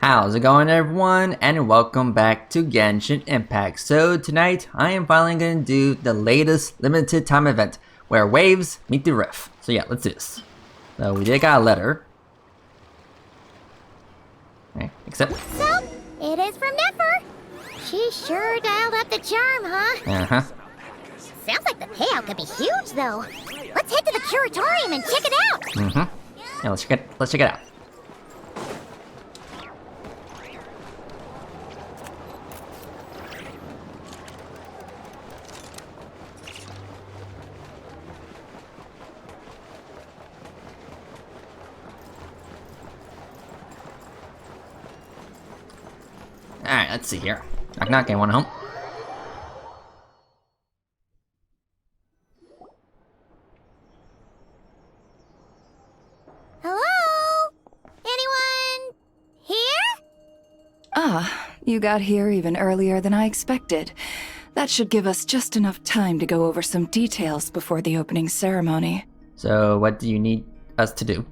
How's it going, everyone, and welcome back to Genshin Impact. So tonight I am finally going to do the latest limited time event where waves meet the Reef. So yeah, let's do this. So we did got a letter. Okay, accept. So, it is from Neffer. She sure dialed up the charm, huh? Uh-huh. Sounds like the payout could be huge, though. Let's head to the curatorium and check it out. Mm-hmm. Yeah, let's check it out. Alright, let's see here. Knock knock, anyone home? Hello? Anyone here? Ah, you got here even earlier than I expected. That should give us just enough time to go over some details before the opening ceremony. So what do you need us to do?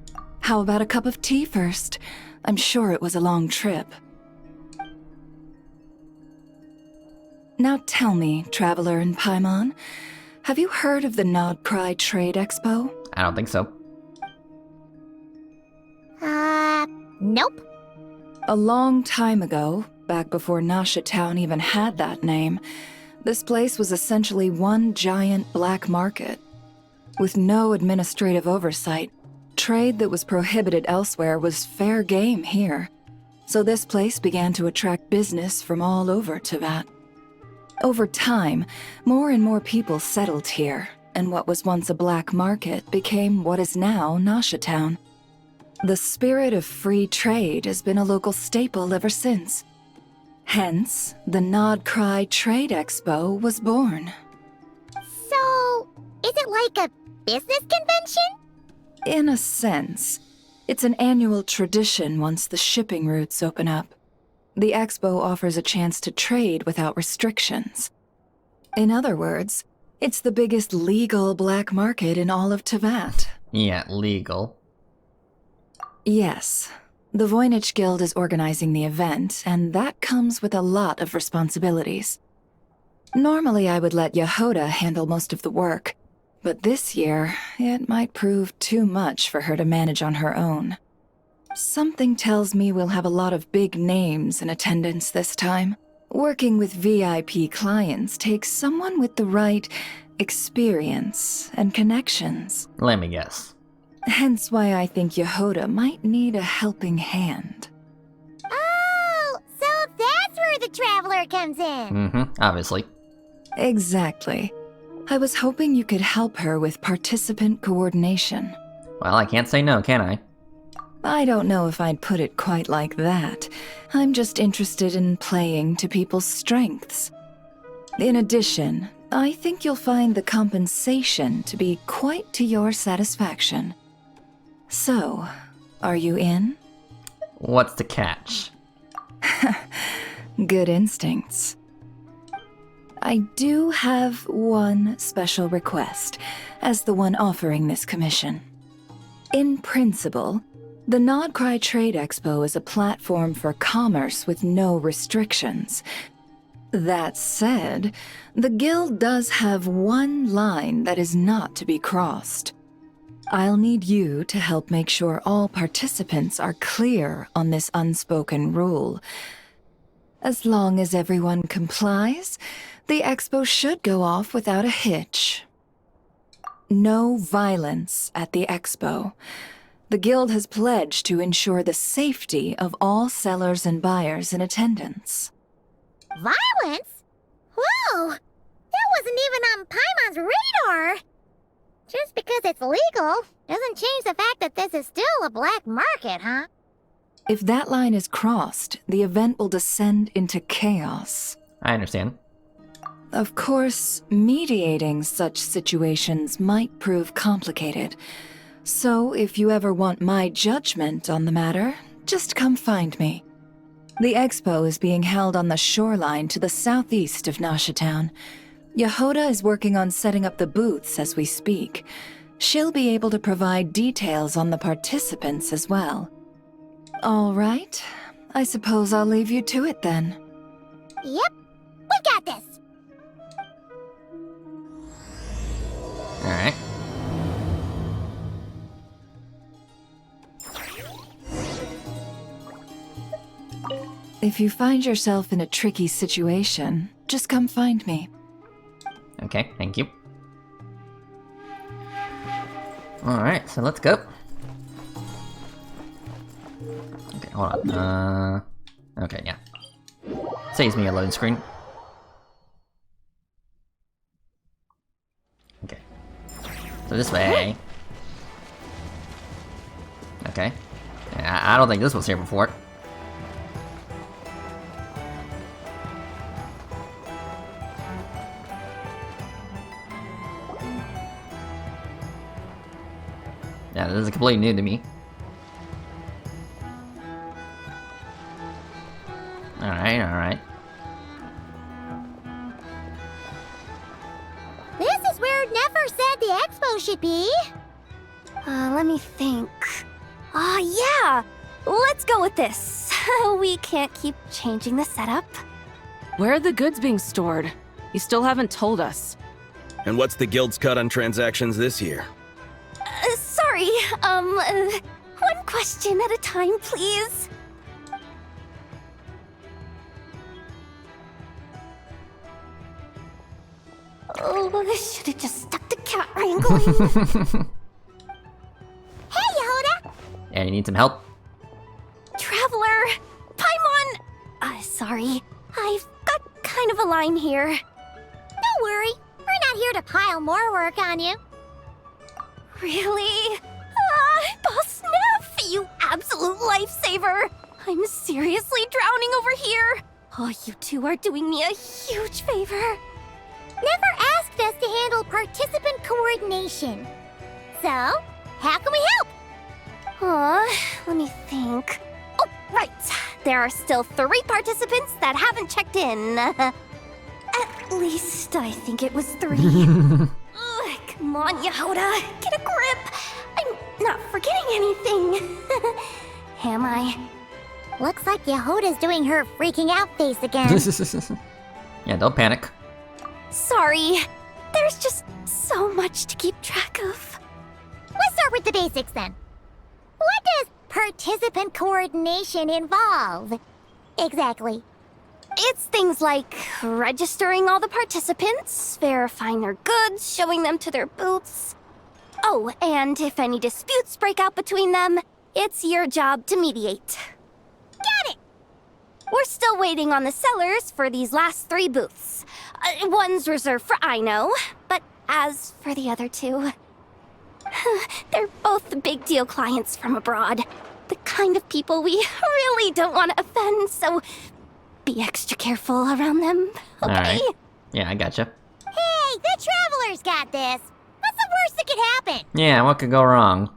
How about a cup of tea first? I'm sure it was a long trip. Now tell me, Traveler in Paimon, have you heard of the Nod Cry Trade Expo? I don't think so. Nope. A long time ago, back before Nasha Town even had that name, this place was essentially one giant black market. With no administrative oversight, trade that was prohibited elsewhere was fair game here. So this place began to attract business from all over Teyvat. Over time, more and more people settled here, and what was once a black market became what is now Nasha Town. The spirit of free trade has been a local staple ever since. Hence, the Nod Cry Trade Expo was born. So, is it like a business convention? In a sense, it's an annual tradition once the shipping routes open up. The expo offers a chance to trade without restrictions. In other words, it's the biggest legal black market in all of Teyvat. Yeah, legal. Yes, the Voynich Guild is organizing the event, and that comes with a lot of responsibilities. Normally I would let Yehoda handle most of the work, but this year, it might prove too much for her to manage on her own. Something tells me we'll have a lot of big names in attendance this time. Working with VIP clients takes someone with the right experience and connections. Let me guess. Hence why I think Yehoda might need a helping hand. Oh, so that's where the Traveler comes in. Mm-hmm, obviously. Exactly. I was hoping you could help her with participant coordination. Well, I can't say no, can I? I don't know if I'd put it quite like that. I'm just interested in playing to people's strengths. In addition, I think you'll find the compensation to be quite to your satisfaction. So, are you in? What's the catch? Good instincts. I do have one special request, as the one offering this commission. In principle, the Nod Cry Trade Expo is a platform for commerce with no restrictions. That said, the Guild does have one line that is not to be crossed. I'll need you to help make sure all participants are clear on this unspoken rule. As long as everyone complies, the expo should go off without a hitch. No violence at the expo. The Guild has pledged to ensure the safety of all sellers and buyers in attendance. Violence? Whoa! That wasn't even on Paimon's radar! Just because it's legal doesn't change the fact that this is still a black market, huh? If that line is crossed, the event will descend into chaos. I understand. Of course, mediating such situations might prove complicated. So, if you ever want my judgment on the matter, just come find me. The expo is being held on the shoreline to the southeast of Nasha Town. Yehoda is working on setting up the booths as we speak. She'll be able to provide details on the participants as well. All right, I suppose I'll leave you to it then. Yep, we got this. Alright. If you find yourself in a tricky situation, just come find me. Okay, thank you. Alright, so let's go. Okay, hold on. Okay, yeah. Saves me a load screen. Okay. So this way. Okay. I don't think this was here before. Yeah, this is completely new to me. Alright, alright. This is where Never said the expo should be. Let me think. Yeah! Let's go with this. We can't keep changing the setup. Where are the goods being stored? You still haven't told us. And what's the guild's cut on transactions this year? Sorry, one question at a time, please. Oh, I should have just stuck to cat wrangling. Hey, Yehuda! Yeah, you need some help? Traveler! Paimon! Sorry. I've got kind of a line here. Don't worry, we're not here to pile more work on you. Really? Boss Neff, you absolute lifesaver! I'm seriously drowning over here. Oh, you two are doing me a huge favor. Never asked us to handle participant coordination. So, how can we help? Let me think. Oh, right. There are still 3 participants that haven't checked in. At least I think it was 3. Ugh, come on, Yehuda. Get a grip. I'm not forgetting anything. Am I? Looks like Yehuda's doing her freaking out face again. Yeah, don't panic. Sorry. There's just so much to keep track of. Let's start with the basics then. What does participant coordination involve? Exactly. It's things like registering all the participants, verifying their goods, showing them to their booths. Oh, and if any disputes break out between them, it's your job to mediate. Got it! We're still waiting on the sellers for these last 3 booths. One's reserved for Aino, but as for the other 2, they're both big deal clients from abroad. The kind of people we really don't want to offend, so be extra careful around them, okay? Alright. Yeah, I gotcha. Hey, the Traveler's got this. What's the worst that could happen? Yeah, what could go wrong?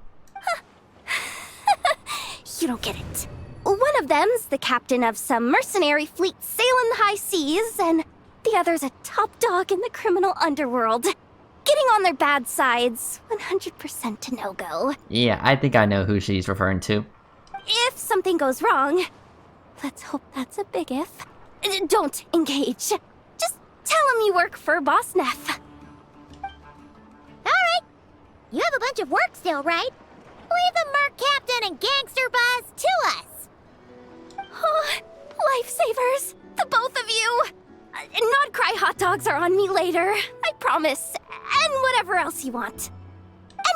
You don't get it. One of them's the captain of some mercenary fleet sailing the high seas, and the other's a top dog in the criminal underworld. Getting on their bad sides, 100% a no-go. Yeah, I think I know who she's referring to. If something goes wrong, let's hope that's a big if, don't engage. Just tell him you work for Boss Neff. Alright. You have a bunch of work still, right? Leave the Merc Captain and Gangster Buzz to us. Oh, lifesavers, the both of you. Not cry hot dogs are on me later, I promise. And whatever else you want.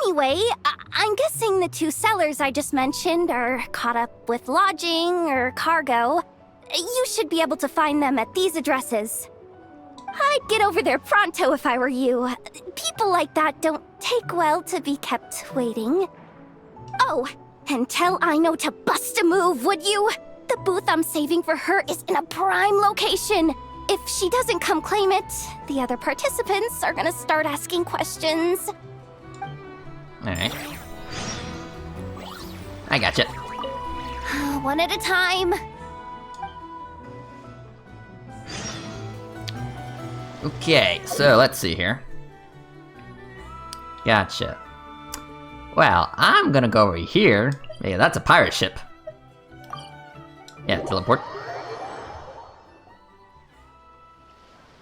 Anyway, I'm guessing the 2 sellers I just mentioned are caught up with lodging or cargo. You should be able to find them at these addresses. I'd get over there pronto if I were you. People like that don't take well to be kept waiting. Oh, and tell Aino to bust a move, would you? The booth I'm saving for her is in a prime location. If she doesn't come claim it, the other participants are gonna start asking questions. Alright. I gotcha. One at a time. Okay, so let's see here. Gotcha. Well, I'm gonna go over here. Yeah, that's a pirate ship. Yeah, teleport.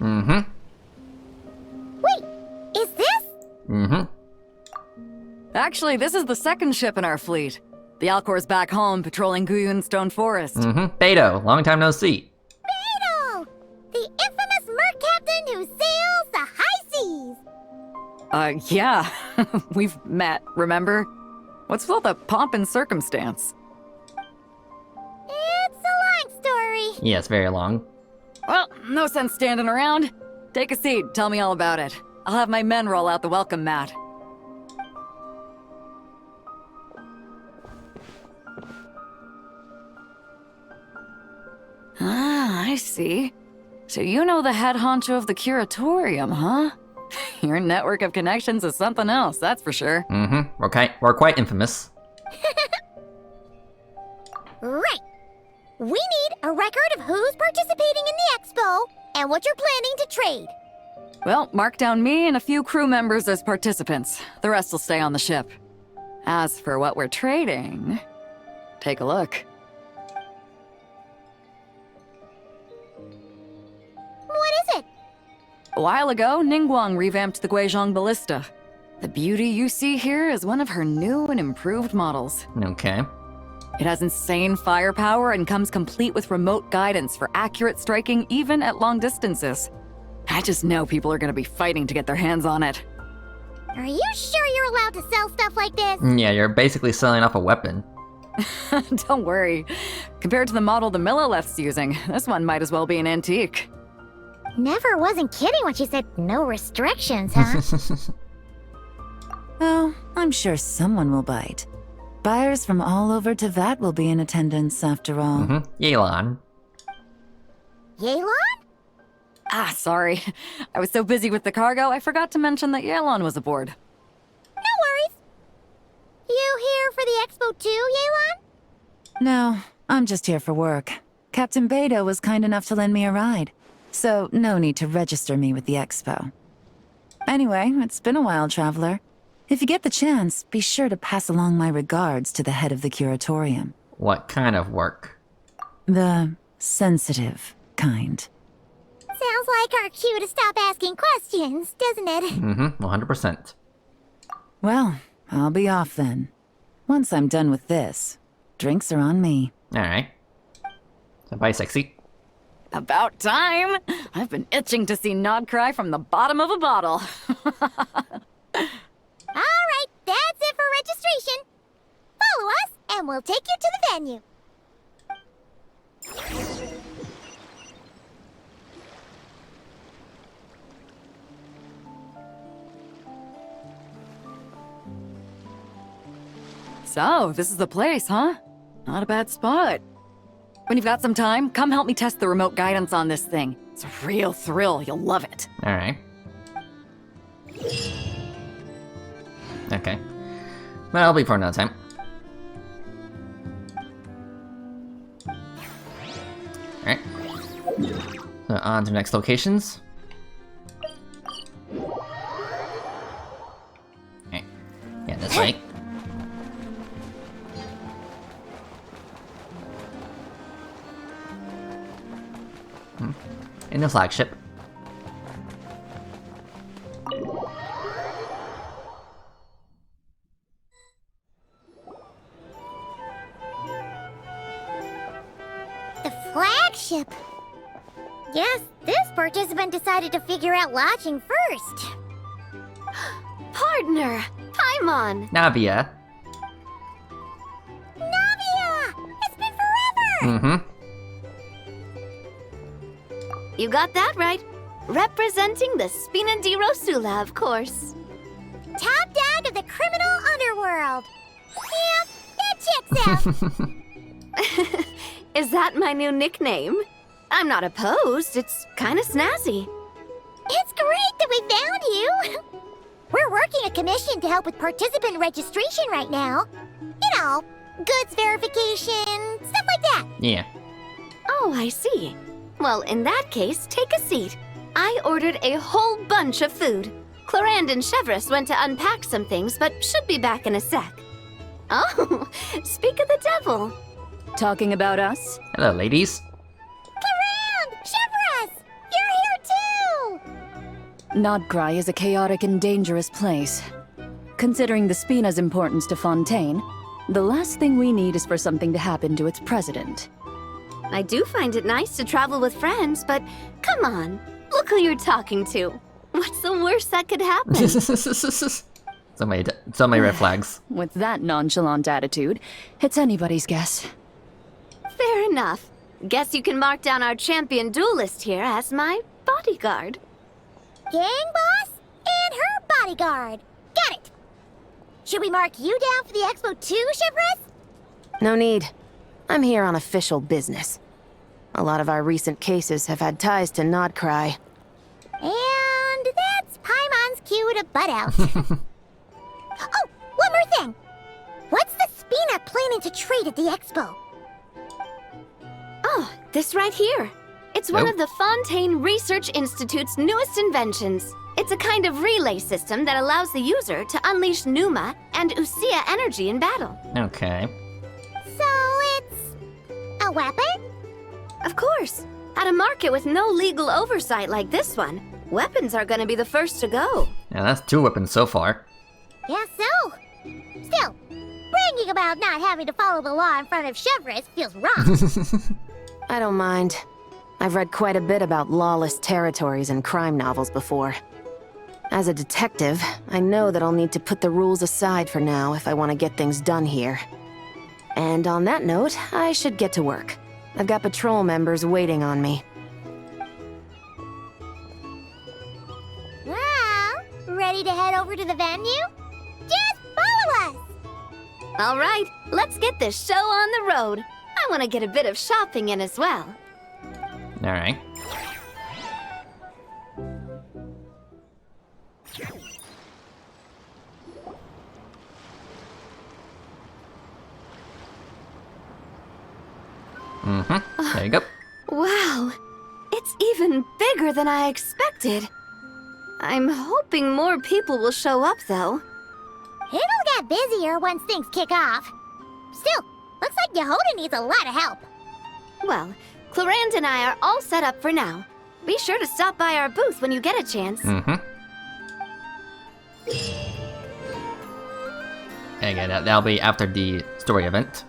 Mm-hmm. Wait, is this? Mm-hmm. Actually, this is the second ship in our fleet. The Alcor's back home patrolling Guyun Stone Forest. Mm-hmm. Beto, long time no see. Beetle! The infamous merc captain who sails the high seas! Yeah. We've met, remember? What's with all the pomp and circumstance? It's a long story. Yes, very long. Well, no sense standing around. Take a seat, tell me all about it. I'll have my men roll out the welcome mat. Ah, I see. So you know the head honcho of the curatorium, huh? Your network of connections is something else, that's for sure. Mm-hmm. We're quite infamous. Right. We need a record of who's participating in the expo and what you're planning to trade. Well, mark down me and a few crew members as participants. The rest will stay on the ship. As for what we're trading, take a look. What is it? A while ago, Ningguang revamped the Guizhong Ballista. The beauty you see here is one of her new and improved models. Okay. It has insane firepower and comes complete with remote guidance for accurate striking even at long distances. I just know people are gonna be fighting to get their hands on it. Are you sure you're allowed to sell stuff like this? Yeah, you're basically selling off a weapon. Don't worry. Compared to the model the Millileth's using, this one might as well be an antique. Never wasn't kidding when she said no restrictions, huh? Oh, I'm sure someone will bite. Buyers from all over Teyvat will be in attendance after all. Mm-hmm. Yelan. Yelan? Ah, sorry. I was so busy with the cargo, I forgot to mention that Yelan was aboard. No worries. You here for the expo too, Yelan? No, I'm just here for work. Captain Beto was kind enough to lend me a ride, so no need to register me with the expo. Anyway, it's been a while, traveler. If you get the chance, be sure to pass along my regards to the head of the curatorium. What kind of work? The sensitive kind. Sounds like our cue to stop asking questions, doesn't it? Mm-hmm. 100%. Well, I'll be off then. Once I'm done with this, drinks are on me. Alright. So bye, sexy. About time! I've been itching to see Nod cry from the bottom of a bottle. Alright, that's it for registration. Follow us, and we'll take you to the venue. So, this is the place, huh? Not a bad spot. When you've got some time, come help me test the remote guidance on this thing. It's a real thrill, you'll love it. Alright. Okay. But I'll be for another time. Alright. So on to the next locations. Alright. Yeah, this way. In the flagship. The flagship. Guess this participant decided to figure out lodging first. Partner, Paimon. Navia. Navia! It's been forever! Mm-hmm. You got that right. Representing the Spina di Rosula, of course. Top dog of the criminal underworld. Yeah, that checks out. Is that my new nickname? I'm not opposed. It's kind of snazzy. It's great that we found you. We're working a commission to help with participant registration right now. You know, goods verification, stuff like that. Yeah. Oh, I see. Well, in that case, take a seat. I ordered a whole bunch of food. Clorand and Chevreuse went to unpack some things, but should be back in a sec. Oh, speak of the devil. Talking about us? Hello, ladies. Clarand! Shivers! You're here too! Nodcry is a chaotic and dangerous place. Considering the Spina's importance to Fontaine, the last thing we need is for something to happen to its president. I do find it nice to travel with friends, but come on, look who you're talking to. What's the worst that could happen? so many red flags. With that nonchalant attitude, it's anybody's guess. Fair enough. Guess you can mark down our champion duelist here as my bodyguard. Gang boss and her bodyguard. Got it! Should we mark you down for the expo too, Shivers? No need. I'm here on official business. A lot of our recent cases have had ties to Nodcry. And that's Paimon's cue to butt out. Oh, one more thing. What's the Spina planning to trade at the expo? Oh, this right here. It's one of the Fontaine Research Institute's newest inventions. It's a kind of relay system that allows the user to unleash Numa and Usia energy in battle. Okay. So it's a weapon? Of course. At a market with no legal oversight like this one, weapons are gonna be the first to go. Yeah, that's 2 weapons so far. Yeah, so. Still, bragging about not having to follow the law in front of Chevres feels wrong. I don't mind. I've read quite a bit about lawless territories and crime novels before. As a detective, I know that I'll need to put the rules aside for now if I want to get things done here. And on that note, I should get to work. I've got patrol members waiting on me. Well, ready to head over to the venue? Just follow us! All right, let's get this show on the road. I want to get a bit of shopping in as well. Alright. There you go. Wow, it's even bigger than I expected. I'm hoping more people will show up, though. It'll get busier once things kick off. Still, looks like Yehoda needs a lot of help. Well, Clarand and I are all set up for now. Be sure to stop by our booth when you get a chance. Again, that'll be after the story event.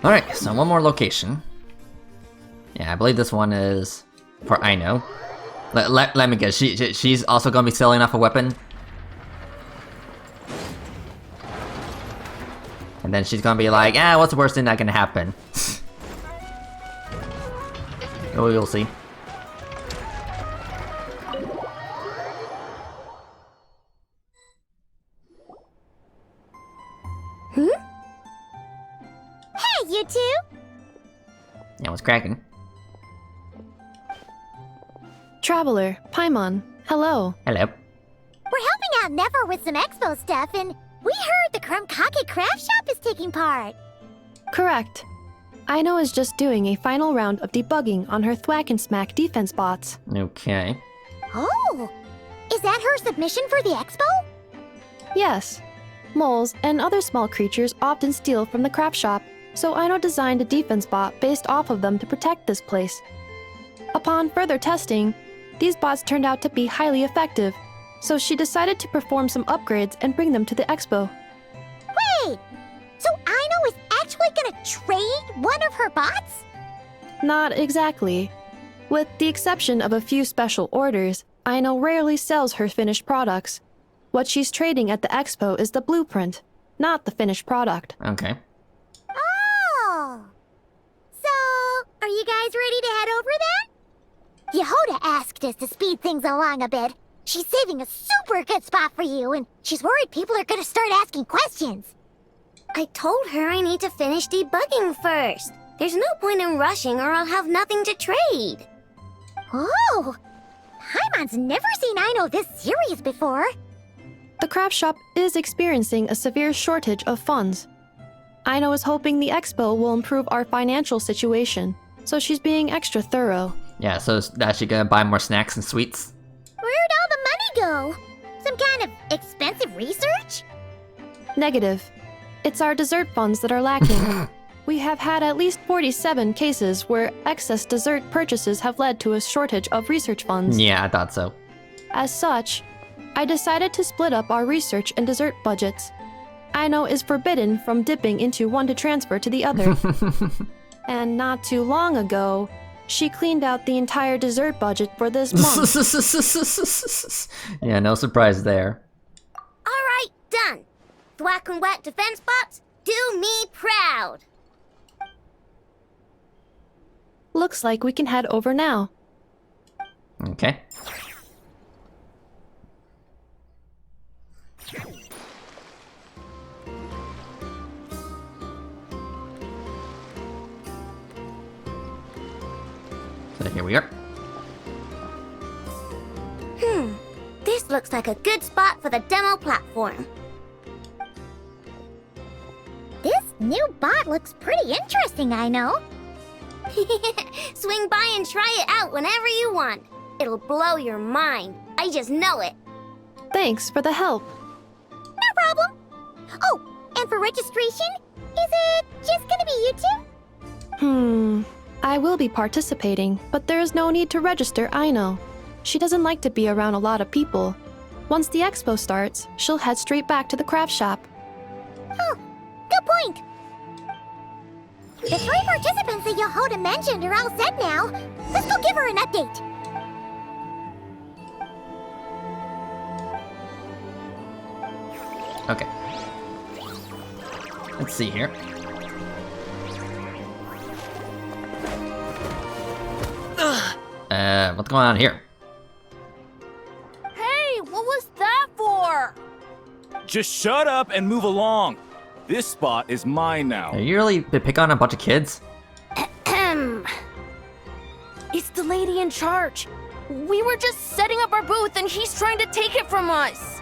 Alright, so one more location. Yeah, I believe this one is for Aino. Let me guess, she's also gonna be selling off a weapon? And then she's gonna be like, what's the worst thing that can happen? Oh, you'll see. Hey, you two! Yeah, what's cracking? Traveler, Paimon, hello. Hello. We're helping out Nefer with some expo stuff, and we heard the Krumkake craft shop is taking part. Correct. Aino is just doing a final round of debugging on her Thwack and Smack defense bots. Okay. Oh! Is that her submission for the expo? Yes. Moles and other small creatures often steal from the craft shop, so Aino designed a defense bot based off of them to protect this place. Upon further testing, these bots turned out to be highly effective, so she decided to perform some upgrades and bring them to the expo. Wait! So Aino is actually gonna trade one of her bots? Not exactly. With the exception of a few special orders, Aino rarely sells her finished products. What she's trading at the expo is the blueprint, not the finished product. Okay. Oh! So, are you guys ready to head over then? Yehoda asked us to speed things along a bit. She's saving a super good spot for you, and she's worried people are gonna start asking questions. I told her I need to finish debugging first. There's no point in rushing or I'll have nothing to trade. Oh! Paimon's never seen Aino this serious before. The craft shop is experiencing a severe shortage of funds. Aino is hoping the expo will improve our financial situation, so she's being extra thorough. Yeah, so is that she gonna buy more snacks and sweets? Where'd all the money go? Some kind of expensive research? Negative. It's our dessert funds that are lacking. We have had at least 47 cases where excess dessert purchases have led to a shortage of research funds. Yeah, I thought so. As such, I decided to split up our research and dessert budgets. Aino is forbidden from dipping into one to transfer to the other. And not too long ago, she cleaned out the entire dessert budget for this month. Yeah, no surprise there. Alright, done. Thwack and whack defense bots, do me proud. Looks like we can head over now. Okay. So here we are. This looks like a good spot for the demo platform. This new bot looks pretty interesting, I know. Swing by and try it out whenever you want. It'll blow your mind. I just know it. Thanks for the help. No problem. Oh, and for registration, is it just gonna be you two? I will be participating, but there is no need to register, I know. She doesn't like to be around a lot of people. Once the expo starts, she'll head straight back to the craft shop. Oh, good point. The 3 participants that Yohoda mentioned are all set now. Let's go give her an update. Okay. Let's see here. What's going on here? Hey, what was that for? Just shut up and move along. This spot is mine now. Are you really pick on a bunch of kids? It's the lady in charge. We were just setting up our booth and he's trying to take it from us.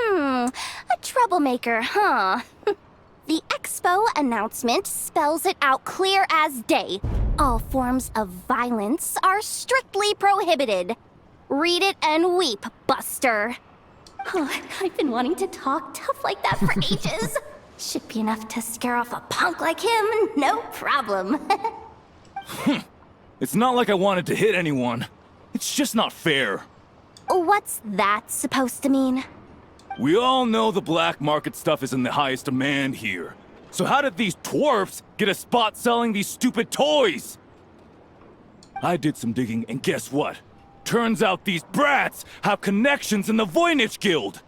A troublemaker, huh? The expo announcement spells it out clear as day. All forms of violence are strictly prohibited. Read it and weep, Buster. Oh, I've been wanting to talk tough like that for ages. Should be enough to scare off a punk like him, no problem. It's not like I wanted to hit anyone. It's just not fair. What's that supposed to mean? We all know the black market stuff is in the highest demand here. So how did these dwarfs get a spot selling these stupid toys? I did some digging and guess what? Turns out these brats have connections in the Voynich Guild.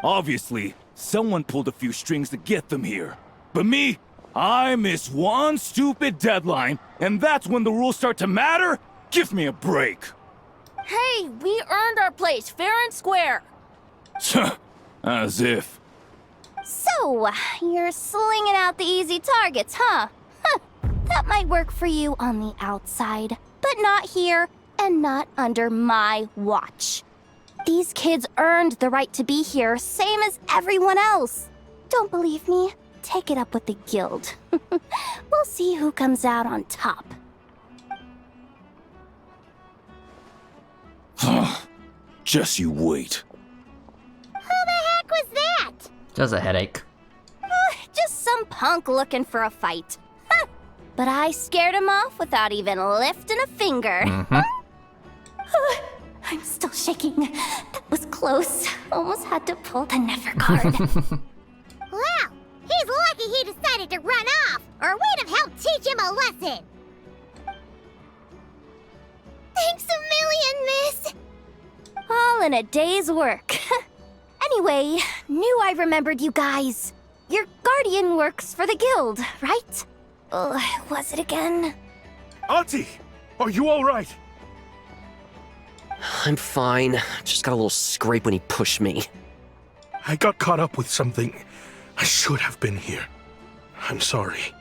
Obviously, someone pulled a few strings to get them here. But me, I miss one stupid deadline, and that's when the rules start to matter? Give me a break. Hey, we earned our place fair and square. As if. So, you're slinging out the easy targets, huh? That might work for you on the outside, but not here and not under my watch. These kids earned the right to be here, same as everyone else. Don't believe me? Take it up with the guild. We'll see who comes out on top. Just you wait. Who the heck was that? Just a headache. Just some punk looking for a fight. But I scared him off without even lifting a finger. I'm still shaking. That was close. Almost had to pull the never card. Well, he's lucky he decided to run off, or we'd have helped teach him a lesson. Thanks a million, miss. All in a day's work. Anyway, knew I remembered you guys. Your guardian works for the guild, right? Was it again? Auntie, are you all right? I'm fine. Just got a little scrape when he pushed me. I got caught up with something. I should have been here. I'm sorry.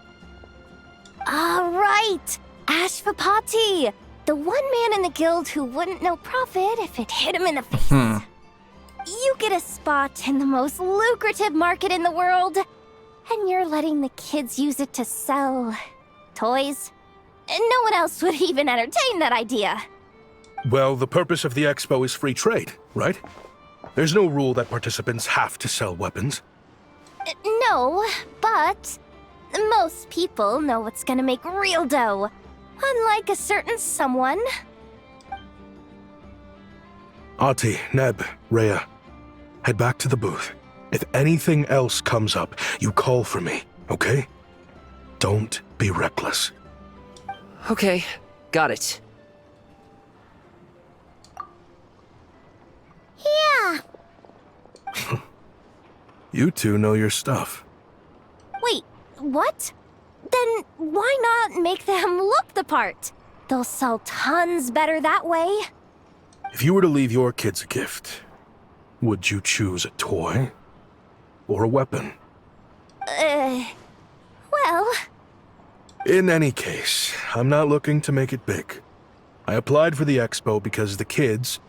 Right. Ashvapati. The one man in the guild who wouldn't know profit if it hit him in the face. You get a spot in the most lucrative market in the world, and you're letting the kids use it to sell toys. And no one else would even entertain that idea. Well, the purpose of the expo is free trade, right? There's no rule that participants have to sell weapons. No, but most people know what's gonna make real dough. Unlike a certain someone. Ati, Neb, Rhea, head back to the booth. If anything else comes up, you call for me, okay? Don't be reckless. Okay, got it. Yeah. You two know your stuff. Wait, what? Then why not make them look the part? They'll sell tons better that way. If you were to leave your kids a gift, would you choose a toy or a weapon? Well... In any case, I'm not looking to make it big. I applied for the expo because the kids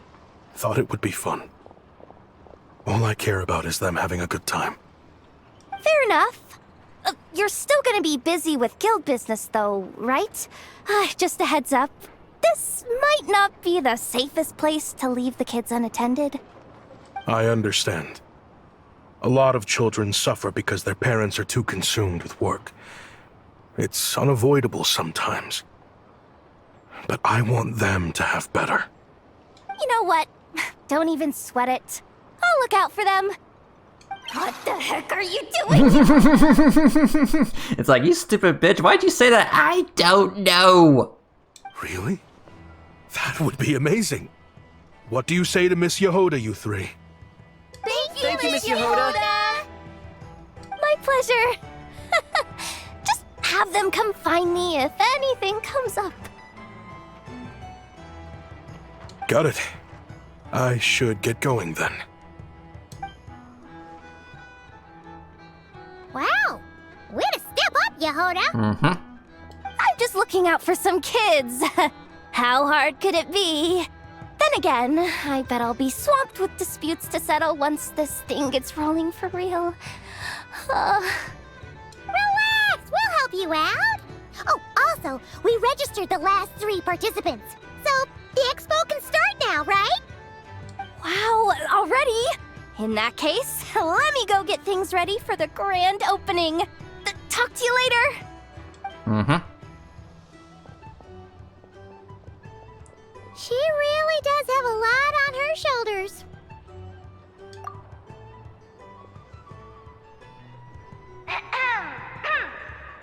thought it would be fun. All I care about is them having a good time. Fair enough. You're still gonna be busy with guild business though, right? Just a heads up. This might not be the safest place to leave the kids unattended. I understand. A lot of children suffer because their parents are too consumed with work. It's unavoidable sometimes. But I want them to have better. You know what? Don't even sweat it. I'll look out for them. What the heck are you doing? It's like, you stupid bitch, why'd you say that? I don't know. Really? That would be amazing. What do you say to Miss Yehoda, you three? Thank you, Miss Yehoda. My pleasure. Just have them come find me if anything comes up. Got it. I should get going then. Wow. Way to step up, Yehoda. I'm just looking out for some kids. How hard could it be? Then again, I bet I'll be swamped with disputes to settle once this thing gets rolling for real. Relax, we'll help you out. Oh, also, we registered the last 3 participants. So, the expo can start now, right? Wow, already? In that case, let me go get things ready for the grand opening. Talk to you later. She really does have a lot on her shoulders.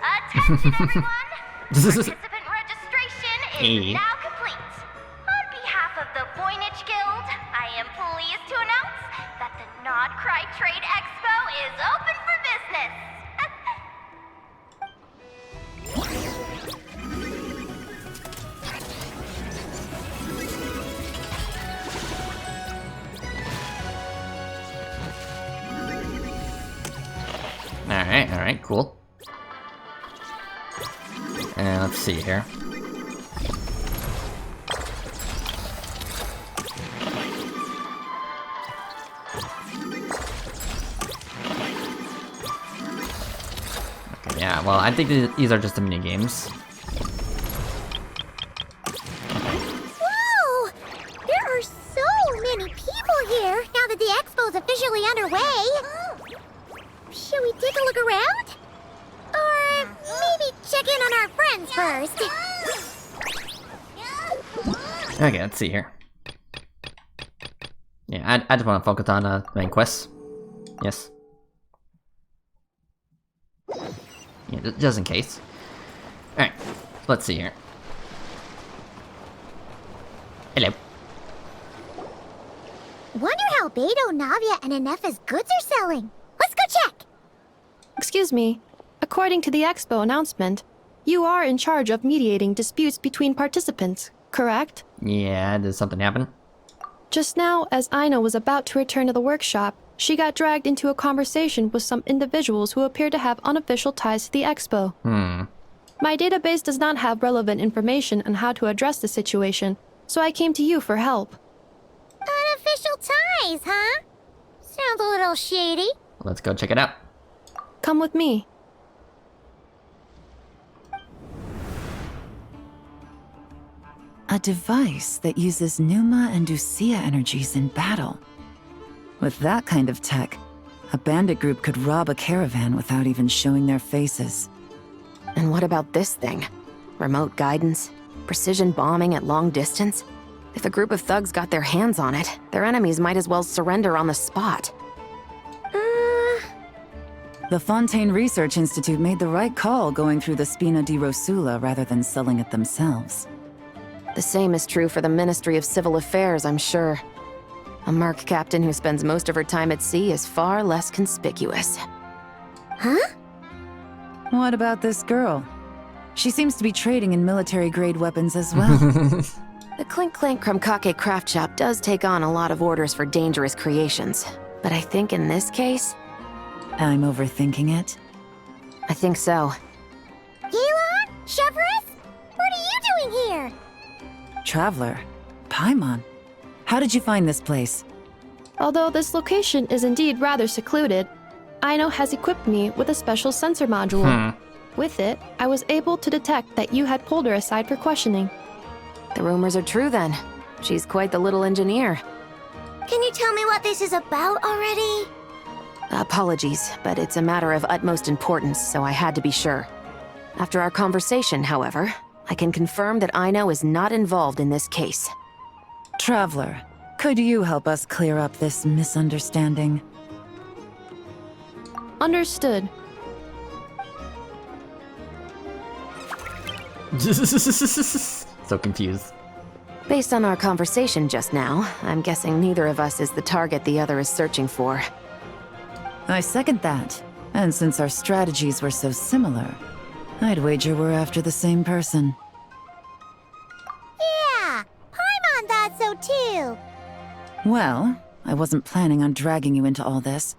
Attention, everyone! Participant registration is now complete. On behalf of the Voynich Guild, I am pleased to announce that the Nod Cry Trade Expo is open for business. Alright, cool. And let's see here. Okay, yeah, well, I think these are just the mini games. Whoa! There are so many people here now that the expo's officially underway. Should we take a look around? Or maybe check in on our friends first? Okay, let's see here. Yeah, I just want to focus on main quests. Yes. Yeah, just in case. Alright, let's see here. Hello. Wonder how Beidou, Navia, and Inef's goods are selling. Let's go check! Excuse me. According to the expo announcement, you are in charge of mediating disputes between participants, correct? Yeah, did something happen? Just now, as Aina was about to return to the workshop, she got dragged into a conversation with some individuals who appear to have unofficial ties to the expo. My database does not have relevant information on how to address the situation, so I came to you for help. Unofficial ties, huh? Sounds a little shady. Let's go check it out. Come with me. A device that uses Pneuma and Ducia energies in battle. With that kind of tech, a bandit group could rob a caravan without even showing their faces. And what about this thing? Remote guidance? Precision bombing at long distance? If a group of thugs got their hands on it, their enemies might as well surrender on the spot. The Fontaine Research Institute made the right call going through the Spina di Rosula rather than selling it themselves. The same is true for the Ministry of Civil Affairs, I'm sure. A merc captain who spends most of her time at sea is far less conspicuous. Huh? What about this girl? She seems to be trading in military-grade weapons as well. The Clink Clank Krumkake craft shop does take on a lot of orders for dangerous creations, but I think in this case... I'm overthinking it. I think so. Elon? Chevrolet? What are you doing here? Traveler? Paimon? How did you find this place? Although this location is indeed rather secluded, Aino has equipped me with a special sensor module. With it, I was able to detect that you had pulled her aside for questioning. The rumors are true then. She's quite the little engineer. Can you tell me what this is about already? Apologies, but it's a matter of utmost importance, so I had to be sure. After our conversation, however, I can confirm that Aino is not involved in this case. Traveler, could you help us clear up this misunderstanding? Understood. So confused. Based on our conversation just now, I'm guessing neither of us is the target the other is searching for. I second that. And since our strategies were so similar, I'd wager we're after the same person. Yeah, Paimon thought so too. Well, I wasn't planning on dragging you into all this,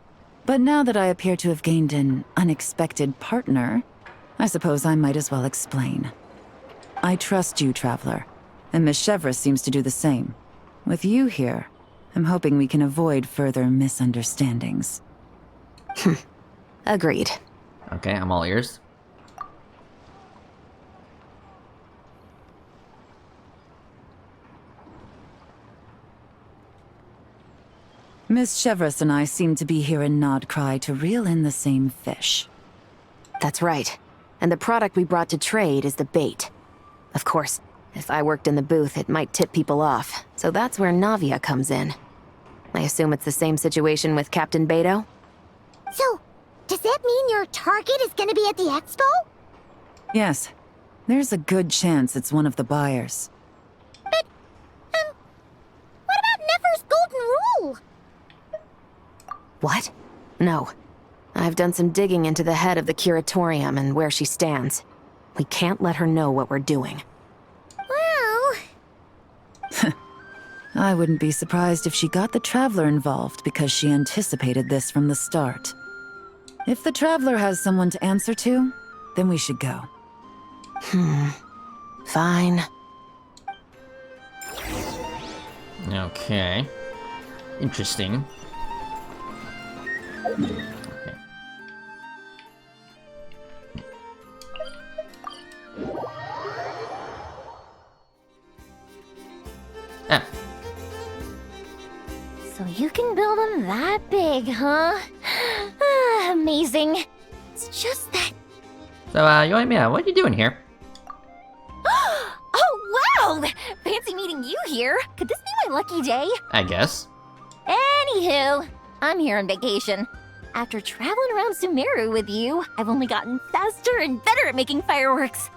but now that I appear to have gained an unexpected partner, I suppose I might as well explain. I trust you, Traveler, and Miss Chevrolet seems to do the same. With you here, I'm hoping we can avoid further misunderstandings. Agreed. Okay, I'm all ears. Miss Chevrolet and I seem to be here in Nodcry to reel in the same fish. That's right. And the product we brought to trade is the bait. Of course, if I worked in the booth, it might tip people off, so that's where Navia comes in. I assume it's the same situation with Captain Beto? So, does that mean your target is gonna be at the expo? Yes. There's a good chance it's one of the buyers. But, what about Nefer's golden rule? What? No. I've done some digging into the head of the curatorium and where she stands. We can't let her know what we're doing. Well... I wouldn't be surprised if she got the Traveler involved because she anticipated this from the start. If the Traveler has someone to answer to, then we should go. Fine. Okay. Interesting. Okay. Ah. So you can build them that big, huh? Amazing. It's just that... So, Yoimiya, what are you doing here? Oh, wow! Fancy meeting you here. Could this be my lucky day? I guess. Anywho, I'm here on vacation. After traveling around Sumeru with you, I've only gotten faster and better at making fireworks.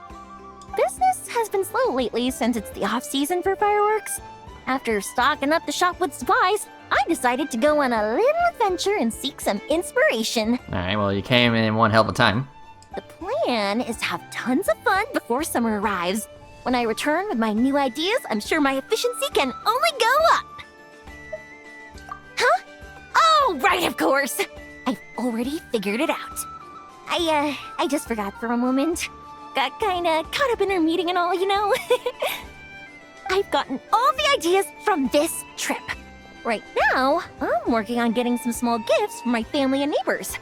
Business has been slow lately since it's the off-season for fireworks. After stocking up the shop with supplies, I decided to go on a little adventure and seek some inspiration. Alright, well, you came in one hell of a time. The plan is to have tons of fun before summer arrives. When I return with my new ideas, I'm sure my efficiency can only go up. Huh? Oh, right, of course. I've already figured it out. I just forgot for a moment. Got kinda caught up in our meeting and all, you know? I've gotten all the ideas from this trip. Right now, I'm working on getting some small gifts for my family and neighbors.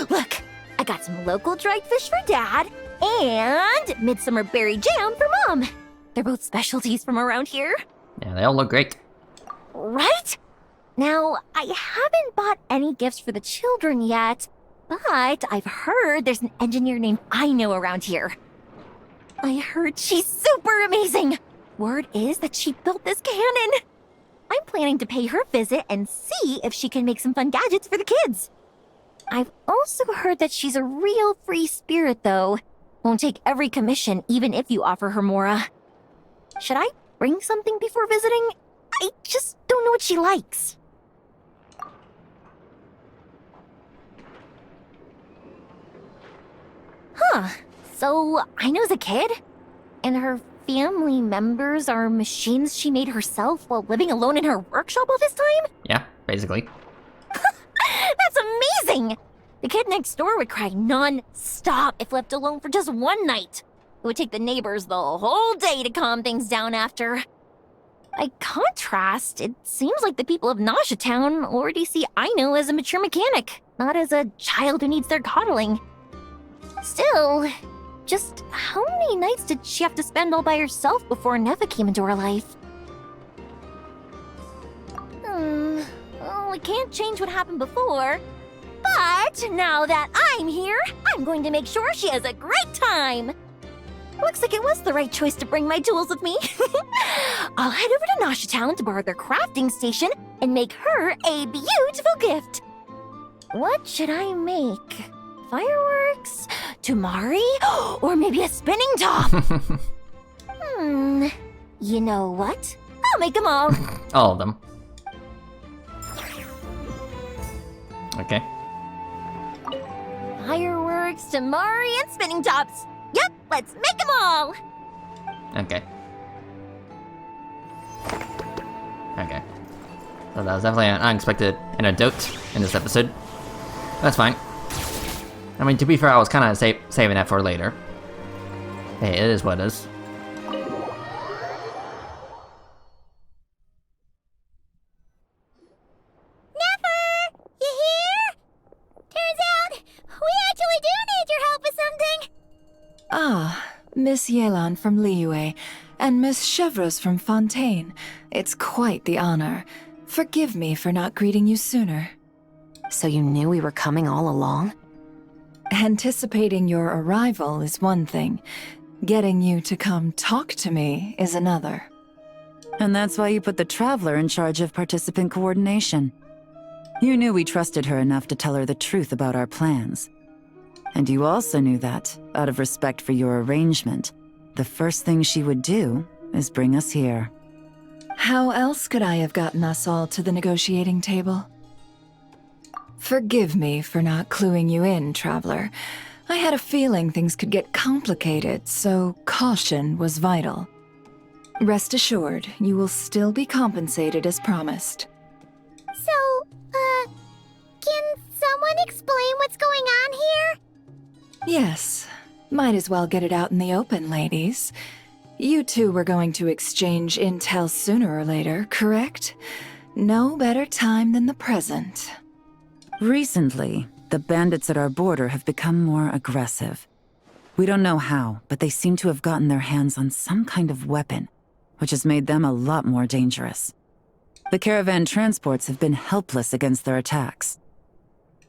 Look, I got some local dried fish for Dad, and midsummer berry jam for Mom. They're both specialties from around here. Yeah, they all look great. Right? Now, I haven't bought any gifts for the children yet, but I've heard there's an engineer named Aino around here. I heard she's super amazing! Word is that she built this cannon! I'm planning to pay her a visit and see if she can make some fun gadgets for the kids. I've also heard that she's a real free spirit, though. Won't take every commission, even if you offer her Mora. Should I bring something before visiting? I just don't know what she likes. Huh. So, Aino's a kid? And her family members are machines she made herself while living alone in her workshop all this time? Yeah, basically. That's amazing! The kid next door would cry non-stop if left alone for just one night. It would take the neighbors the whole day to calm things down after. By contrast, it seems like the people of Nasha Town already see Aino as a mature mechanic, not as a child who needs their coddling. Still, just how many nights did she have to spend all by herself before Neva came into her life? Well, we can't change what happened before. But now that I'm here, I'm going to make sure she has a great time! Looks like it was the right choice to bring my tools with me. I'll head over to Nasha Town to borrow their crafting station and make her a beautiful gift. What should I make? Fireworks? Tumari? Or maybe a spinning top? You know what? I'll make them all. All of them. Okay. Fireworks, Tumari, and spinning tops. Yep, let's make them all! Okay. Okay. So that was definitely an unexpected anecdote in this episode. That's fine. I mean, to be fair, I was kind of saving that for later. Hey, it is what it is. Never! You here? Turns out, we actually do need your help with something! Ah, Miss Yelan from Liyue, and Miss Chevreuse from Fontaine. It's quite the honor. Forgive me for not greeting you sooner. So you knew we were coming all along? Anticipating your arrival is one thing. Getting you to come talk to me is another. And that's why you put the Traveler in charge of participant coordination. You knew we trusted her enough to tell her the truth about our plans. And you also knew that, out of respect for your arrangement, the first thing she would do is bring us here. How else could I have gotten us all to the negotiating table? Forgive me for not cluing you in, Traveler. I had a feeling things could get complicated, so caution was vital. Rest assured, you will still be compensated as promised. So, can someone explain what's going on here? Yes. Might as well get it out in the open, ladies. You two were going to exchange intel sooner or later, correct? No better time than the present. Recently, the bandits at our border have become more aggressive. We don't know how, but they seem to have gotten their hands on some kind of weapon, which has made them a lot more dangerous. The caravan transports have been helpless against their attacks.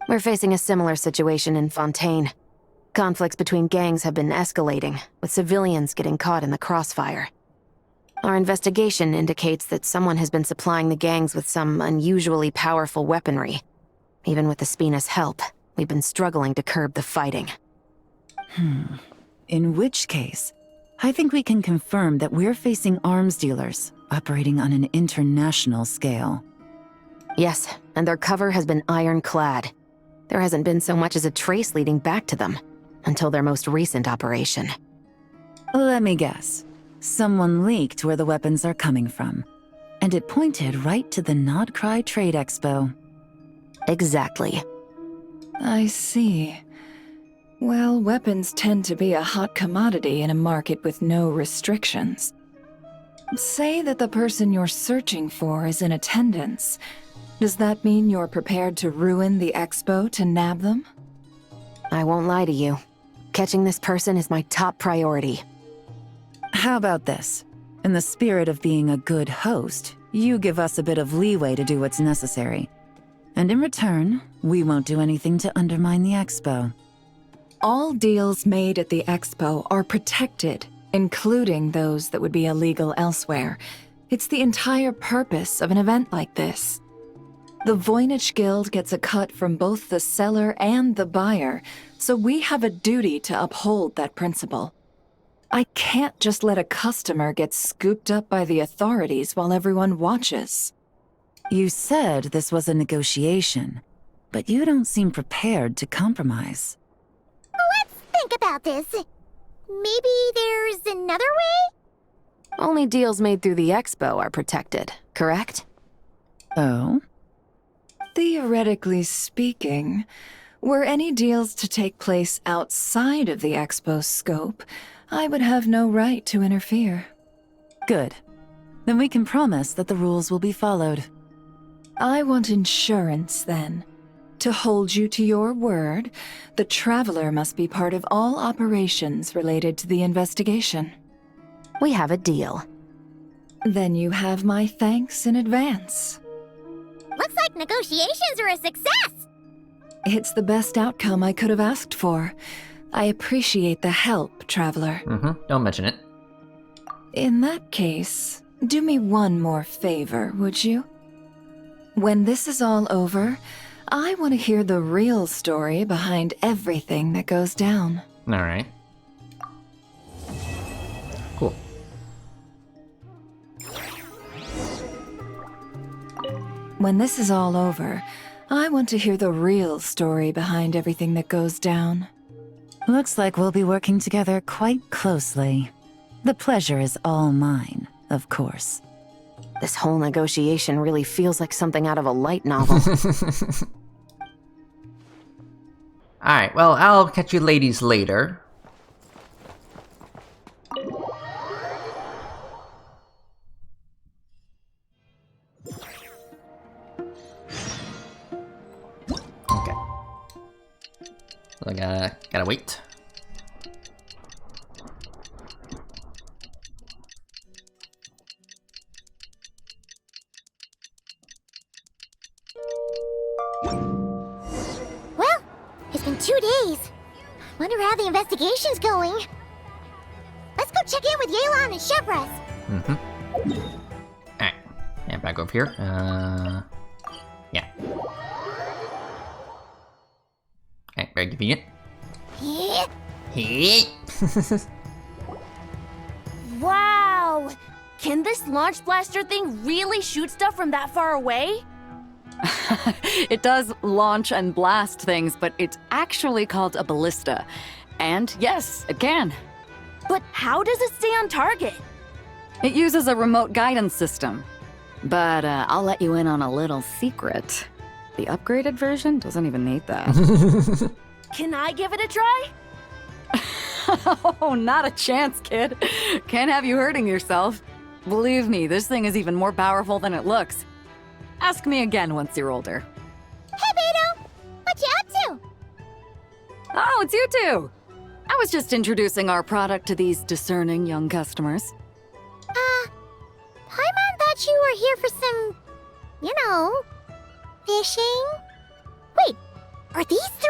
We're facing a similar situation in Fontaine. Conflicts between gangs have been escalating, with civilians getting caught in the crossfire. Our investigation indicates that someone has been supplying the gangs with some unusually powerful weaponry. Even with the Spina's help, we've been struggling to curb the fighting. In which case, I think we can confirm that we're facing arms dealers operating on an international scale. Yes, and their cover has been ironclad. There hasn't been so much as a trace leading back to them, until their most recent operation. Let me guess. Someone leaked where the weapons are coming from, and it pointed right to the Nodcry Trade Expo. Exactly. I see. Well, weapons tend to be a hot commodity in a market with no restrictions. Say that the person you're searching for is in attendance. Does that mean you're prepared to ruin the expo to nab them? I won't lie to you. Catching this person is my top priority. How about this? In the spirit of being a good host, You give us a bit of leeway to do what's necessary. And in return, we won't do anything to undermine the expo. All deals made at the expo are protected, including those that would be illegal elsewhere. It's the entire purpose of an event like this. The Voynich Guild gets a cut from both the seller and the buyer, so we have a duty to uphold that principle. I can't just let a customer get scooped up by the authorities while everyone watches. You said this was a negotiation, but you don't seem prepared to compromise. Let's think about this. Maybe there's another way? Only deals made through the expo are protected, correct? Oh? Theoretically speaking, were any deals to take place outside of the expo's scope, I would have no right to interfere. Good. Then we can promise that the rules will be followed. I want insurance, then. To hold you to your word, the Traveler must be part of all operations related to the investigation. We have a deal. Then you have my thanks in advance. Looks like negotiations are a success! It's the best outcome I could have asked for. I appreciate the help, Traveler. Don't mention it. In that case, do me one more favor, would you? When this is all over, I want to hear the real story behind everything that goes down. Alright. Cool. When this is all over, I want to hear the real story behind everything that goes down. Looks like we'll be working together quite closely. The pleasure is all mine, of course. This whole negotiation really feels like something out of a light novel. Alright, well, I'll catch you ladies later. Okay. So I gotta wait. Well, it's been 2 days. Wonder how the investigation's going. Let's go check in with Yelan and Chevres. Alright. Yeah, back over here. Yeah. Alright, very convenient. Yeah. Wow! Can this launch blaster thing really shoot stuff from that far away? It does launch and blast things, but it's actually called a ballista. And yes, it can. But how does it stay on target? It uses a remote guidance system. But I'll let you in on a little secret. The upgraded version doesn't even need that. Can I give it a try? Oh, not a chance, kid. Can't have you hurting yourself. Believe me, this thing is even more powerful than it looks. Ask me again once you're older. Hey, Beto! What you up to? Oh, it's you two! I was just introducing our product to these discerning young customers. Paimon thought you were here for some, you know, fishing? Wait, are these 3?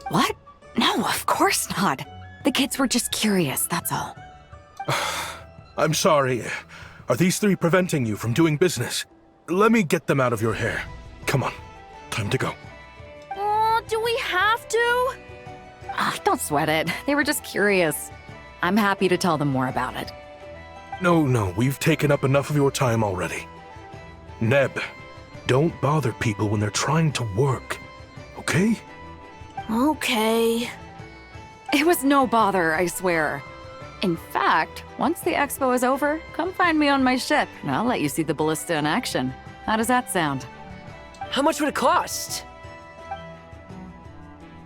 What? No, of course not. The kids were just curious, that's all. I'm sorry. Are these 3 preventing you from doing business? Let me get them out of your hair. Come on. Time to go. Oh, do we have to? Don't sweat it. They were just curious. I'm happy to tell them more about it. No, we've taken up enough of your time already. Neb, don't bother people when they're trying to work, okay? Okay. It was no bother, I swear. In fact, once the expo is over, come find me on my ship, and I'll let you see the ballista in action. How does that sound? How much would it cost?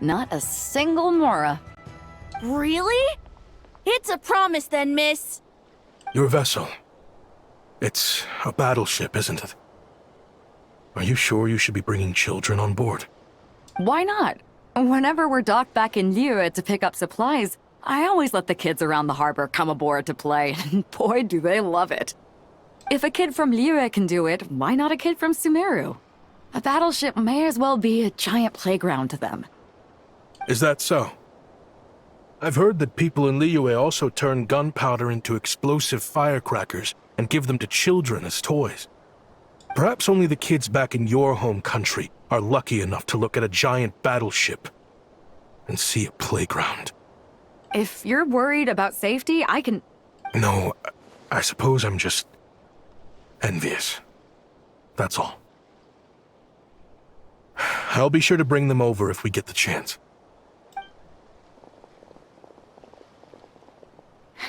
Not a single mora. Really? It's a promise then, miss. Your vessel. It's a battleship, isn't it? Are you sure you should be bringing children on board? Why not? Whenever we're docked back in Liyue to pick up supplies, I always let the kids around the harbor come aboard to play, and boy, do they love it. If a kid from Liyue can do it, why not a kid from Sumeru? A battleship may as well be a giant playground to them. Is that so? I've heard that people in Liyue also turn gunpowder into explosive firecrackers and give them to children as toys. Perhaps only the kids back in your home country are lucky enough to look at a giant battleship and see a playground. If you're worried about safety, I can... No, I suppose I'm just envious. That's all. I'll be sure to bring them over if we get the chance.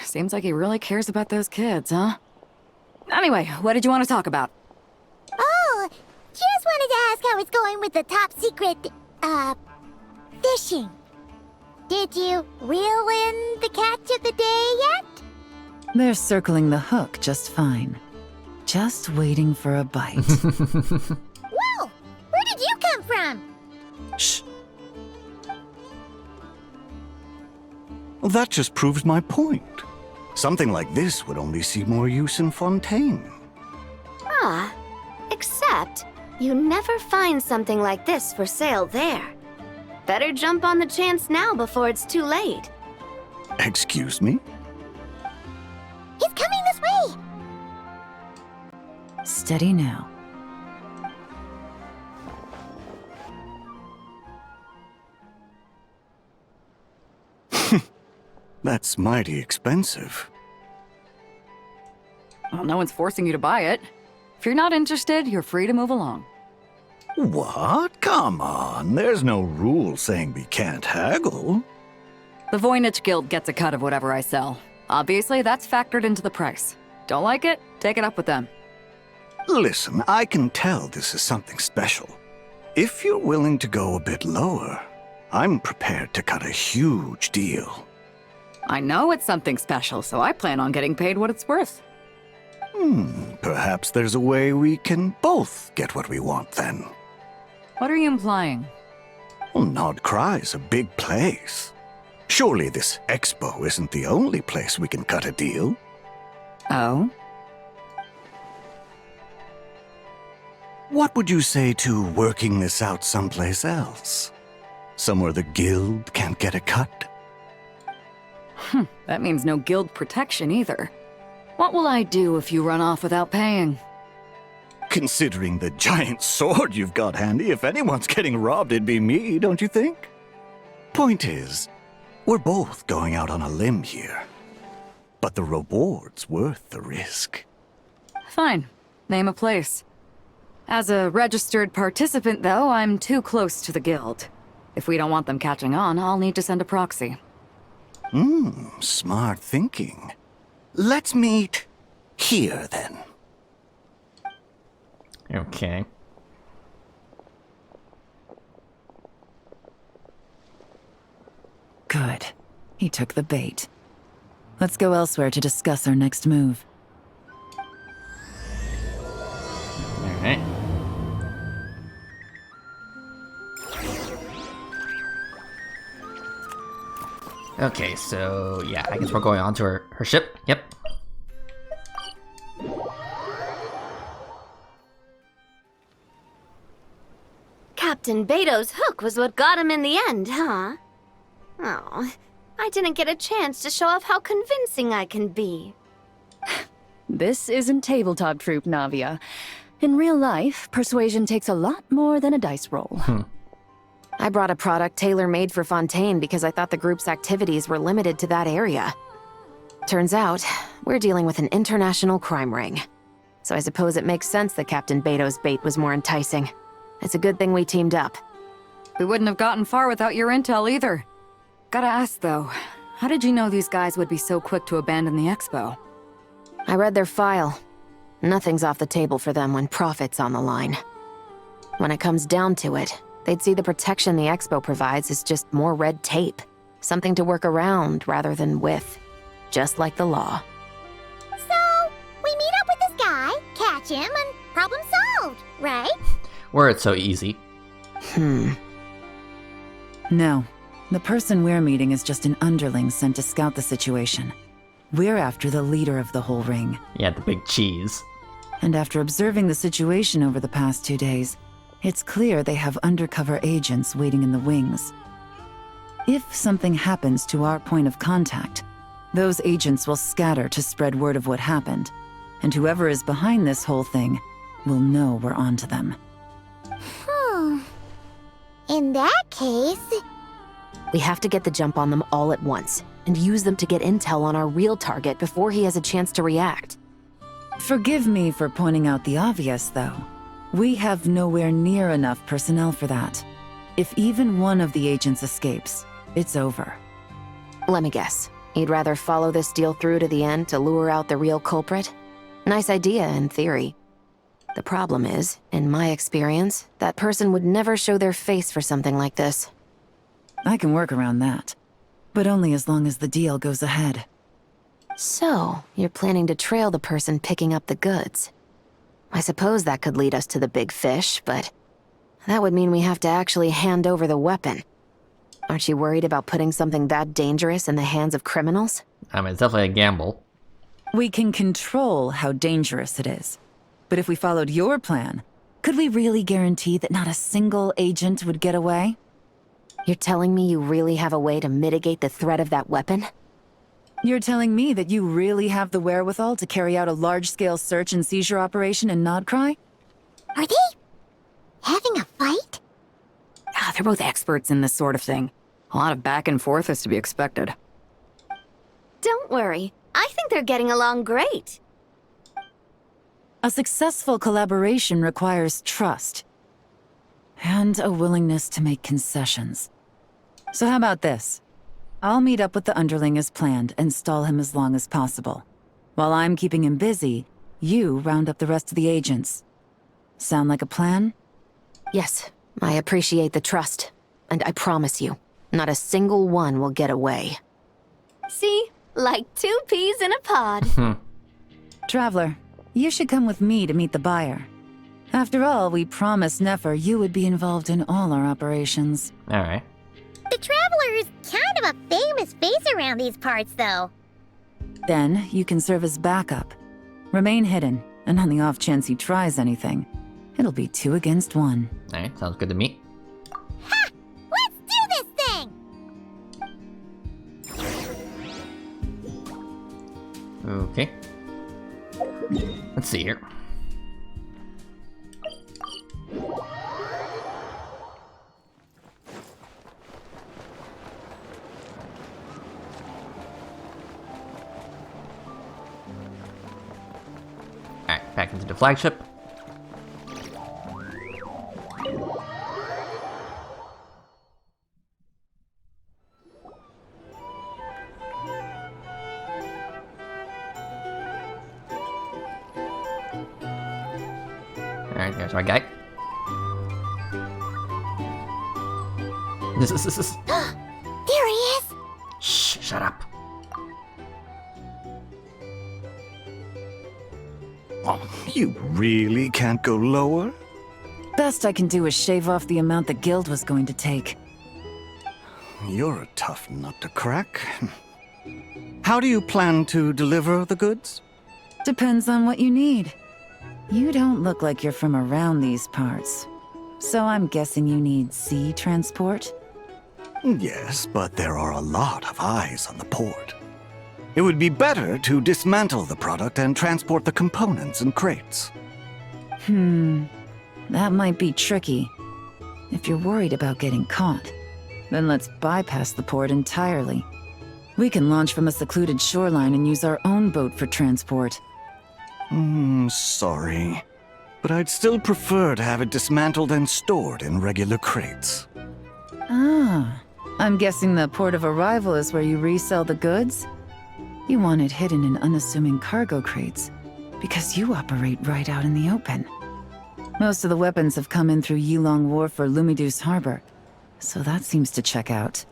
Seems like he really cares about those kids, huh? Anyway, what did you want to talk about? Oh, just wanted to ask how it's going with the top secret, fishing. Did you reel in the catch of the day yet? They're circling the hook just fine. Just waiting for a bite. Whoa! Where did you come from? Shh. Well, that just proves my point. Something like this would only see more use in Fontaine. Ah, except you never find something like this for sale there. Better jump on the chance now before it's too late. Excuse me? He's coming this way! Steady now. That's mighty expensive. Well, no one's forcing you to buy it. If you're not interested, you're free to move along. What? Come on, there's no rule saying we can't haggle. The Voynich Guild gets a cut of whatever I sell. Obviously, that's factored into the price. Don't like it? Take it up with them. Listen, I can tell this is something special. If you're willing to go a bit lower, I'm prepared to cut a huge deal. I know it's something special, so I plan on getting paid what it's worth. Perhaps there's a way we can both get what we want then. What are you implying? Well, Nod Cry's a big place. Surely this expo isn't the only place we can cut a deal. Oh? What would you say to working this out someplace else? Somewhere the guild can't get a cut? That means no guild protection either. What will I do if you run off without paying? Considering the giant sword you've got handy, if anyone's getting robbed, it'd be me, don't you think? Point is, we're both going out on a limb here. But the reward's worth the risk. Fine. Name a place. As a registered participant, though, I'm too close to the guild. If we don't want them catching on, I'll need to send a proxy. Smart thinking. Let's meet here, then. Okay. Good. He took the bait. Let's go elsewhere to discuss our next move. Alright. Okay, so yeah, I guess we're going on to her ship. Yep. Captain Beto's hook was what got him in the end, huh? Oh, I didn't get a chance to show off how convincing I can be. This isn't tabletop troop, Navia. In real life, persuasion takes a lot more than a dice roll. I brought a product tailor-made for Fontaine because I thought the group's activities were limited to that area. Turns out, we're dealing with an international crime ring. So I suppose it makes sense that Captain Beto's bait was more enticing. It's a good thing we teamed up. We wouldn't have gotten far without your intel either. Gotta ask though, how did you know these guys would be so quick to abandon the expo? I read their file. Nothing's off the table for them when profit's on the line. When it comes down to it, they'd see the protection the expo provides as just more red tape. Something to work around rather than with. Just like the law. So, we meet up with this guy, catch him, and problem solved, right? Where it's so easy. No. The person we're meeting is just an underling sent to scout the situation. We're after the leader of the whole ring. Yeah, the big cheese. And after observing the situation over the past 2 days, it's clear they have undercover agents waiting in the wings. If something happens to our point of contact, those agents will scatter to spread word of what happened, and whoever is behind this whole thing will know we're onto them. In that case... We have to get the jump on them all at once, and use them to get intel on our real target before he has a chance to react. Forgive me for pointing out the obvious, though. We have nowhere near enough personnel for that. If even one of the agents escapes, it's over. Let me guess. You'd rather follow this deal through to the end to lure out the real culprit? Nice idea, in theory. The problem is, in my experience, that person would never show their face for something like this. I can work around that, but only as long as the deal goes ahead. So, you're planning to trail the person picking up the goods. I suppose that could lead us to the big fish, but that would mean we have to actually hand over the weapon. Aren't you worried about putting something that dangerous in the hands of criminals? I mean, it's definitely a gamble. We can control how dangerous it is. But if we followed your plan, could we really guarantee that not a single agent would get away? You're telling me you really have a way to mitigate the threat of that weapon? You're telling me that you really have the wherewithal to carry out a large-scale search and seizure operation in Nodcry? Are they having a fight? They're both experts in this sort of thing. A lot of back and forth is to be expected. Don't worry. I think they're getting along great. A successful collaboration requires trust. And a willingness to make concessions. So how about this? I'll meet up with the underling as planned and stall him as long as possible. While I'm keeping him busy, you round up the rest of the agents. Sound like a plan? Yes, I appreciate the trust. And I promise you, not a single one will get away. See? Like 2 peas in a pod. Traveler, you should come with me to meet the buyer. After all, we promised Nefer you would be involved in all our operations. Alright. The Traveler is kind of a famous face around these parts, though. Then, you can serve as backup. Remain hidden, and on the off chance he tries anything, it'll be 2 against 1. Alright, sounds good to me. Ha! Let's do this thing! Okay. Let's see here. Alright, back into the flagship. Alright, there's our guy. There he is! Shh, shut up. Oh, you really can't go lower? Best I can do is shave off the amount the guild was going to take. You're a tough nut to crack. How do you plan to deliver the goods? Depends on what you need. You don't look like you're from around these parts. So I'm guessing you need sea transport? Yes, but there are a lot of eyes on the port. It would be better to dismantle the product and transport the components in crates. That might be tricky. If you're worried about getting caught, then let's bypass the port entirely. We can launch from a secluded shoreline and use our own boat for transport. Sorry. But I'd still prefer to have it dismantled and stored in regular crates. Ah, I'm guessing the port of arrival is where you resell the goods? You want it hidden in unassuming cargo crates, because you operate right out in the open. Most of the weapons have come in through Yilong Wharf or Lumidus Harbor, so that seems to check out.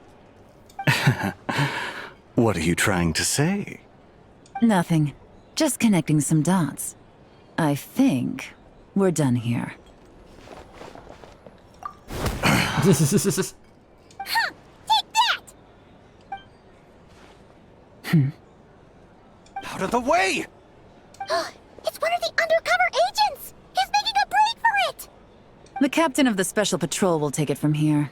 What are you trying to say? Nothing. Just connecting some dots. I think we're done here. Take that! Out of the way! It's one of the undercover The captain of the Special Patrol will take it from here.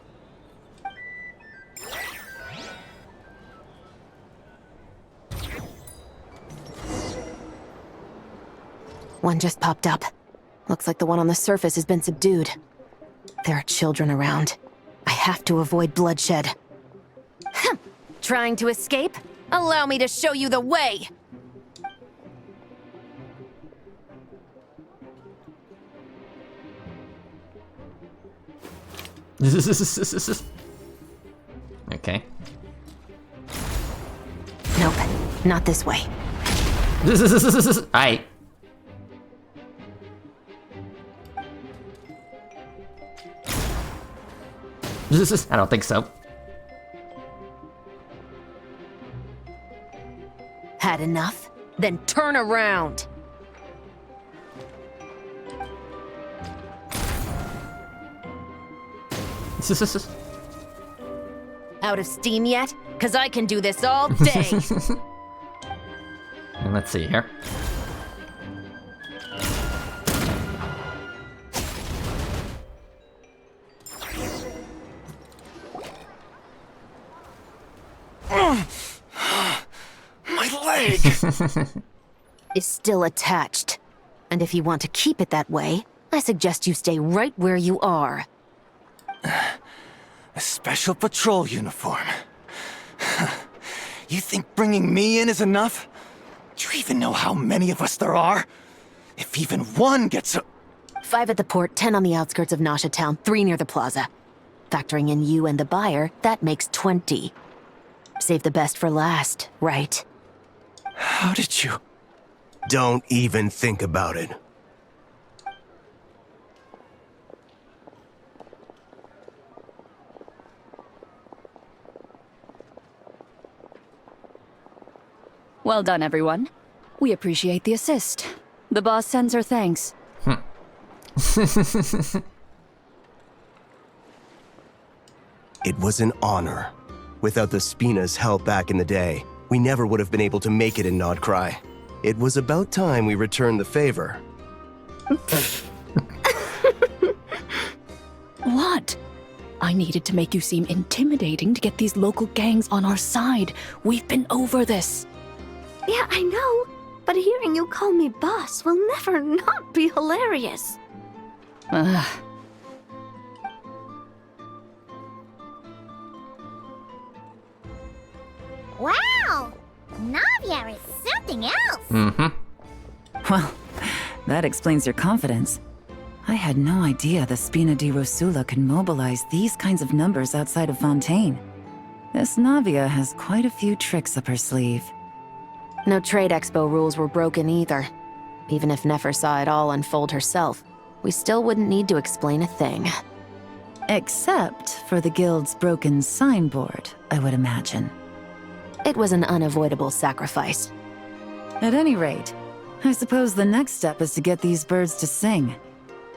One just popped up. Looks like the one on the surface has been subdued. There are children around. I have to avoid bloodshed. Trying to escape? Allow me to show you the way! Okay. Nope, not this way. Aight. I don't think so. Had enough? Then turn around! Out of steam yet? 'Cause I can do this all day! And let's see here. My leg! Is still attached. And if you want to keep it that way, I suggest you stay right where you are. A special patrol uniform. You think bringing me in is enough? Do you even know how many of us there are? If even one gets a... 5 at the port, 10 on the outskirts of Nasha Town, 3 near the plaza. Factoring in you and the buyer, that makes 20. Save the best for last, right? How did you... Don't even think about it. Well done, everyone. We appreciate the assist. The boss sends her thanks. It was an honor. Without the Spina's help back in the day, we never would have been able to make it in Nodcry. It was about time we returned the favor. What? I needed to make you seem intimidating to get these local gangs on our side. We've been over this. Yeah, I know. But hearing you call me boss will never not be hilarious. Ugh. Wow! Navia is something else! Mm-hmm. Well, that explains your confidence. I had no idea the Spina di Rosula can mobilize these kinds of numbers outside of Fontaine. This Navia has quite a few tricks up her sleeve. No trade expo rules were broken either. Even if Nefer saw it all unfold herself, we still wouldn't need to explain a thing. Except for the guild's broken signboard, I would imagine. It was an unavoidable sacrifice. At any rate, I suppose the next step is to get these birds to sing.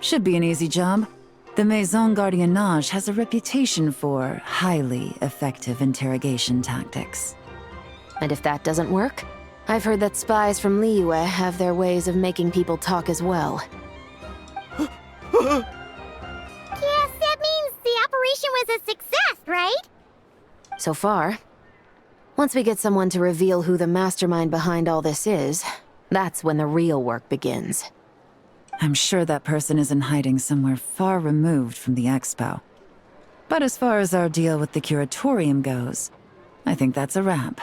Should be an easy job. The Maison Gardiennage has a reputation for highly effective interrogation tactics. And if that doesn't work, I've heard that spies from Liyue have their ways of making people talk as well. Yes, that means the operation was a success, right? So far. Once we get someone to reveal who the mastermind behind all this is, that's when the real work begins. I'm sure that person is in hiding somewhere far removed from the expo. But as far as our deal with the curatorium goes, I think that's a wrap.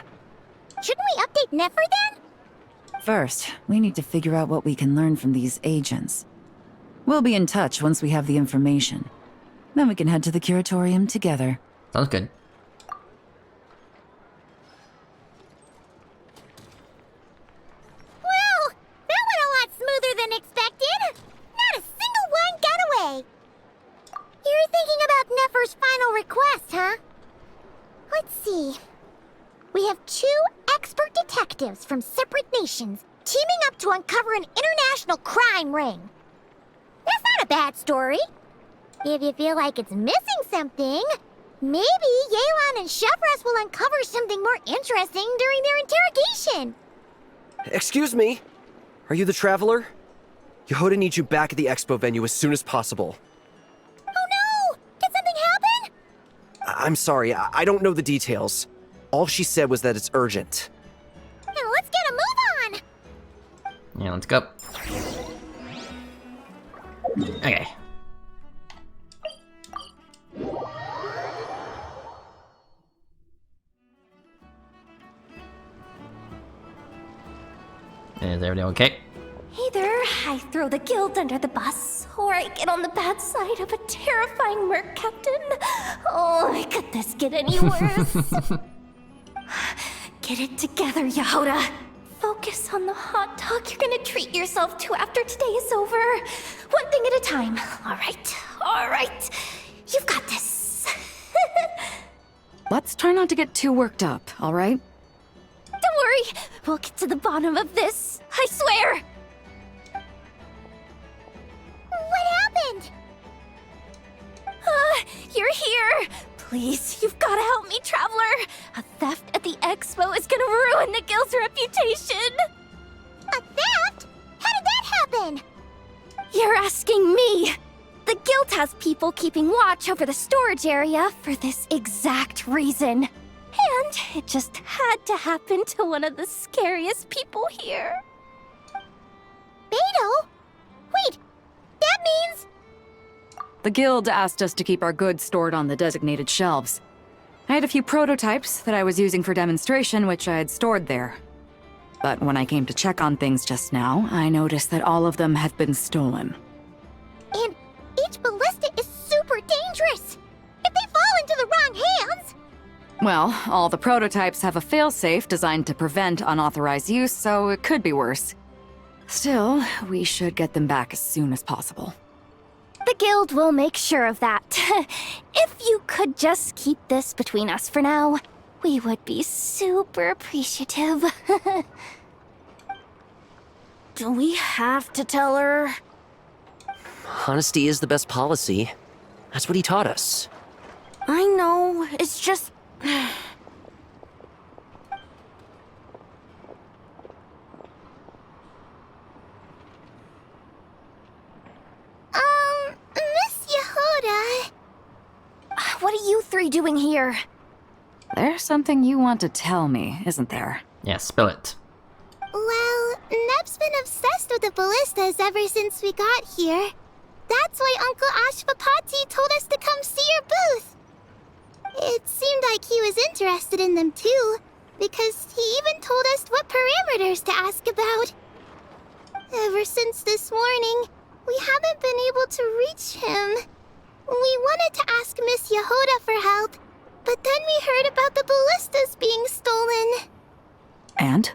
Shouldn't we update Nefer then? First, we need to figure out what we can learn from these agents. We'll be in touch once we have the information. Then we can head to the curatorium together. Sounds good. Well, that went a lot smoother than expected. Not a single one got away. You're thinking about Nefer's final request, huh? Let's see. We have 2 expert detectives from separate nations teaming up to uncover an international crime ring. That's not a bad story. If you feel like it's missing something, maybe Yelan and Chevros will uncover something more interesting during their interrogation. Excuse me? Are you the Traveler? Yehuda needs you back at the expo venue as soon as possible. I'm sorry, I don't know the details. All she said was that it's urgent. Now let's get a move on! Yeah, let's go. Okay. Is everything okay? Either I throw the guild under the bus, or I get on the bad side of a terrifying merc captain. Oh, could this get any worse? Get it together, Yehoda. Focus on the hot dog you're gonna treat yourself to after today is over. One thing at a time. All right. You've got this. Let's try not to get too worked up, all right? Don't worry, we'll get to the bottom of this. I swear. What happened? You're here. Please, you've got to help me, Traveler. A theft at the expo is gonna ruin the guild's reputation. A theft? How did that happen? You're asking me. The guild has people keeping watch over the storage area for this exact reason. And it just had to happen to one of the scariest people here. Beto? Wait, that means... The guild asked us to keep our goods stored on the designated shelves. I had a few prototypes that I was using for demonstration, which I had stored there. But when I came to check on things just now, I noticed that all of them had been stolen. And each ballista is super dangerous! If they fall into the wrong hands... Well, all the prototypes have a failsafe designed to prevent unauthorized use, so it could be worse. Still, we should get them back as soon as possible. The guild will make sure of that. If you could just keep this between us for now, we would be super appreciative. Do we have to tell her? Honesty is the best policy. That's what he taught us. I know, it's just... Miss Yehoda... What are you three doing here? There's something you want to tell me, isn't there? Yeah, spill it. Well, Neb's been obsessed with the ballistas ever since we got here. That's why Uncle Ashvapati told us to come see your booth. It seemed like he was interested in them too, because he even told us what parameters to ask about. Ever since this morning, we haven't been able to reach him. We wanted to ask Miss Yehoda for help, but then we heard about the ballistas being stolen. And?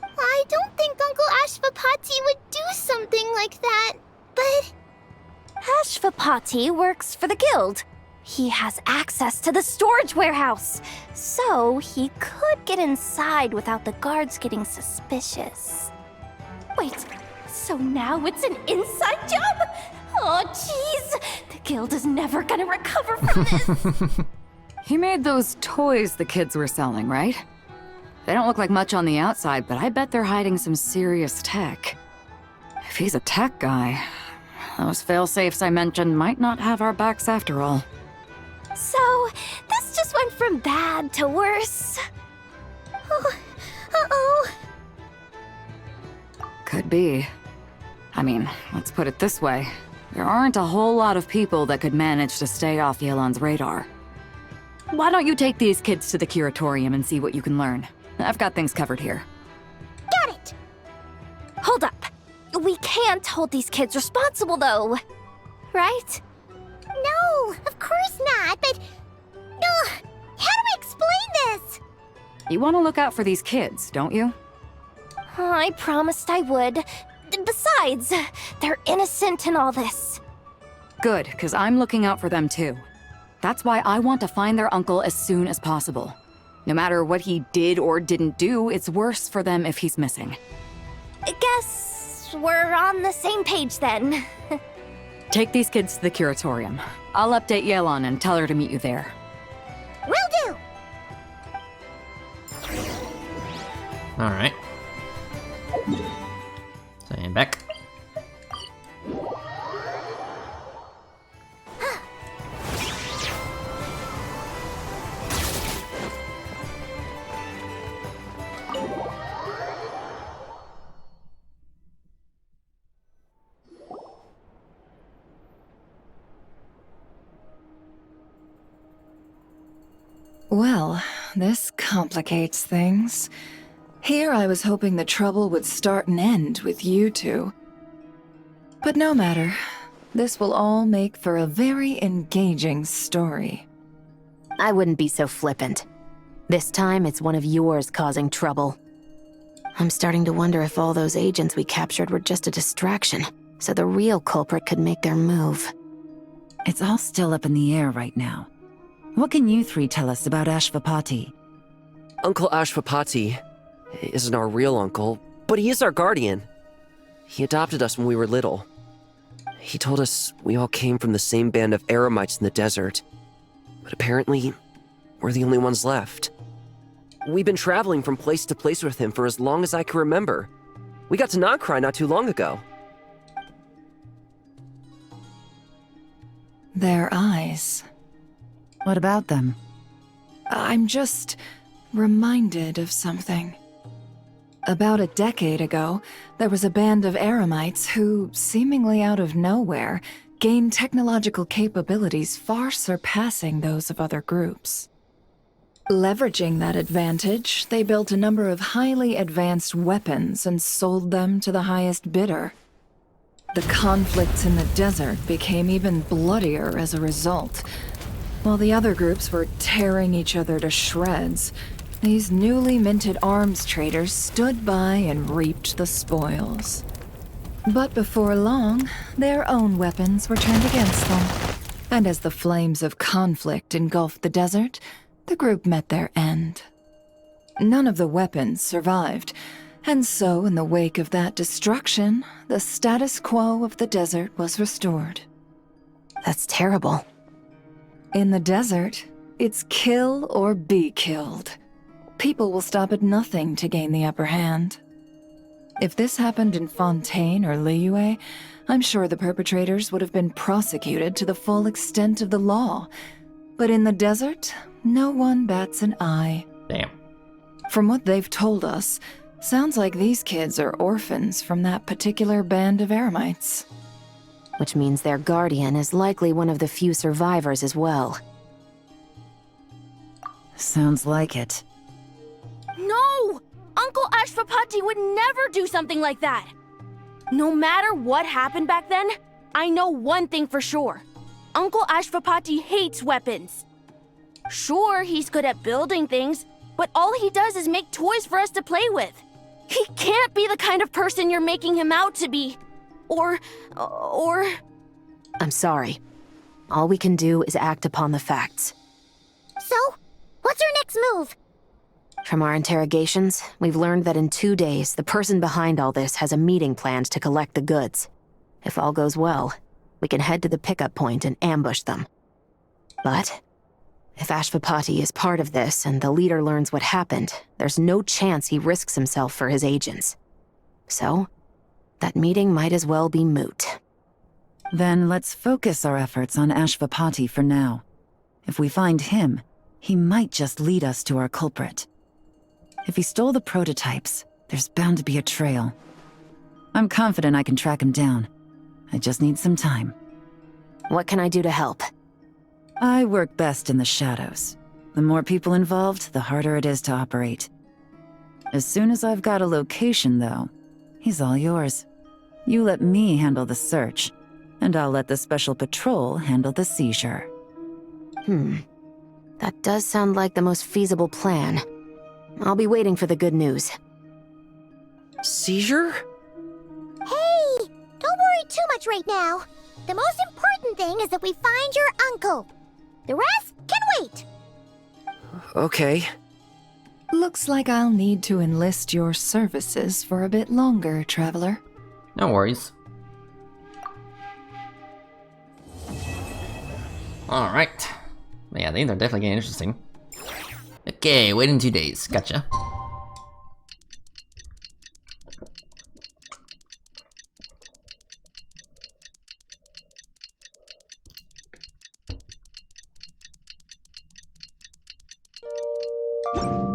I don't think Uncle Ashvapati would do something like that, but... Ashvapati works for the guild. He has access to the storage warehouse, so he could get inside without the guards getting suspicious. Wait, so now it's an inside job? Oh, jeez! The guild is never gonna recover from this! He made those toys the kids were selling, right? They don't look like much on the outside, but I bet they're hiding some serious tech. If he's a tech guy, those fail-safes I mentioned might not have our backs after all. So, this just went from bad to worse. Oh, uh-oh. Could be. I mean, let's put it this way. There aren't a whole lot of people that could manage to stay off Yelan's radar. Why don't you take these kids to the curatorium and see what you can learn? I've got things covered here. Got it! Hold up. We can't hold these kids responsible, though. Right? No, of course not, but... how do we explain this? You want to look out for these kids, don't you? I promised I would. Besides, they're innocent in all this. Good, because I'm looking out for them too. That's why I want to find their uncle as soon as possible. No matter what he did or didn't do, it's worse for them if he's missing. Guess we're on the same page then. Take these kids to the curatorium. I'll update Yelan and tell her to meet you there. Will do! Alright. Stand back. Well, this complicates things. Here I was hoping the trouble would start and end with you two. But no matter. This will all make for a very engaging story. I wouldn't be so flippant. This time, it's one of yours causing trouble. I'm starting to wonder if all those agents we captured were just a distraction, so the real culprit could make their move. It's all still up in the air right now. What can you three tell us about Ashvapati? Uncle Ashvapati isn't our real uncle, but he is our guardian. He adopted us when we were little. He told us we all came from the same band of eremites in the desert. But apparently, we're the only ones left. We've been traveling from place to place with him for as long as I can remember. We got to Nagcry not too long ago. Their eyes. What about them? I'm just reminded of something. About a decade ago, there was a band of eremites who, seemingly out of nowhere, gained technological capabilities far surpassing those of other groups. Leveraging that advantage, they built a number of highly advanced weapons and sold them to the highest bidder. The conflicts in the desert became even bloodier as a result. While the other groups were tearing each other to shreds, these newly minted arms traders stood by and reaped the spoils. But before long, their own weapons were turned against them. And as the flames of conflict engulfed the desert, the group met their end. None of the weapons survived, and so in the wake of that destruction, the status quo of the desert was restored. That's terrible. In the desert, it's kill or be killed. People will stop at nothing to gain the upper hand. If this happened in Fontaine or Liyue, I'm sure the perpetrators would have been prosecuted to the full extent of the law. But in the desert, no one bats an eye. Damn. From what they've told us, sounds like these kids are orphans from that particular band of eremites. Which means their guardian is likely one of the few survivors as well. Sounds like it. No! Uncle Ashvapati would never do something like that! No matter what happened back then, I know one thing for sure. Uncle Ashvapati hates weapons. Sure, he's good at building things, but all he does is make toys for us to play with. He can't be the kind of person you're making him out to be. Or... I'm sorry. All we can do is act upon the facts. So, what's our next move? From our interrogations, we've learned that in 2 days, the person behind all this has a meeting planned to collect the goods. If all goes well, we can head to the pickup point and ambush them. But if Ashvapati is part of this and the leader learns what happened, there's no chance he risks himself for his agents. So, that meeting might as well be moot. Then let's focus our efforts on Ashvapati for now. If we find him, he might just lead us to our culprit. If he stole the prototypes, there's bound to be a trail. I'm confident I can track him down. I just need some time. What can I do to help? I work best in the shadows. The more people involved, the harder it is to operate. As soon as I've got a location, though, he's all yours. You let me handle the search, and I'll let the special patrol handle the seizure. That does sound like the most feasible plan. I'll be waiting for the good news. Seizure? Hey! Don't worry too much right now. The most important thing is that we find your uncle. The rest can wait. Okay. Looks like I'll need to enlist your services for a bit longer, Traveler. No worries. Alright. Yeah, these are definitely getting interesting. Okay, waiting 2 days. Gotcha.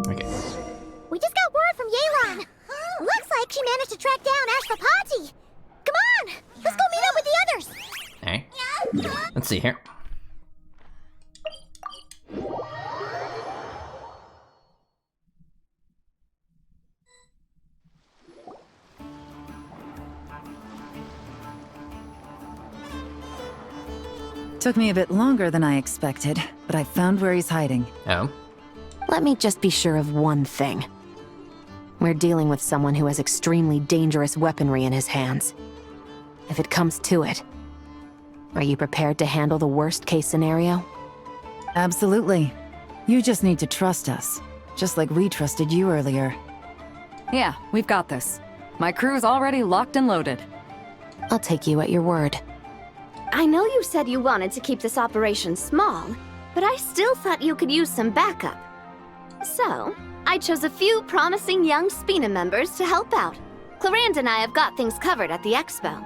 Okay. We just got word from Yelan. Looks like she managed to track down Ashvapati. Come on, let's go meet up with the others. Alright. Let's see here. Took me a bit longer than I expected, but I found where he's hiding. Oh? Let me just be sure of one thing. We're dealing with someone who has extremely dangerous weaponry in his hands. If it comes to it, are you prepared to handle the worst-case scenario? Absolutely. You just need to trust us, just like we trusted you earlier. Yeah, we've got this. My crew's already locked and loaded. I'll take you at your word. I know you said you wanted to keep this operation small, but I still thought you could use some backup. So, I chose a few promising young Spina members to help out. Clarande and I have got things covered at the expo.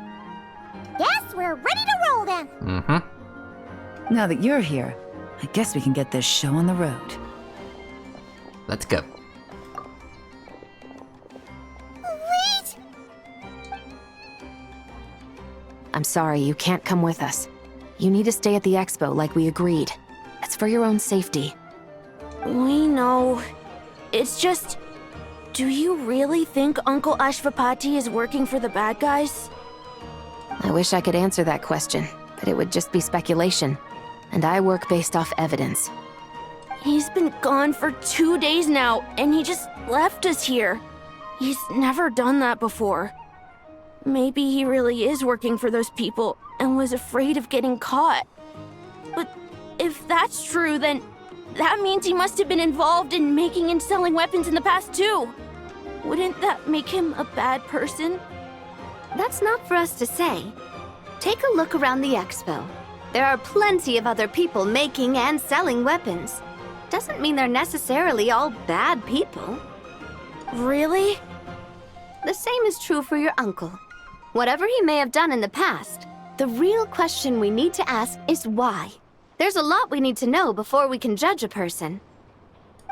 Yes, we're ready to roll then. Mm-hmm. Now that you're here, I guess we can get this show on the road. Let's go. Wait! I'm sorry, you can't come with us. You need to stay at the expo like we agreed. It's for your own safety. We know. It's just... Do you really think Uncle Ashvapati is working for the bad guys? I wish I could answer that question, but it would just be speculation. And I work based off evidence. He's been gone for 2 days now, and he just left us here. He's never done that before. Maybe he really is working for those people and was afraid of getting caught. But if that's true, then that means he must have been involved in making and selling weapons in the past too. Wouldn't that make him a bad person? That's not for us to say. Take a look around the expo. There are plenty of other people making and selling weapons. Doesn't mean they're necessarily all bad people. Really? The same is true for your uncle. Whatever he may have done in the past, the real question we need to ask is why. There's a lot we need to know before we can judge a person.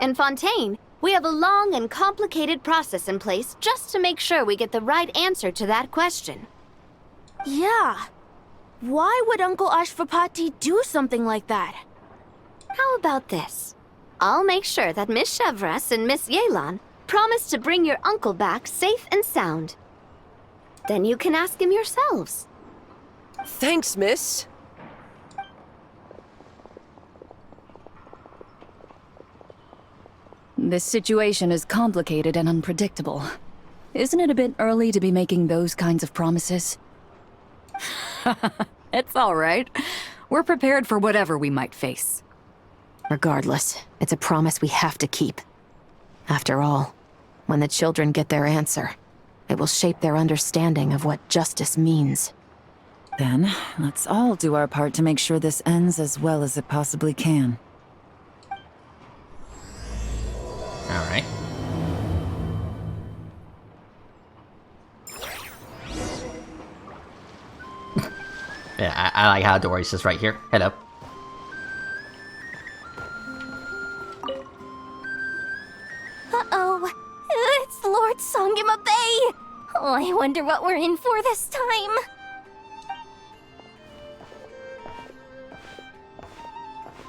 In Fontaine, we have a long and complicated process in place just to make sure we get the right answer to that question. Yeah. Why would Uncle Ashvapati do something like that? How about this? I'll make sure that Miss Chevres and Miss Yelan promise to bring your uncle back safe and sound. Then you can ask him yourselves. Thanks, miss. This situation is complicated and unpredictable. Isn't it a bit early to be making those kinds of promises? It's all right. We're prepared for whatever we might face. Regardless, it's a promise we have to keep. After all, when the children get their answer, it will shape their understanding of what justice means. Then, let's all do our part to make sure this ends as well as it possibly can. Alright. Yeah, I like how Dory's just right here. Head up. Uh-oh. It's Lord Songima Bay! Oh, I wonder what we're in for this time.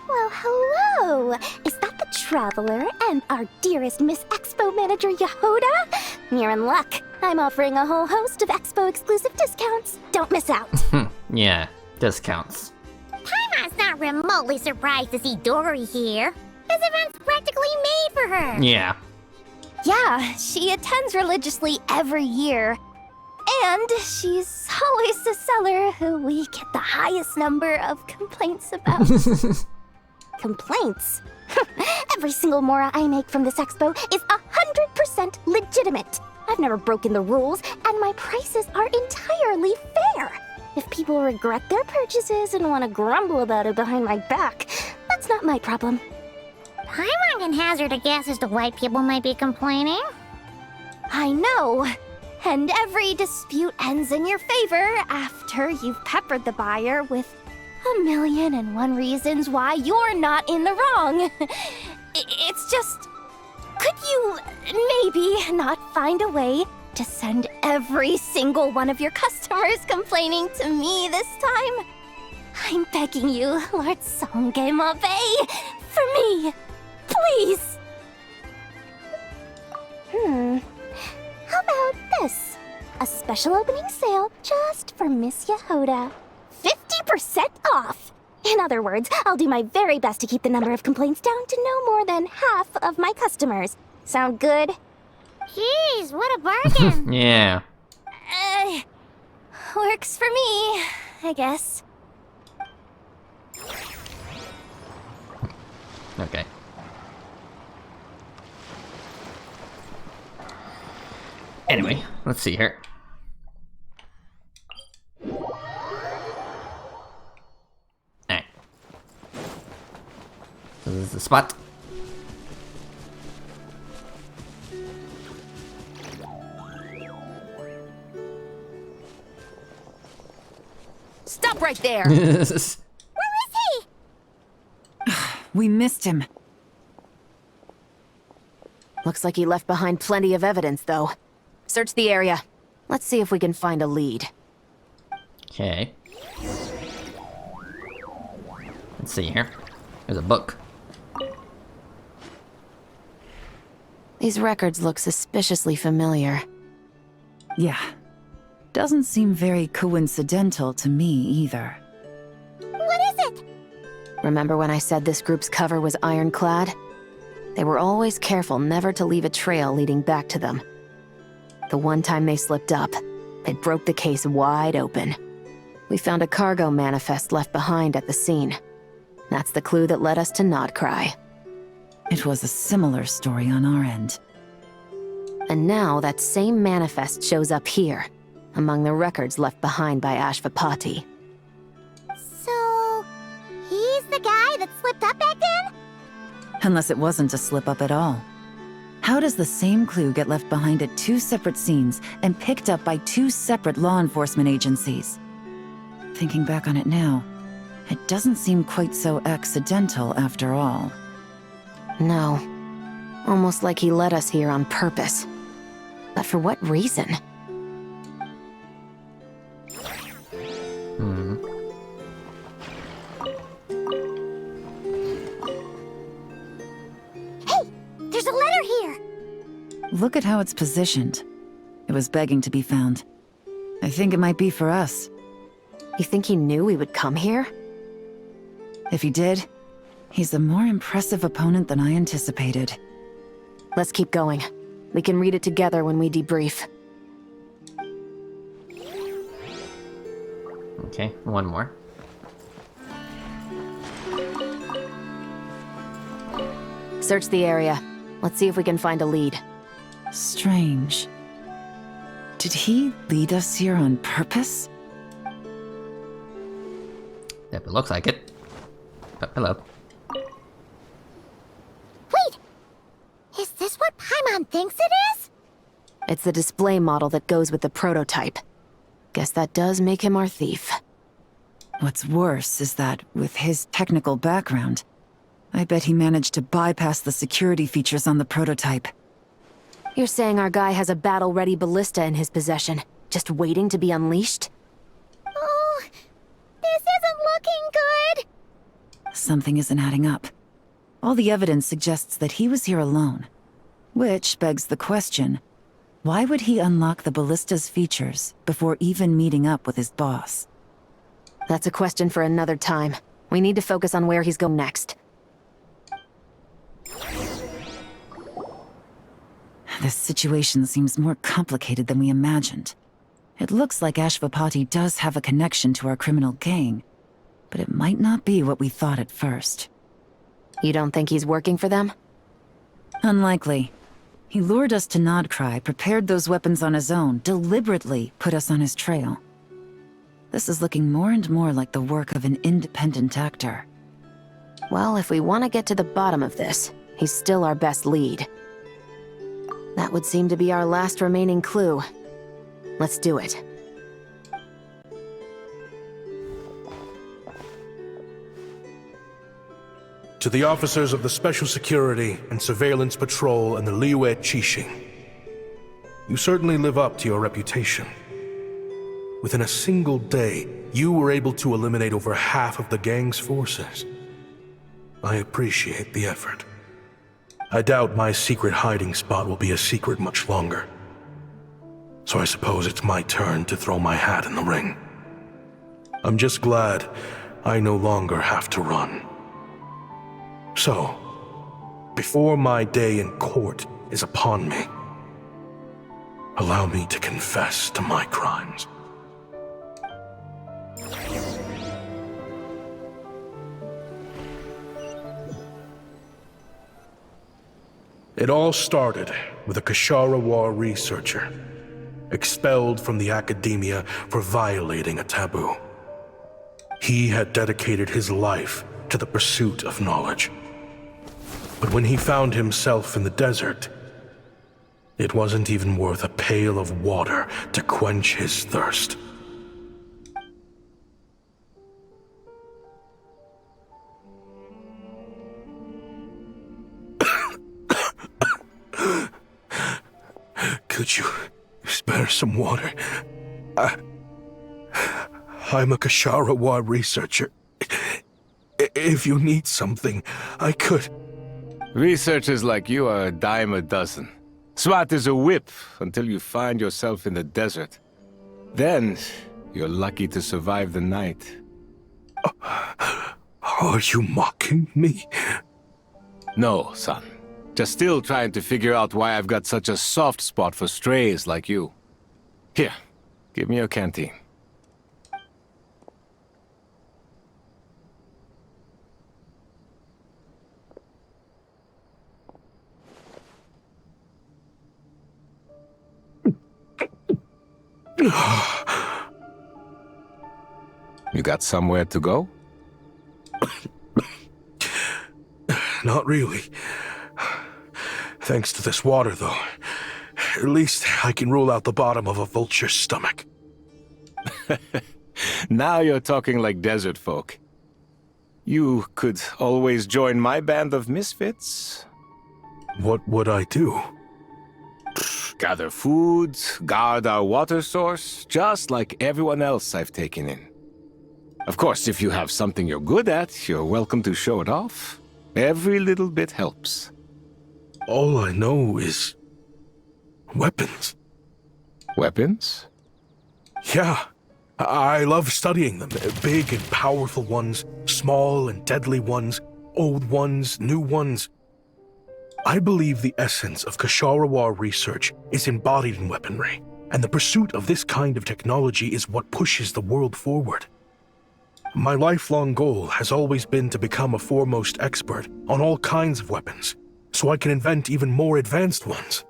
Well, hello! Is that the Traveler and our dearest Miss Expo Manager Yehoda? You're in luck. I'm offering a whole host of Expo exclusive discounts. Don't miss out. Yeah, discounts. Paimon's not remotely surprised to see Dory here. This event's practically made for her. Yeah. Yeah, she attends religiously every year. And she's always the seller who we get the highest number of complaints about. Complaints? Every single mora I make from this expo is 100% legitimate. I've never broken the rules, and my prices are entirely fair. If people regret their purchases and want to grumble about it behind my back, that's not my problem. Paimon can hazard a guess as to why people might be complaining. I know. And every dispute ends in your favor after you've peppered the buyer with 1,000,001 reasons why you're not in the wrong. It's just... Could you maybe not find a way to send every single one of your customers complaining to me this time? I'm begging you, Lord Songema Bay, for me, please. How about this? A special opening sale just for Miss Yehoda. 50% off! In other words, I'll do my very best to keep the number of complaints down to no more than half of my customers. Sound good? Jeez, what a bargain! Yeah. Works for me, I guess. Okay. Anyway, let's see here. Alright. So this is the spot. Stop right there! Where is he? We missed him. Looks like he left behind plenty of evidence, though. Search the area. Let's see if we can find a lead. Okay. Let's see here. There's a book. These records look suspiciously familiar. Yeah. Doesn't seem very coincidental to me either. What is it? Remember when I said this group's cover was ironclad? They were always careful never to leave a trail leading back to them. The one time they slipped up, they broke the case wide open. We found a cargo manifest left behind at the scene. That's the clue that led us to Nodcry. It was a similar story on our end. And now that same manifest shows up here, among the records left behind by Ashvapati. So, he's the guy that slipped up back then? Unless it wasn't a slip-up at all. How does the same clue get left behind at two separate scenes and picked up by two separate law enforcement agencies? Thinking back on it now, it doesn't seem quite so accidental after all. No. Almost like he led us here on purpose. But for what reason? Hey, there's a letter here! Look at how it's positioned. It was begging to be found. I think it might be for us. You think he knew we would come here? If he did, he's a more impressive opponent than I anticipated. Let's keep going. We can read it together when we debrief. Okay, one more. Search the area. Let's see if we can find a lead. Strange. Did he lead us here on purpose? Yep, it looks like it. But hello. Wait! Is this what Paimon thinks it is? It's the display model that goes with the prototype. Guess that does make him our thief. What's worse is that, with his technical background, I bet he managed to bypass the security features on the prototype. You're saying our guy has a battle-ready ballista in his possession, just waiting to be unleashed? Oh, this isn't looking good! Something isn't adding up. All the evidence suggests that he was here alone. Which begs the question, why would he unlock the ballista's features before even meeting up with his boss? That's a question for another time. We need to focus on where he's going next. This situation seems more complicated than we imagined. It looks like Ashvapati does have a connection to our criminal gang, but it might not be what we thought at first. You don't think he's working for them? Unlikely. He lured us to Nodcry, prepared those weapons on his own, deliberately put us on his trail. This is looking more and more like the work of an independent actor. Well, if we want to get to the bottom of this, he's still our best lead. That would seem to be our last remaining clue. Let's do it. To the officers of the Special Security and Surveillance Patrol and the Liyue Qixing, you certainly live up to your reputation. Within a single day, you were able to eliminate over half of the gang's forces. I appreciate the effort. I doubt my secret hiding spot will be a secret much longer. So I suppose it's my turn to throw my hat in the ring. I'm just glad I no longer have to run. So, before my day in court is upon me, allow me to confess to my crimes. It all started with a Kashara War researcher, expelled from the academia for violating a taboo. He had dedicated his life to the pursuit of knowledge. But when he found himself in the desert, it wasn't even worth a pail of water to quench his thirst. Could you spare some water? I'm a Kashara War researcher. If you need something, I could... Researchers like you are a dime a dozen. Smart as a whip until you find yourself in the desert. Then, you're lucky to survive the night. Are you mocking me? No, son. Just still trying to figure out why I've got such a soft spot for strays like you. Here, give me your canteen. You got somewhere to go? Not really. Thanks to this water, though. At least I can rule out the bottom of a vulture's stomach. Now you're talking like desert folk. You could always join my band of misfits. What would I do? Gather food, guard our water source, just like everyone else I've taken in. Of course, if you have something you're good at, you're welcome to show it off. Every little bit helps. All I know is... weapons. Weapons? Yeah. I love studying them. Big and powerful ones, small and deadly ones, old ones, new ones. I believe the essence of Kashara War research is embodied in weaponry, and the pursuit of this kind of technology is what pushes the world forward. My lifelong goal has always been to become a foremost expert on all kinds of weapons, so I can invent even more advanced ones.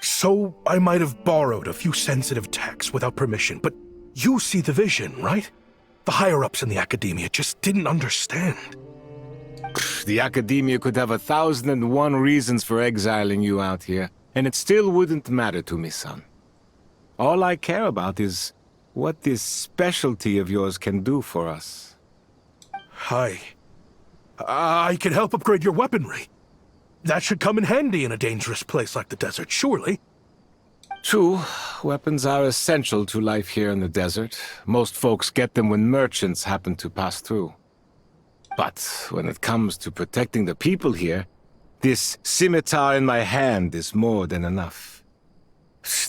So I might have borrowed a few sensitive techs without permission, but you see the vision, right? The higher-ups in the academia just didn't understand. The academia could have 1,001 reasons for exiling you out here, and it still wouldn't matter to me, son. All I care about is what this specialty of yours can do for us. I can help upgrade your weaponry. That should come in handy in a dangerous place like the desert, surely. True, weapons are essential to life here in the desert. Most folks get them when merchants happen to pass through. But when it comes to protecting the people here, this scimitar in my hand is more than enough.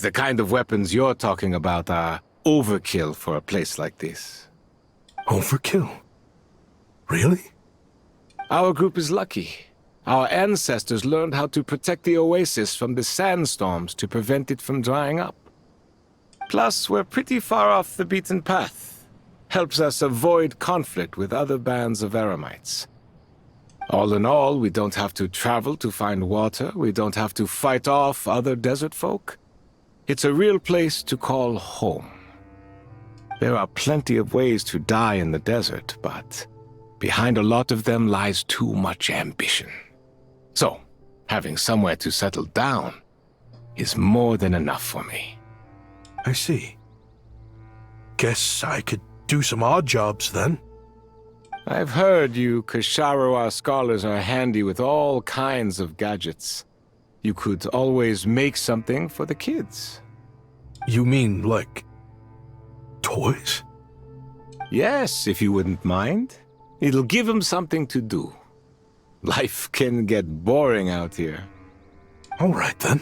The kind of weapons you're talking about are overkill for a place like this. Overkill? Really? Our group is lucky. Our ancestors learned how to protect the oasis from the sandstorms to prevent it from drying up. Plus, we're pretty far off the beaten path. Helps us avoid conflict with other bands of Eremites. All in all, we don't have to travel to find water, we don't have to fight off other desert folk. It's a real place to call home. There are plenty of ways to die in the desert, but behind a lot of them lies too much ambition. So, having somewhere to settle down is more than enough for me. I see. Guess I could do some odd jobs then. I've heard you Kashara scholars are handy with all kinds of gadgets. You could always make something for the kids. You mean, like, toys? Yes, if you wouldn't mind. It'll give them something to do. Life can get boring out here. All right, then.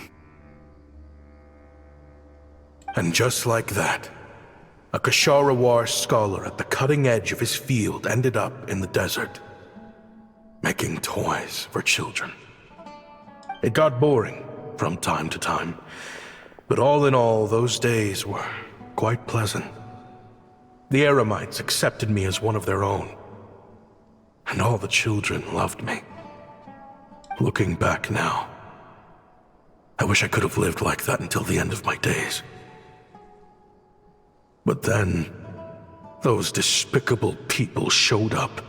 And just like that, A Kashara War scholar at the cutting edge of his field ended up in the desert, making toys for children. It got boring from time to time, but all in all, those days were quite pleasant. The Eremites accepted me as one of their own, and all the children loved me. Looking back now, I wish I could have lived like that until the end of my days. But then, those despicable people showed up,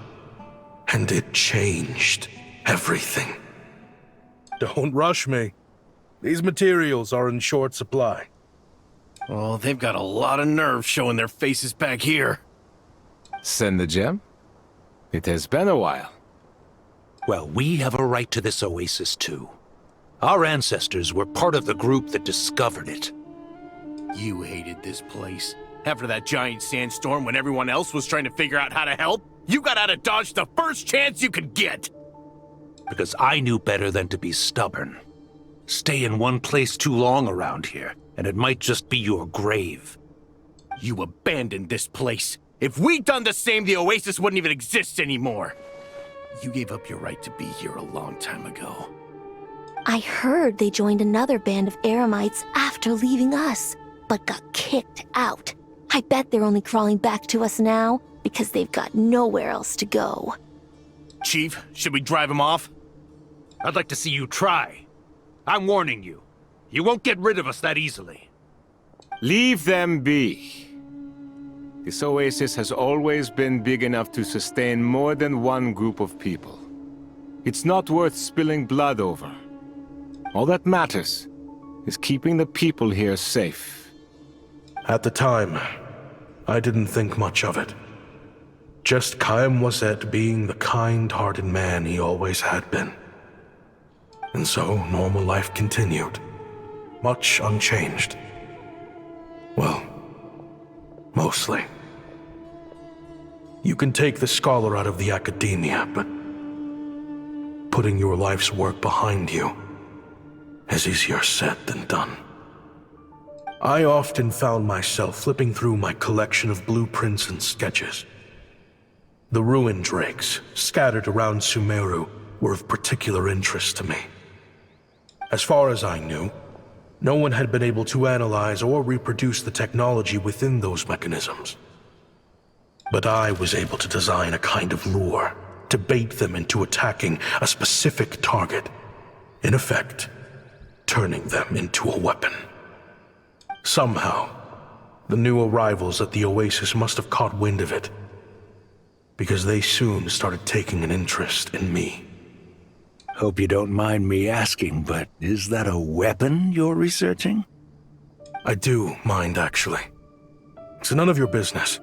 and it changed everything. Don't rush me. These materials are in short supply. Oh, they've got a lot of nerve showing their faces back here. Send the gem? It has been a while. Well, we have a right to this oasis too. Our ancestors were part of the group that discovered it. You hated this place. After that giant sandstorm when everyone else was trying to figure out how to help, you got out of Dodge the first chance you could get! Because I knew better than to be stubborn. Stay in one place too long around here, and it might just be your grave. You abandoned this place. If we'd done the same, the Oasis wouldn't even exist anymore. You gave up your right to be here a long time ago. I heard they joined another band of Eremites after leaving us, but got kicked out. I bet they're only crawling back to us now because they've got nowhere else to go. Chief, should we drive him off? I'd like to see you try. I'm warning you. You won't get rid of us that easily. Leave them be. This oasis has always been big enough to sustain more than one group of people. It's not worth spilling blood over. All that matters is keeping the people here safe. At the time, I didn't think much of it. Just Chaim Wazet being the kind-hearted man he always had been. And so, normal life continued, much unchanged. Well, mostly. You can take the scholar out of the academia, but putting your life's work behind you is easier said than done. I often found myself flipping through my collection of blueprints and sketches. The ruined drakes, scattered around Sumeru, were of particular interest to me. As far as I knew, no one had been able to analyze or reproduce the technology within those mechanisms. But I was able to design a kind of lure to bait them into attacking a specific target, in effect, turning them into a weapon. Somehow, the new arrivals at the Oasis must have caught wind of it, because they soon started taking an interest in me. Hope you don't mind me asking, but is that a weapon you're researching? I do mind, actually. It's none of your business.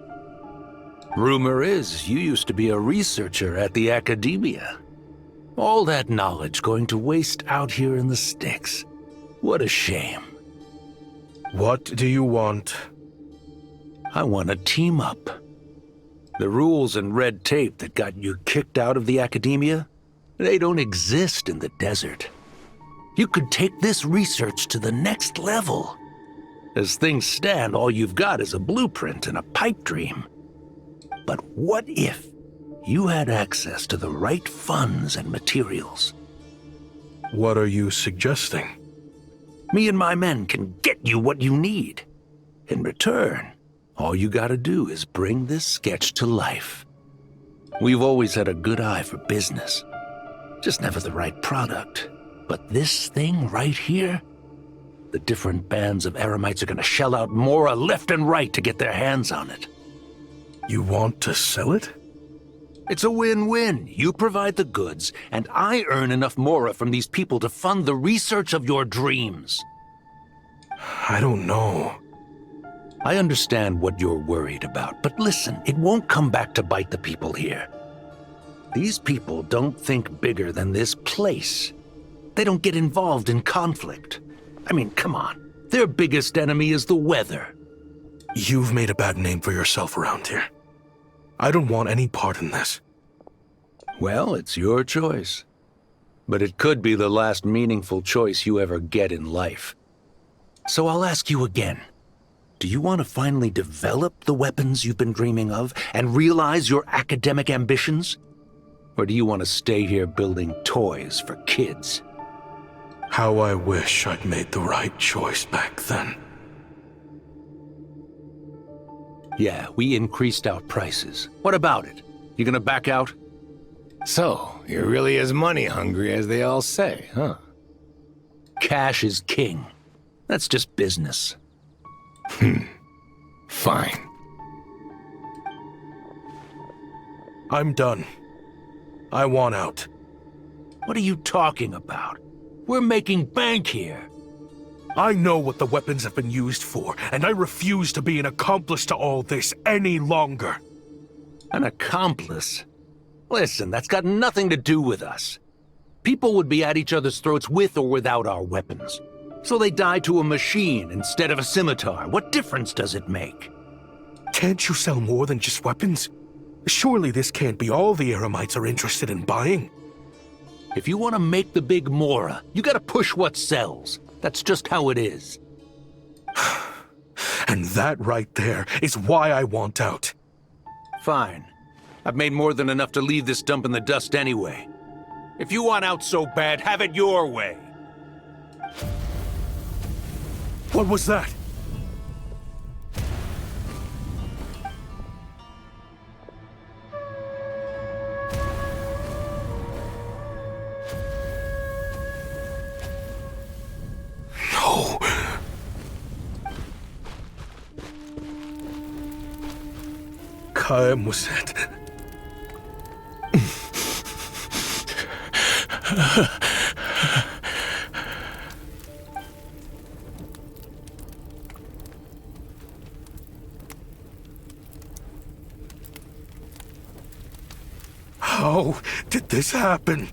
Rumor is you used to be a researcher at the academia. All that knowledge going to waste out here in the sticks. What a shame. What do you want? I want to team up. The rules and red tape that got you kicked out of the academia, they don't exist in the desert. You could take this research to the next level. As things stand, all you've got is a blueprint and a pipe dream. But what if you had access to the right funds and materials? What are you suggesting? Me and my men can get you what you need. In return, all you gotta do is bring this sketch to life. We've always had a good eye for business. Just never the right product. But this thing right here, the different bands of Eremites are gonna shell out Mora left and right to get their hands on it. You want to sell it? It's a win-win. You provide the goods, and I earn enough Mora from these people to fund the research of your dreams. I don't know. I understand what you're worried about, but listen, it won't come back to bite the people here. These people don't think bigger than this place. They don't get involved in conflict. I mean, come on. Their biggest enemy is the weather. You've made a bad name for yourself around here. I don't want any part in this. Well, it's your choice. But it could be the last meaningful choice you ever get in life. So I'll ask you again. Do you want to finally develop the weapons you've been dreaming of and realize your academic ambitions? Or do you want to stay here building toys for kids? How I wish I'd made the right choice back then. Yeah, we increased our prices. What about it? You gonna back out? So, you're really as money hungry as they all say, huh? Cash is king. That's just business. Fine. I'm done. I want out. What are you talking about? We're making bank here. I know what the weapons have been used for, and I refuse to be an accomplice to all this any longer. An accomplice? Listen, that's got nothing to do with us. People would be at each other's throats with or without our weapons. So they die to a machine instead of a scimitar. What difference does it make? Can't you sell more than just weapons? Surely this can't be all the Eremites are interested in buying. If you want to make the big Mora, you gotta push what sells. That's just how it is. And that right there is why I want out. Fine. I've made more than enough to leave this dump in the dust anyway. If you want out so bad, have it your way. What was that? No. Kaem was it. How did this happen?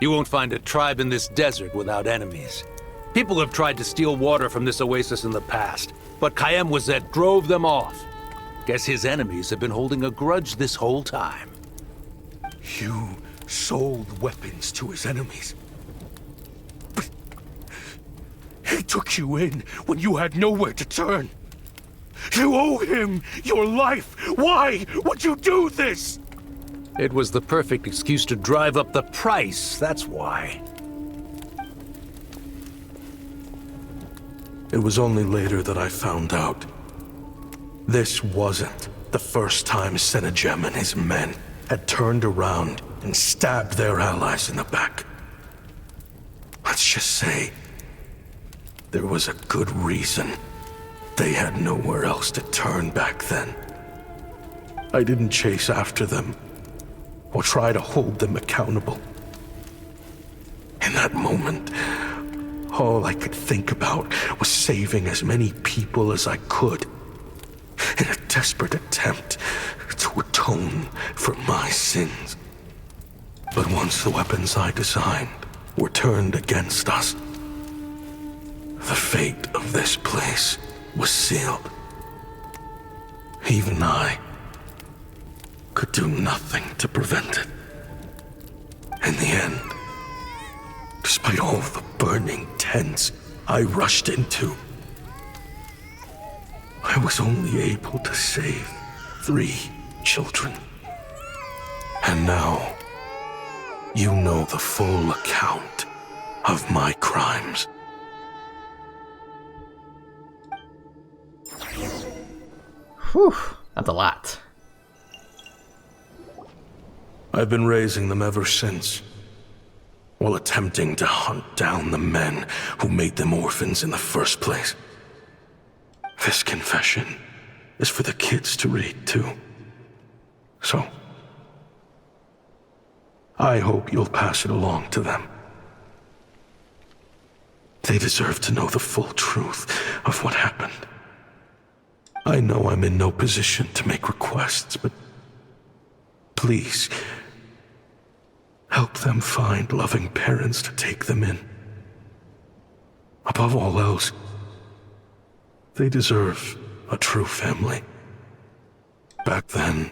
You won't find a tribe in this desert without enemies. People have tried to steal water from this oasis in the past, but Kaem drove them off. Guess his enemies have been holding a grudge this whole time. You sold weapons to his enemies. But he took you in when you had nowhere to turn. You owe him your life. Why would you do this? It was the perfect excuse to drive up the price, that's why. It was only later that I found out. This wasn't the first time Senegem and his men had turned around and stabbed their allies in the back. Let's just say, there was a good reason they had nowhere else to turn back then. I didn't chase after them or try to hold them accountable. In that moment, all I could think about was saving as many people as I could in a desperate attempt to atone for my sins. But once the weapons I designed were turned against us, the fate of this place was sealed. Even I could do nothing to prevent it. In the end, despite all the burning tents I rushed into, I was only able to save 3 children. And now, you know the full account of my crimes. Whew, that's a lot. I've been raising them ever since, while attempting to hunt down the men who made them orphans in the first place. This confession is for the kids to read, too. So, I hope you'll pass it along to them. They deserve to know the full truth of what happened. I know I'm in no position to make requests, but please, help them find loving parents to take them in. Above all else, they deserve a true family. Back then,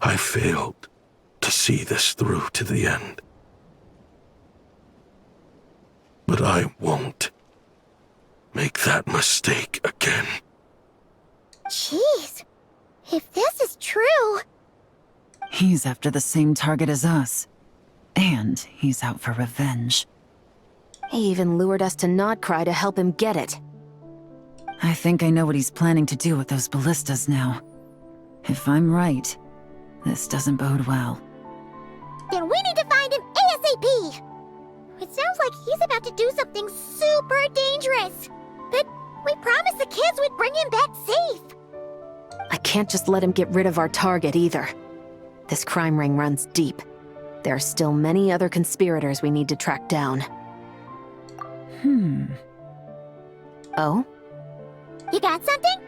I failed to see this through to the end. But I won't make that mistake again. Jeez. If this is true... He's after the same target as us. And he's out for revenge. He even lured us to Nodcry to help him get it. I think I know what he's planning to do with those ballistas now. If I'm right, this doesn't bode well. Then we need to find him ASAP! It sounds like he's about to do something super dangerous. But we promised the kids we'd bring him back safe. I can't just let him get rid of our target either. This crime ring runs deep. There are still many other conspirators we need to track down. Oh? You got something?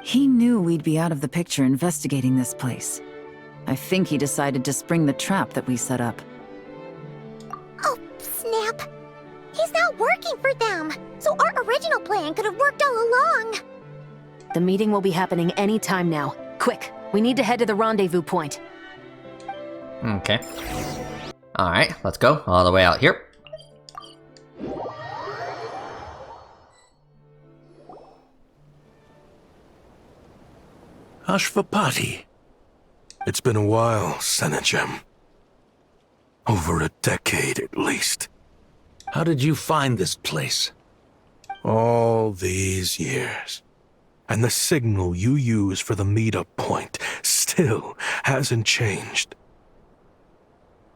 He knew we'd be out of the picture investigating this place. I think he decided to spring the trap that we set up. Oh, snap. He's not working for them, so our original plan could have worked all along. The meeting will be happening any time now. Quick, we need to head to the rendezvous point. Okay. Alright, let's go all the way out here. Ashvapati. It's been a while, Senegem. Over a decade at least. How did you find this place? All these years. And the signal you use for the meetup point still hasn't changed.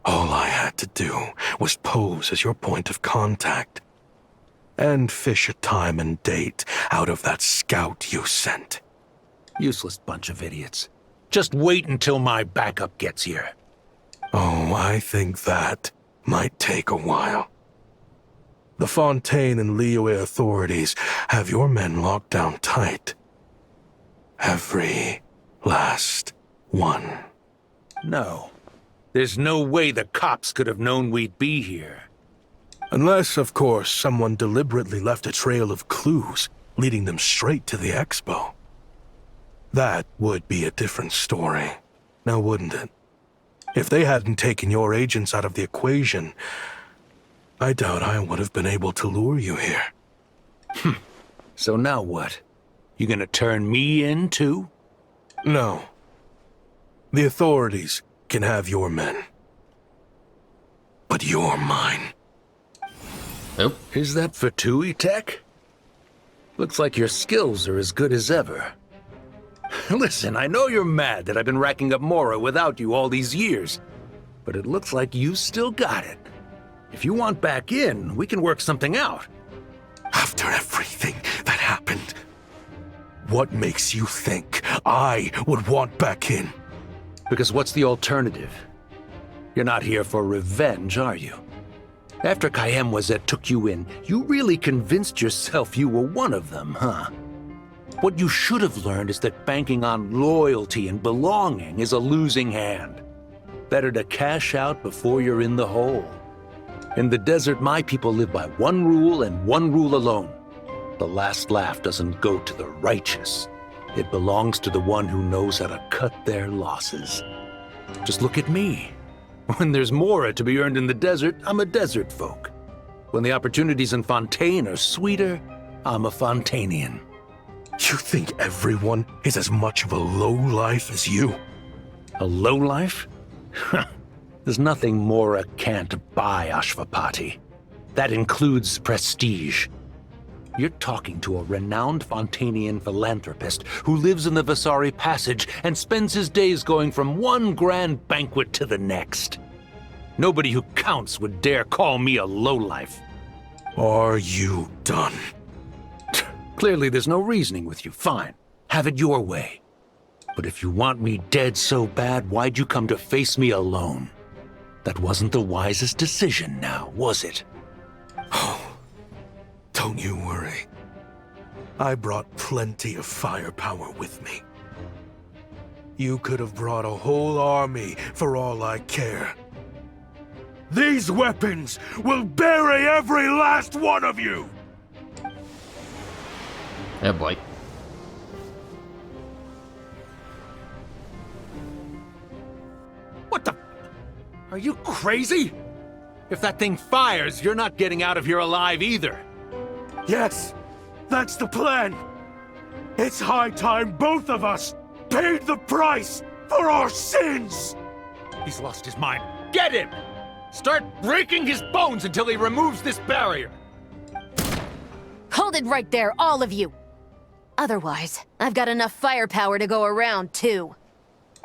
All I had to do was pose as your point of contact. And fish a time and date out of that scout you sent. Useless bunch of idiots. Just wait until my backup gets here. Oh, I think that might take a while. The Fontaine and Liyue authorities have your men locked down tight. Every last one. No. There's no way the cops could have known we'd be here. Unless, of course, someone deliberately left a trail of clues, leading them straight to the expo. That would be a different story, now wouldn't it? If they hadn't taken your agents out of the equation, I doubt I would have been able to lure you here. So now what? You gonna turn me in, too? No. The authorities can have your men. But you're mine. Nope. Is that for Tui Tech? Looks like your skills are as good as ever. Listen, I know you're mad that I've been racking up Mora without you all these years, but it looks like you still got it. If you want back in, we can work something out. After everything that happened, what makes you think I would want back in? Because what's the alternative? You're not here for revenge, are you? After Kayemwazet took you in, you really convinced yourself you were one of them, huh? What you should have learned is that banking on loyalty and belonging is a losing hand. Better to cash out before you're in the hole. In the desert, my people live by one rule and one rule alone. The last laugh doesn't go to the righteous. It belongs to the one who knows how to cut their losses. Just look at me. When there's Mora to be earned in the desert, I'm a desert folk. When the opportunities in Fontaine are sweeter, I'm a Fontainian. You think everyone is as much of a lowlife as you? A lowlife? There's nothing Mora can't buy, Ashvapati. That includes prestige. You're talking to a renowned Fontainian philanthropist who lives in the Vasari Passage and spends his days going from one grand banquet to the next. Nobody who counts would dare call me a lowlife. Are you done? Clearly there's no reasoning with you. Fine. Have it your way. But if you want me dead so bad, why'd you come to face me alone? That wasn't the wisest decision now, was it? Oh, don't you worry. I brought plenty of firepower with me. You could have brought a whole army for all I care. These weapons will bury every last one of you! Oh boy. What the? Are you crazy? If that thing fires, you're not getting out of here alive either. Yes, that's the plan. It's high time both of us paid the price for our sins! He's lost his mind. Get him! Start breaking his bones until he removes this barrier! Hold it right there, all of you! Otherwise, I've got enough firepower to go around, too.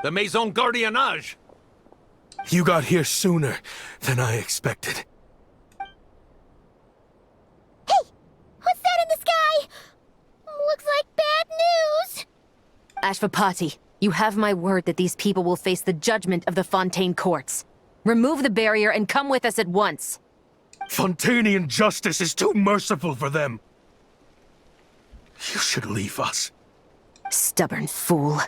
The Maison Gardiennage! You got here sooner than I expected. What's that in the sky? Looks like bad news. Ashvapati, you have my word that these people will face the judgment of the Fontaine courts. Remove the barrier and come with us at once. Fontainian justice is too merciful for them. You should leave us. Stubborn fool.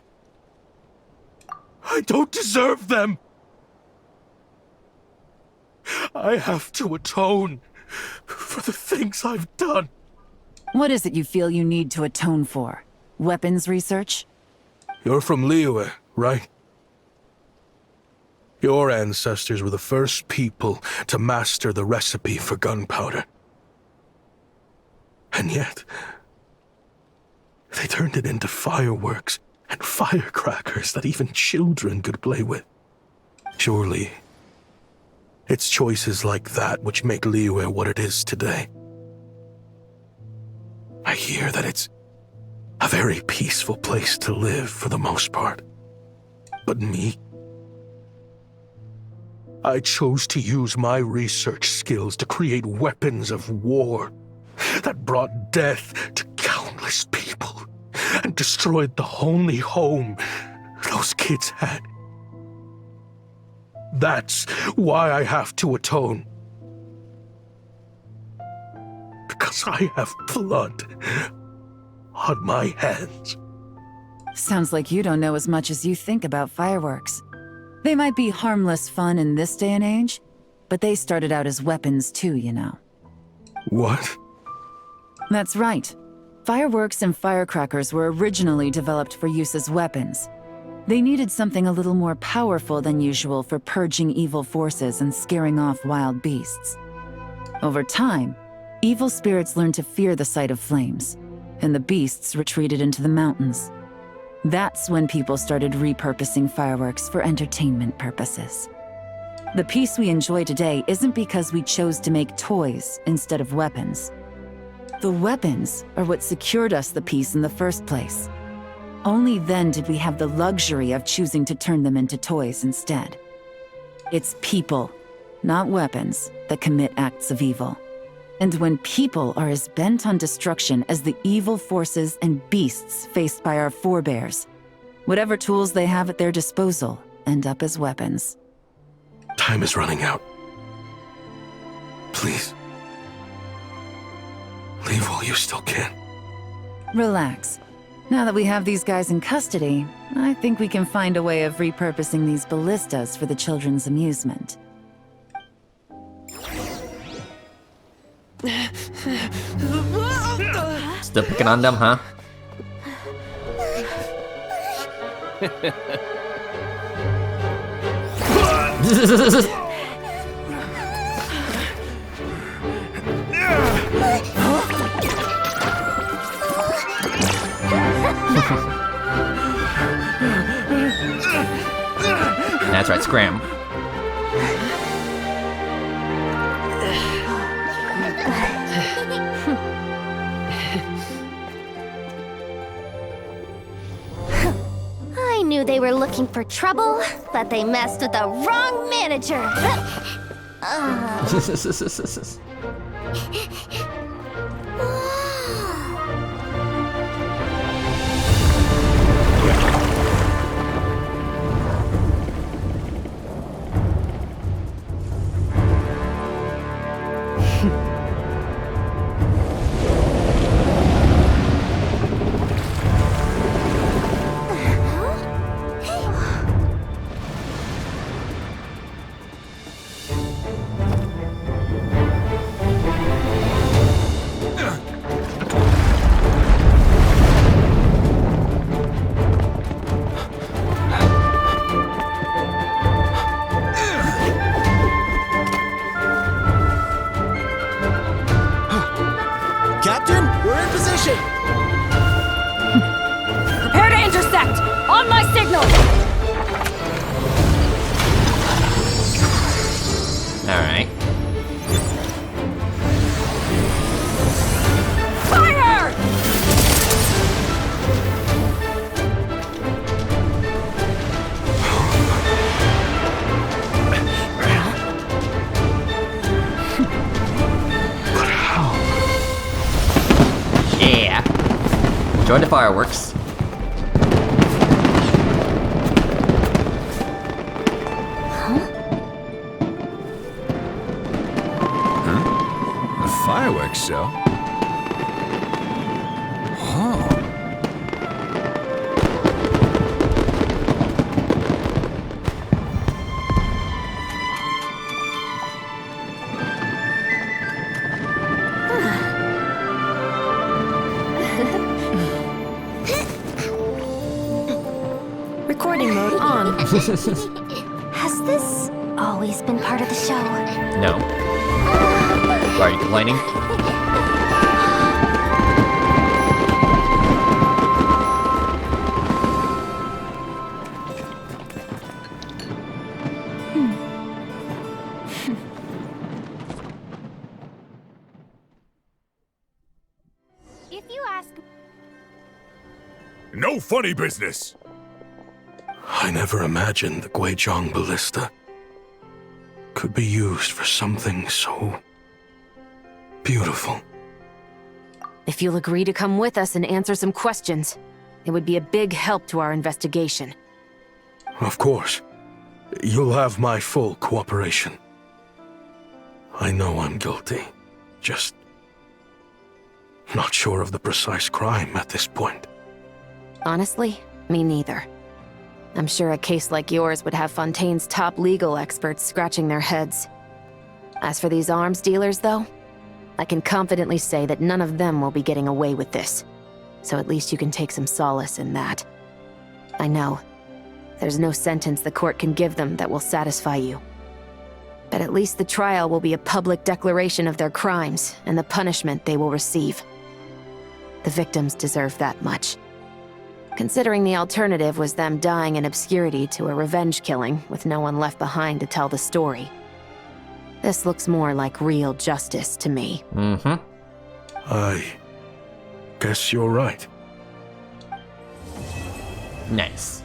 I don't deserve them. I have to atone for the things I've done. What is it you feel you need to atone for? Weapons research? You're from Liyue, right? Your ancestors were the first people to master the recipe for gunpowder. And yet, they turned it into fireworks and firecrackers that even children could play with. Surely, it's choices like that which make Liyue what it is today. I hear that it's a very peaceful place to live for the most part. But me? I chose to use my research skills to create weapons of war that brought death to countless people and destroyed the only home those kids had. That's why I have to atone. Because I have blood on my hands. Sounds like you don't know as much as you think about fireworks. They might be harmless fun in this day and age, but they started out as weapons too, you know. What? That's right. Fireworks and firecrackers were originally developed for use as weapons. They needed something a little more powerful than usual for purging evil forces and scaring off wild beasts. Over time, evil spirits learned to fear the sight of flames, and the beasts retreated into the mountains. That's when people started repurposing fireworks for entertainment purposes. The peace we enjoy today isn't because we chose to make toys instead of weapons. The weapons are what secured us the peace in the first place. Only then did we have the luxury of choosing to turn them into toys instead. It's people, not weapons, that commit acts of evil. And when people are as bent on destruction as the evil forces and beasts faced by our forebears, whatever tools they have at their disposal end up as weapons. Time is running out. Please. Leave while you still can. Relax. Now that we have these guys in custody, I think we can find a way of repurposing these ballistas for the children's amusement. Still picking on them, huh? That's right, scram. I knew they were looking for trouble, but they messed with the wrong manager. position! Prepare to intersect! On my signal! Alright. Fire! But how? Yeah. Enjoy the fireworks. A fireworks show? Oh. Recording mode on. Has this always been part of the show? No. Why are you complaining? If you ask... No funny business! I never imagined the Guizhong ballista could be used for something so beautiful. If you'll agree to come with us and answer some questions, it would be a big help to our investigation. Of course. You'll have my full cooperation. I know I'm guilty. Just not sure of the precise crime at this point. Honestly, me neither. I'm sure a case like yours would have Fontaine's top legal experts scratching their heads. As for these arms dealers, though, I can confidently say that none of them will be getting away with this. So at least you can take some solace in that. I know, there's no sentence the court can give them that will satisfy you. But at least the trial will be a public declaration of their crimes and the punishment they will receive. The victims deserve that much. Considering the alternative was them dying in obscurity to a revenge killing with no one left behind to tell the story. This looks more like real justice to me. Mm-hmm. I guess you're right. Nice.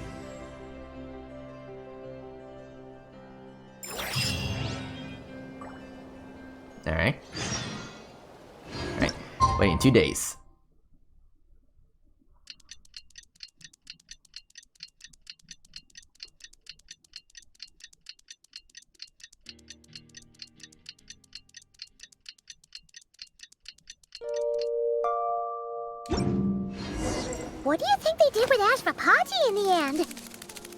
Alright. Alright. Waiting 2 days. What do you think they did with Ashvapati in the end?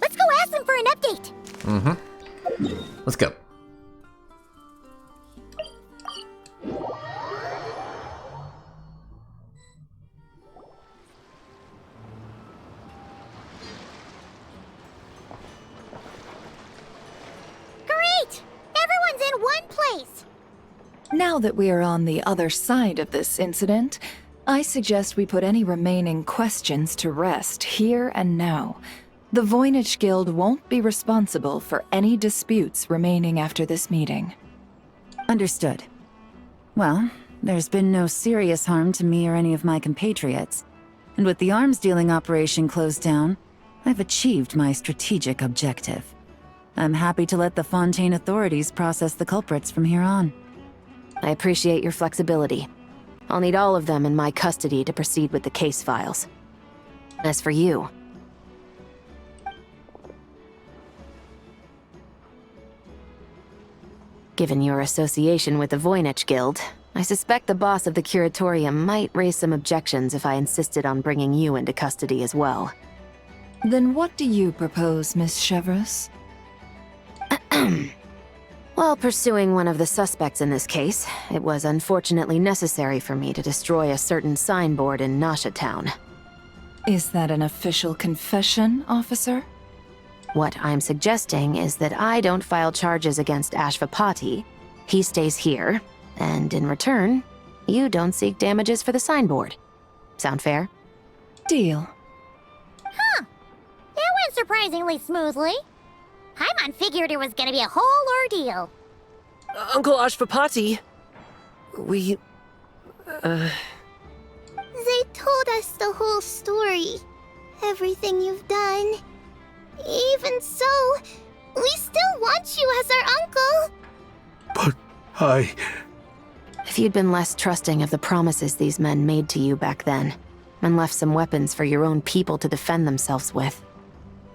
Let's go ask them for an update. Mm-hmm. Let's go. Great! Everyone's in one place! Now that we are on the other side of this incident, I suggest we put any remaining questions to rest here and now. The Voynich Guild won't be responsible for any disputes remaining after this meeting. Understood. Well, there's been no serious harm to me or any of my compatriots. And with the arms dealing operation closed down, I've achieved my strategic objective. I'm happy to let the Fontaine authorities process the culprits from here on. I appreciate your flexibility. I'll need all of them in my custody to proceed with the case files. As for you... Given your association with the Voynich Guild, I suspect the boss of the Curatorium might raise some objections if I insisted on bringing you into custody as well. Then what do you propose, Miss Chevreuse? While pursuing one of the suspects in this case, it was unfortunately necessary for me to destroy a certain signboard in Nasha Town. Is that an official confession, officer? What I'm suggesting is that I don't file charges against Ashvapati, he stays here, and in return, you don't seek damages for the signboard. Sound fair? Deal. Huh. It went surprisingly smoothly. Paimon figured it was gonna be a whole ordeal. Uncle Ashvapati, we... They told us the whole story. Everything you've done. Even so, we still want you as our uncle. But If you'd been less trusting of the promises these men made to you back then, and left some weapons for your own people to defend themselves with,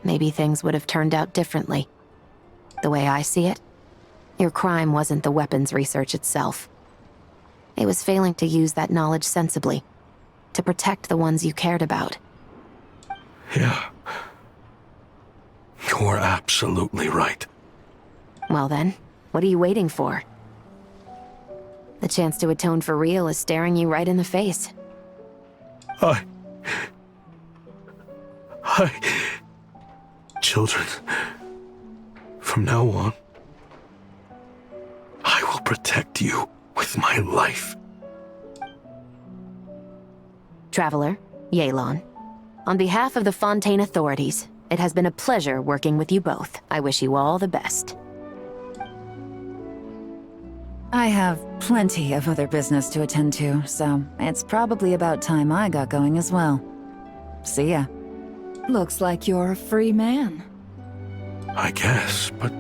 maybe things would have turned out differently. The way I see it, your crime wasn't the weapons research itself. It was failing to use that knowledge sensibly, to protect the ones you cared about. Yeah. You're absolutely right. Well then, what are you waiting for? The chance to atone for real is staring you right in the face. Children, from now on, I will protect you with my life. Traveler, Yelan, on behalf of the Fontaine authorities, it has been a pleasure working with you both. I wish you all the best. I have plenty of other business to attend to, so it's probably about time I got going as well. See ya. Looks like you're a free man. I guess, but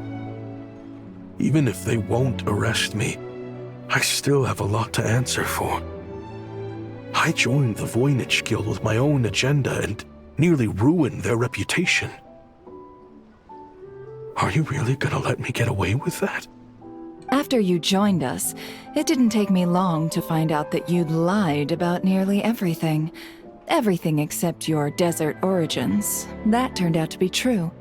even if they won't arrest me, I still have a lot to answer for. I joined the Voynich Guild with my own agenda and nearly ruined their reputation. Are you really gonna let me get away with that? After you joined us, it didn't take me long to find out that you'd lied about nearly everything. Everything except your desert origins. That turned out to be true.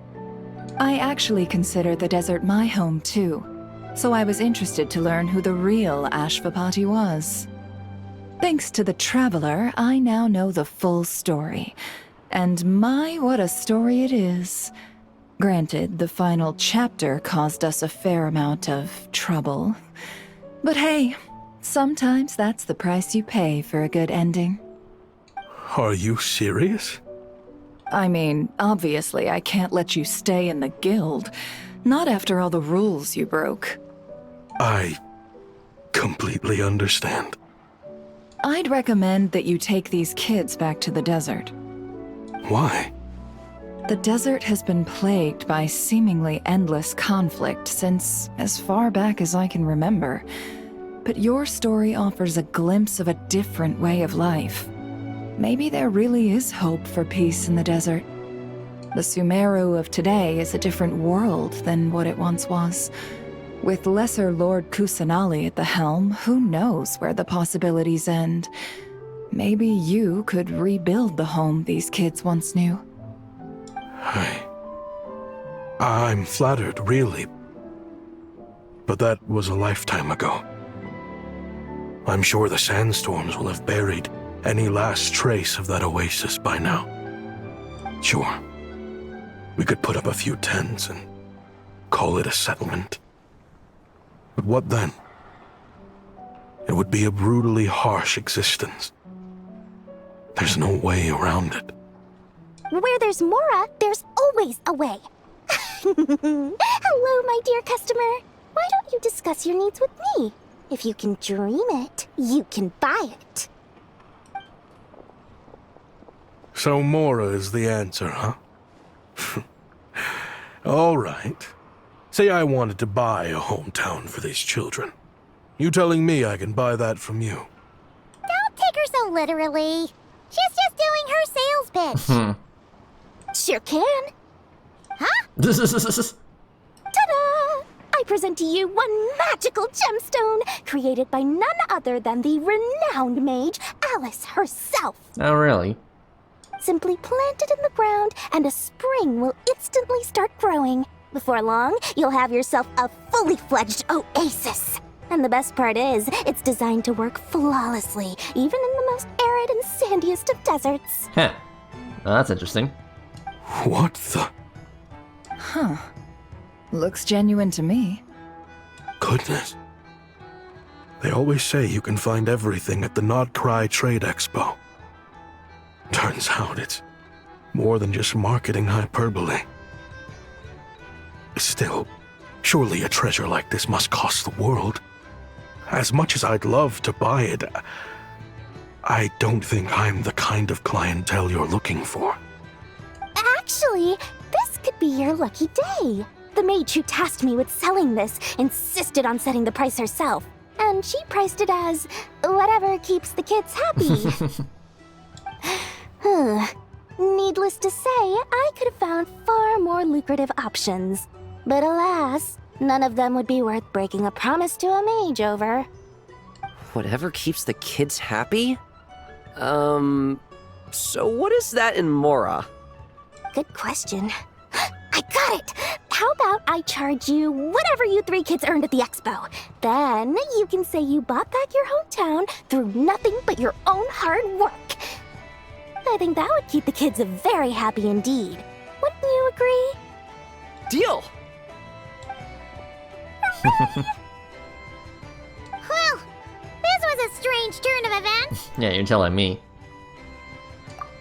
I actually consider the desert my home too, so I was interested to learn who the real Ashvapati was. Thanks to the Traveler, I now know the full story. And my, what a story it is. Granted, the final chapter caused us a fair amount of trouble. But hey, sometimes that's the price you pay for a good ending. Are you serious? I mean, obviously I can't let you stay in the guild. Not after all the rules you broke. I completely understand. I'd recommend that you take these kids back to the desert. Why? The desert has been plagued by seemingly endless conflict since as far back as I can remember. But your story offers a glimpse of a different way of life. Maybe there really is hope for peace in the desert. The Sumeru of today is a different world than what it once was. With Lesser Lord Kusanali at the helm, who knows where the possibilities end? Maybe you could rebuild the home these kids once knew. I'm flattered, really. But that was a lifetime ago. I'm sure the sandstorms will have buried any last trace of that oasis by now. Sure, we could put up a few tents and call it a settlement. But what then? It would be a brutally harsh existence. There's no way around it. Where there's Mora, there's always a way. Hello, my dear customer. Why don't you discuss your needs with me? If you can dream it, you can buy it. So Mora is the answer, huh? All right. Say I wanted to buy a hometown for these children. You telling me I can buy that from you? Don't take her so literally. She's just doing her sales pitch. Sure can. Huh? Ta-da! I present to you one magical gemstone created by none other than the renowned mage Alice herself. Oh, really? Simply plant it in the ground and a spring will instantly start growing. Before long, you'll have yourself a fully fledged oasis. And the best part is, it's designed to work flawlessly, even in the most arid and sandiest of deserts. Heh. Oh, that's interesting. What the? Huh. Looks genuine to me. Goodness. They always say you can find everything at the Not Cry Trade Expo. Turns out it's more than just marketing hyperbole. Still, surely a treasure like this must cost the world. As much as I'd love to buy it, I don't think I'm the kind of clientele you're looking for. Actually, this could be your lucky day. The mage who tasked me with selling this insisted on setting the price herself, and she priced it as whatever keeps the kids happy. Needless to say, I could have found far more lucrative options. But alas, none of them would be worth breaking a promise to a mage over. Whatever keeps the kids happy? So what is that in Mora? Good question. I got it! How about I charge you whatever you 3 kids earned at the expo? Then you can say you bought back your hometown through nothing but your own hard work. I think that would keep the kids very happy indeed. Wouldn't you agree? Deal! Well, this was a strange turn of events. Yeah, you're telling me.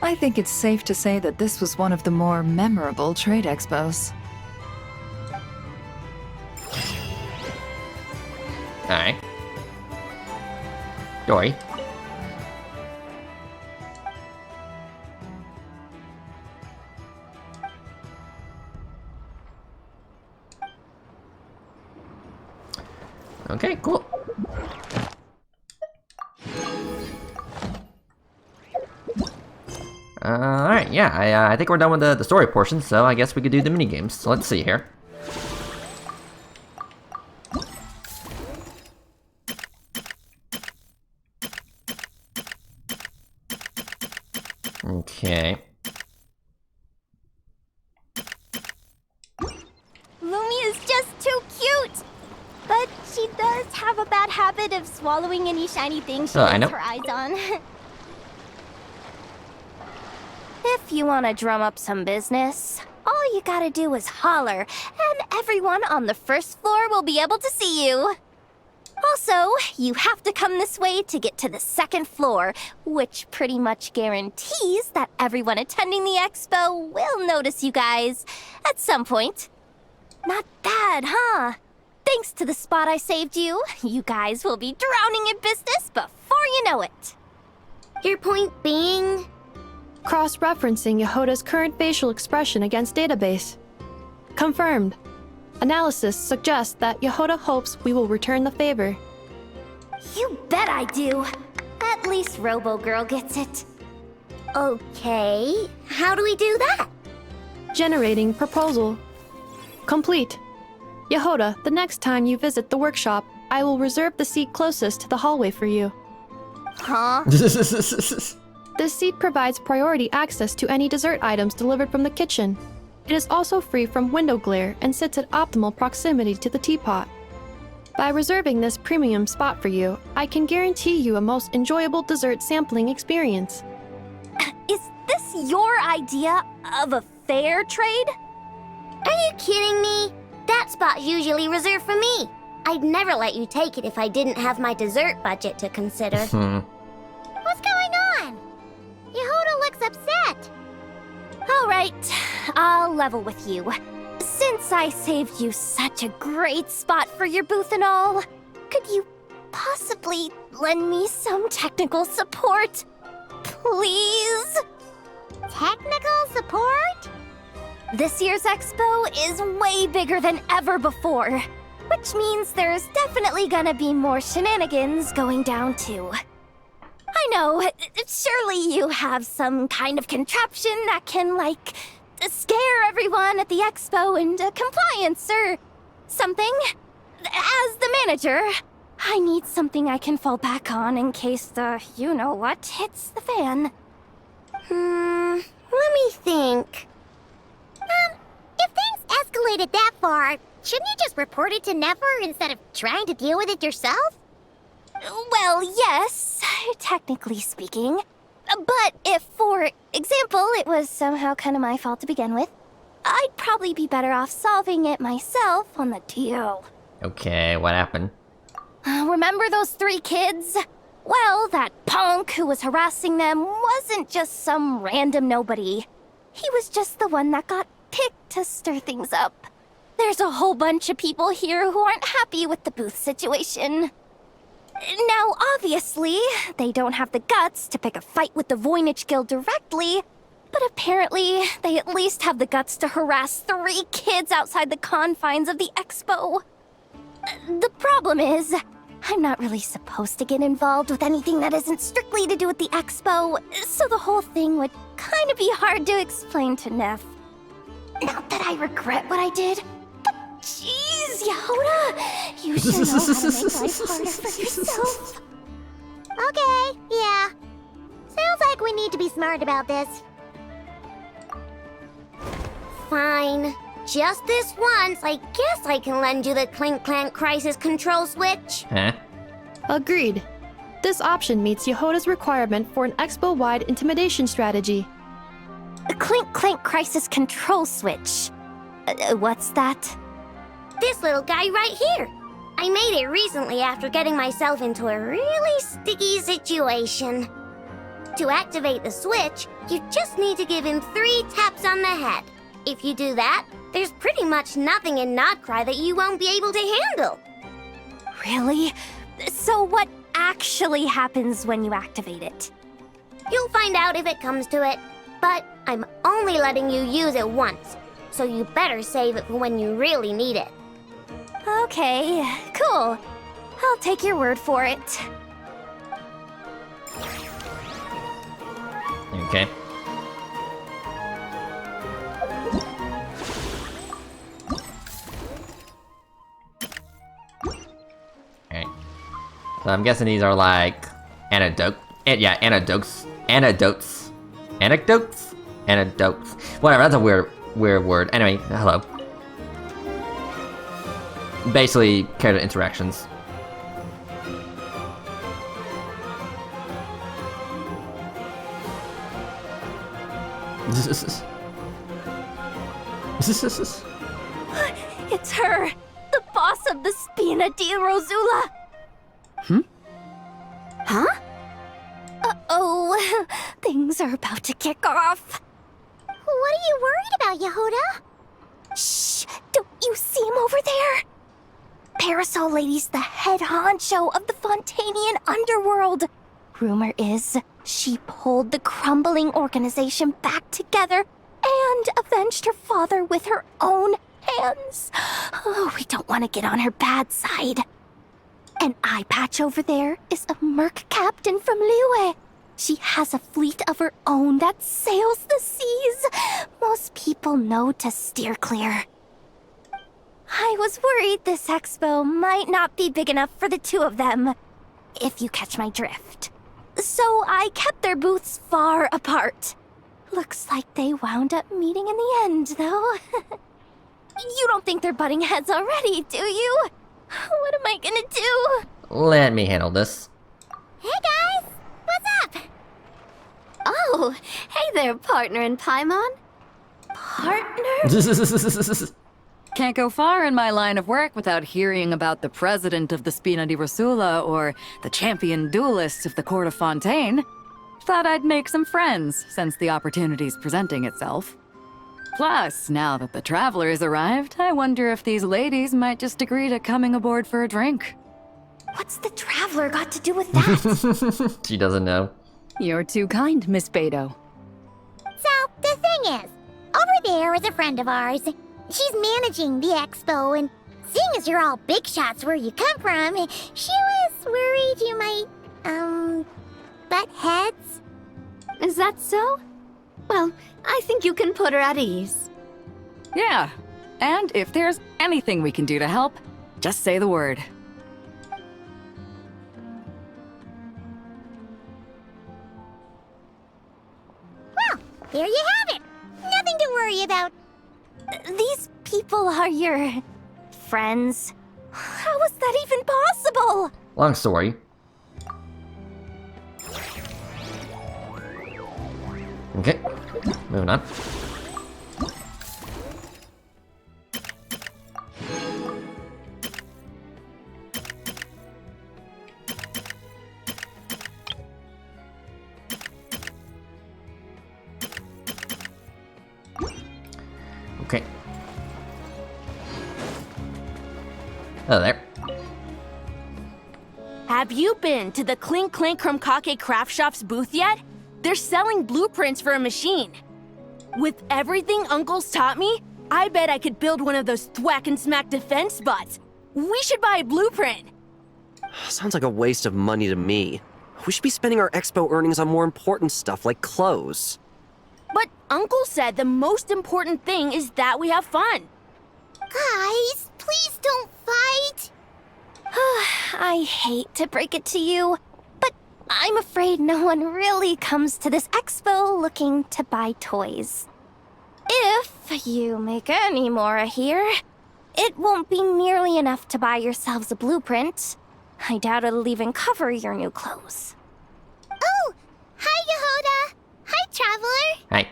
I think it's safe to say that this was one of the more memorable trade expos. Alright. Dory. Okay, cool. Alright, yeah, I think we're done with the story portion, so I guess we could do the minigames. So let's see here. Okay. Lumia's just too cute! But she does have a bad habit of swallowing any shiny thing she I know. has her eyes on. If you want to drum up some business, all you gotta do is holler, and everyone on the first floor will be able to see you. Also, you have to come this way to get to the second floor, which pretty much guarantees that everyone attending the expo will notice you guys at some point. Not bad, huh? Thanks to the spot I saved you, you guys will be drowning in business before you know it. Your point being? Cross-referencing Yehoda's current facial expression against database. Confirmed. Analysis suggests that Yehoda hopes we will return the favor. You bet I do. At least Robo-Girl gets it. Okay, how do we do that? Generating proposal. Complete. Yehoda, the next time you visit the workshop, I will reserve the seat closest to the hallway for you. Huh? This seat provides priority access to any dessert items delivered from the kitchen. It is also free from window glare and sits at optimal proximity to the teapot. By reserving this premium spot for you, I can guarantee you a most enjoyable dessert sampling experience. Is this your idea of a fair trade? Are you kidding me? That spot's usually reserved for me. I'd never let you take it if I didn't have my dessert budget to consider. What's going on? Yehoda looks upset. All right, I'll level with you. Since I saved you such a great spot for your booth and all, could you possibly lend me some technical support? Please? Technical support? This year's expo is way bigger than ever before, which means there's definitely gonna be more shenanigans going down too. I know, surely you have some kind of contraption that can, like, scare everyone at the expo into compliance or something. As the manager, I need something I can fall back on in case the you-know-what hits the fan. Let me think. If things escalated that far, shouldn't you just report it to Nefer instead of trying to deal with it yourself? Well, yes, technically speaking. But if, for example, it was somehow kind of my fault to begin with, I'd probably be better off solving it myself on the DL. Okay, what happened? Remember those 3 kids? Well, that punk who was harassing them wasn't just some random nobody. He was just the one that got picked to stir things up. There's a whole bunch of people here who aren't happy with the booth situation. Now, obviously, they don't have the guts to pick a fight with the Voynich Guild directly, but apparently, they at least have the guts to harass 3 kids outside the confines of the expo. The problem is, I'm not really supposed to get involved with anything that isn't strictly to do with the expo, so the whole thing would kind of be hard to explain to Neff. Not that I regret what I did, but jeez, Yehoda, you should know how to make life harder for yourself. Okay, yeah. Sounds like we need to be smart about this. Fine. Just this once, I guess I can lend you the Clink Clank Crisis Control Switch. Huh? Agreed. This option meets Yehoda's requirement for an expo-wide intimidation strategy. A Clink Clank Crisis Control Switch. What's that? This little guy right here. I made it recently after getting myself into a really sticky situation. To activate the switch, you just need to give him 3 taps on the head. If you do that, there's pretty much nothing in Nodcry that you won't be able to handle. Really? So what actually happens when you activate it? You'll find out if it comes to it, but I'm only letting you use it once, so you better save it for when you really need it. Okay, cool. I'll take your word for it. Okay. Alright. So I'm guessing these are like anecdotes. Anecdotes. Whatever, that's a weird word. Anyway, hello. Basically, character interactions. It's her! The boss of the Spina di Rosula! Huh? Uh-oh, things are about to kick off. What are you worried about, Yehoda? Shh! Don't you see him over there? Parasol Lady's the head honcho of the Fontanian underworld. Rumor is, she pulled the crumbling organization back together and avenged her father with her own hands. Oh, we don't want to get on her bad side. An eye patch over there is a merc captain from Liyue. She has a fleet of her own that sails the seas. Most people know to steer clear. I was worried this expo might not be big enough for the 2 of them, if you catch my drift. So I kept their booths far apart. Looks like they wound up meeting in the end, though. You don't think they're butting heads already, do you? What am I gonna do? Let me handle this. Hey guys! What's up? Oh, hey there, partner in Paimon. Partner? Can't go far in my line of work without hearing about the president of the Spina di Rosula or the champion duelist of the court of Fontaine. Thought I'd make some friends since the opportunity's presenting itself. Plus, now that the traveler's arrived, I wonder if these ladies might just agree to coming aboard for a drink. What's the traveler got to do with that? She doesn't know. You're too kind, Miss Beto. So, the thing is, over there is a friend of ours. She's managing the expo, and seeing as you're all big shots where you come from, she was worried you might, butt heads. Is that so? Well, I think you can put her at ease. Yeah, and if there's anything we can do to help, just say the word. Well, there you have it. Nothing to worry about. These people are your friends? How is that even possible? Long story. Okay, moving on. Okay. Oh, there. Have you been to the Clink Clink Krumkake Craft Shop's booth yet? They're selling blueprints for a machine. With everything Uncle's taught me, I bet I could build one of those thwack and smack defense bots. We should buy a blueprint. Sounds like a waste of money to me. We should be spending our expo earnings on more important stuff like clothes. But Uncle said the most important thing is that we have fun. Guys, please don't fight. I hate to break it to you, but I'm afraid no one really comes to this expo looking to buy toys. If you make any more here, it won't be nearly enough to buy yourselves a blueprint. I doubt it'll even cover your new clothes. Oh! Hi, Yehoda! Hi, Traveler! Hi.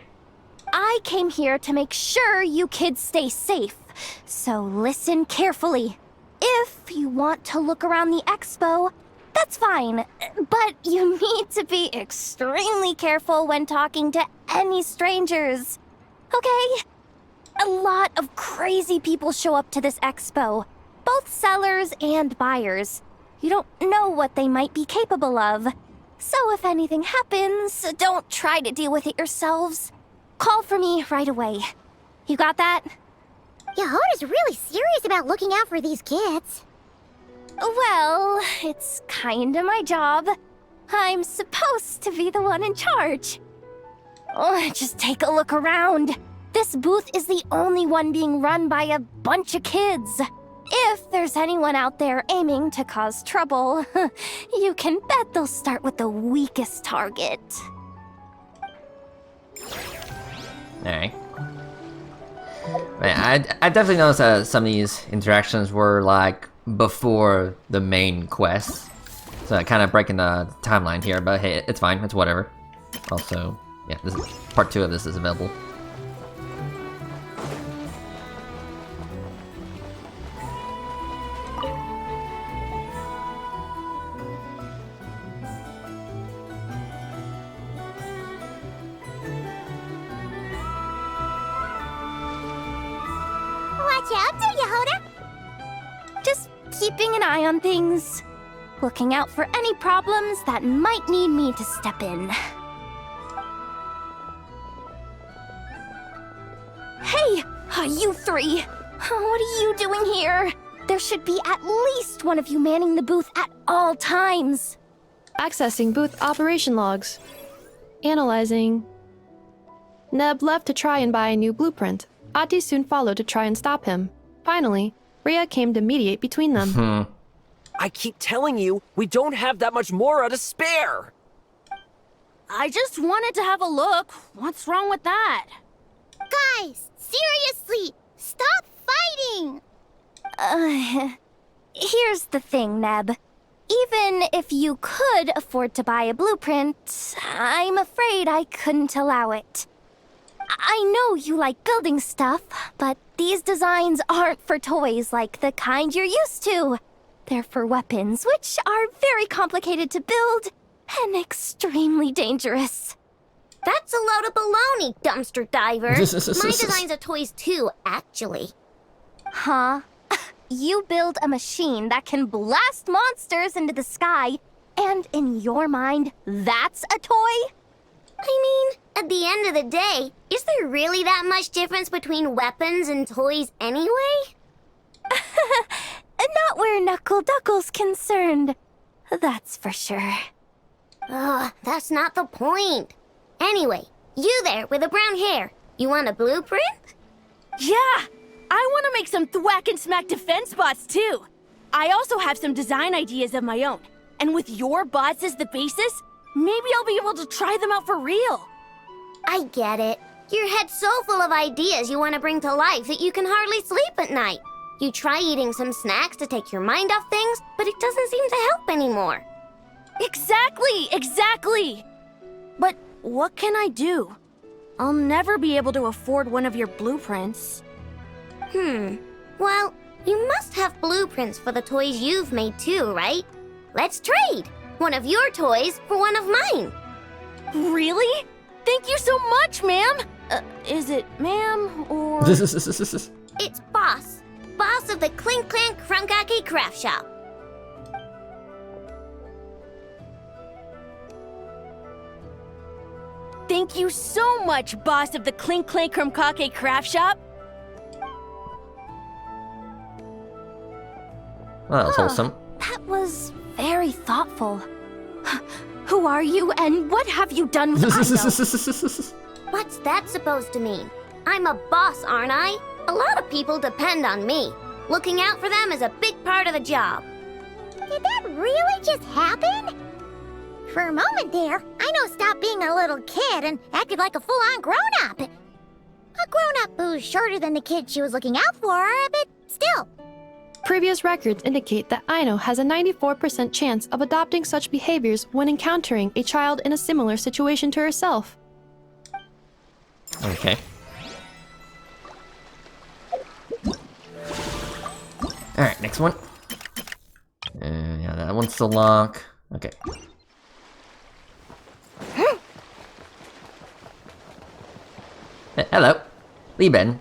I came here to make sure you kids stay safe, so listen carefully. If you want to look around the expo, that's fine, but you need to be extremely careful when talking to any strangers, okay? A lot of crazy people show up to this expo, both sellers and buyers. You don't know what they might be capable of. So if anything happens, don't try to deal with it yourselves. Call for me right away. You got that? Yehoda's really serious about looking out for these kids. Well, it's kinda my job. I'm supposed to be the one in charge. Oh, just take a look around. This booth is the only one being run by a bunch of kids. If there's anyone out there aiming to cause trouble, you can bet they'll start with the weakest target. Alright. I definitely noticed that some of these interactions were like before the main quest. So kind of breaking the timeline here, but hey, it's fine, it's whatever. Also, yeah, this is, part 2 of this is available. Watch out, Yehoda! Just keeping an eye on things. Looking out for any problems that might need me to step in. Hey, you three! What are you doing here? There should be at least one of you manning the booth at all times. Accessing booth operation logs. Analyzing. Neb left to try and buy a new blueprint. Ati soon followed to try and stop him. Finally, Rhea came to mediate between them. I keep telling you, we don't have that much Mora to spare! I just wanted to have a look. What's wrong with that? Guys, seriously, stop fighting! Here's the thing, Neb. Even if you could afford to buy a blueprint, I'm afraid I couldn't allow it. I know you like building stuff, but these designs aren't for toys like the kind you're used to. They're for weapons, which are very complicated to build and extremely dangerous. That's a load of baloney, dumpster diver. My designs are toys too, actually. Huh? You build a machine that can blast monsters into the sky, and in your mind, that's a toy? I mean, at the end of the day, is there really that much difference between weapons and toys anyway? Not where Knuckle Duckle's concerned. That's for sure. Ugh, that's not the point. Anyway, you there with the brown hair, you want a blueprint? Yeah! I want to make some thwack and smack defense bots too. I also have some design ideas of my own. And with your bots as the basis, maybe I'll be able to try them out for real. I get it. Your head's so full of ideas you want to bring to life that you can hardly sleep at night. You try eating some snacks to take your mind off things, but it doesn't seem to help anymore. Exactly! But what can I do? I'll never be able to afford one of your blueprints. Well, you must have blueprints for the toys you've made too, right? Let's trade! One of your toys for one of mine. Really? Thank you so much, ma'am! Is it ma'am or... It's Boss. Boss of the Clink Clank Krumgake Craft Shop. Thank you so much, boss of the Clink Clank Krumgake Craft Shop. Well, that's wholesome. That was very thoughtful. Who are you, and what have you done with Ido? What's that supposed to mean? I'm a boss, aren't I? A lot of people depend on me. Looking out for them is a big part of the job. Did that really just happen? For a moment there, Ino stopped being a little kid and acted like a full-on grown-up. A grown-up who's shorter than the kid she was looking out for, but still. Previous records indicate that Ino has a 94% chance of adopting such behaviors when encountering a child in a similar situation to herself. Okay. Alright, next one. Yeah, that one's still locked. Okay. Hello. Lee Ben.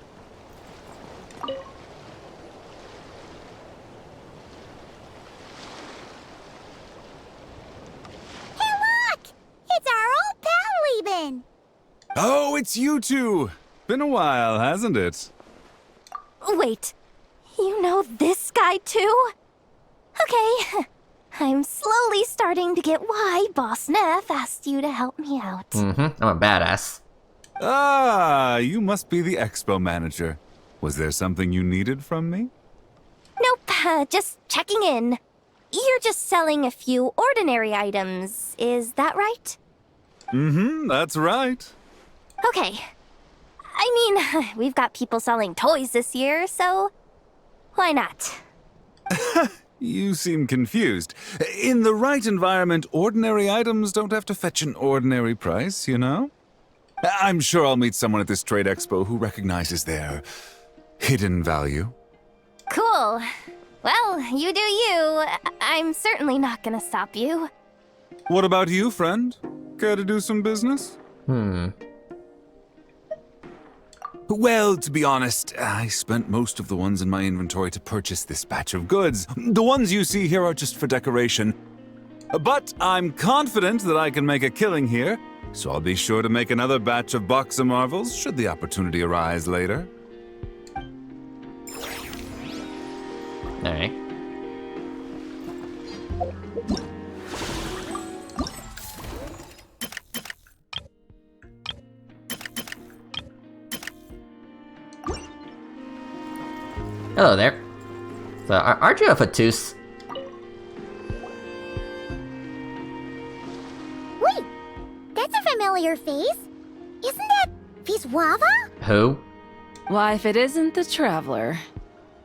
Oh, it's you two! Been a while, hasn't it? Wait, you know this guy too? Okay, I'm slowly starting to get why Boss Neff asked you to help me out. I'm a badass. Ah, you must be the expo manager. Was there something you needed from me? Nope, just checking in. You're just selling a few ordinary items, is that right? That's right. Okay. I mean, we've got people selling toys this year, so why not? You seem confused. In the right environment, ordinary items don't have to fetch an ordinary price, you know? I'm sure I'll meet someone at this trade expo who recognizes their hidden value. Cool. Well, you do you. I'm certainly not gonna stop you. What about you, friend? Care to do some business? Well, to be honest, I spent most of the ones in my inventory to purchase this batch of goods. The ones you see here are just for decoration. But I'm confident that I can make a killing here, so I'll be sure to make another batch of Box of Marvels should the opportunity arise later. Alright. Hello there. So, aren't you a Fatus? Wait, that's a familiar face. Isn't that Viswava? Who? Why, if it isn't the Traveler.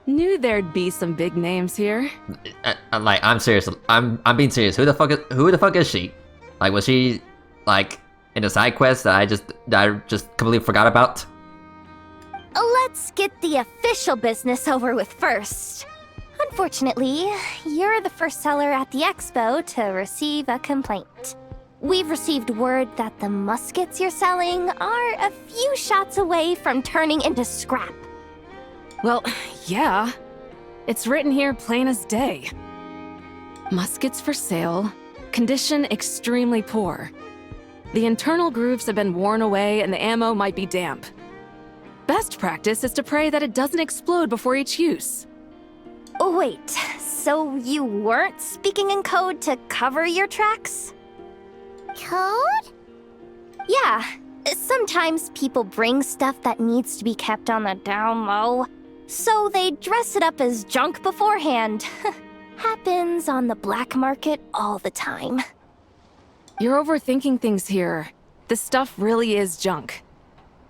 Knew there'd be some big names here. I'm serious. I'm being serious. Who the fuck is she? Like, was she like in a side quest that I just completely forgot about? Let's get the official business over with first. Unfortunately, you're the first seller at the expo to receive a complaint. We've received word that the muskets you're selling are a few shots away from turning into scrap. Well, yeah. It's written here plain as day. Muskets for sale. Condition extremely poor. The internal grooves have been worn away and the ammo might be damp. Best practice is to pray that it doesn't explode before each use. Oh, wait, so you weren't speaking in code to cover your tracks? Code? Yeah, sometimes people bring stuff that needs to be kept on the down low, so they dress it up as junk beforehand. Happens on the black market all the time. You're overthinking things here. This stuff really is junk.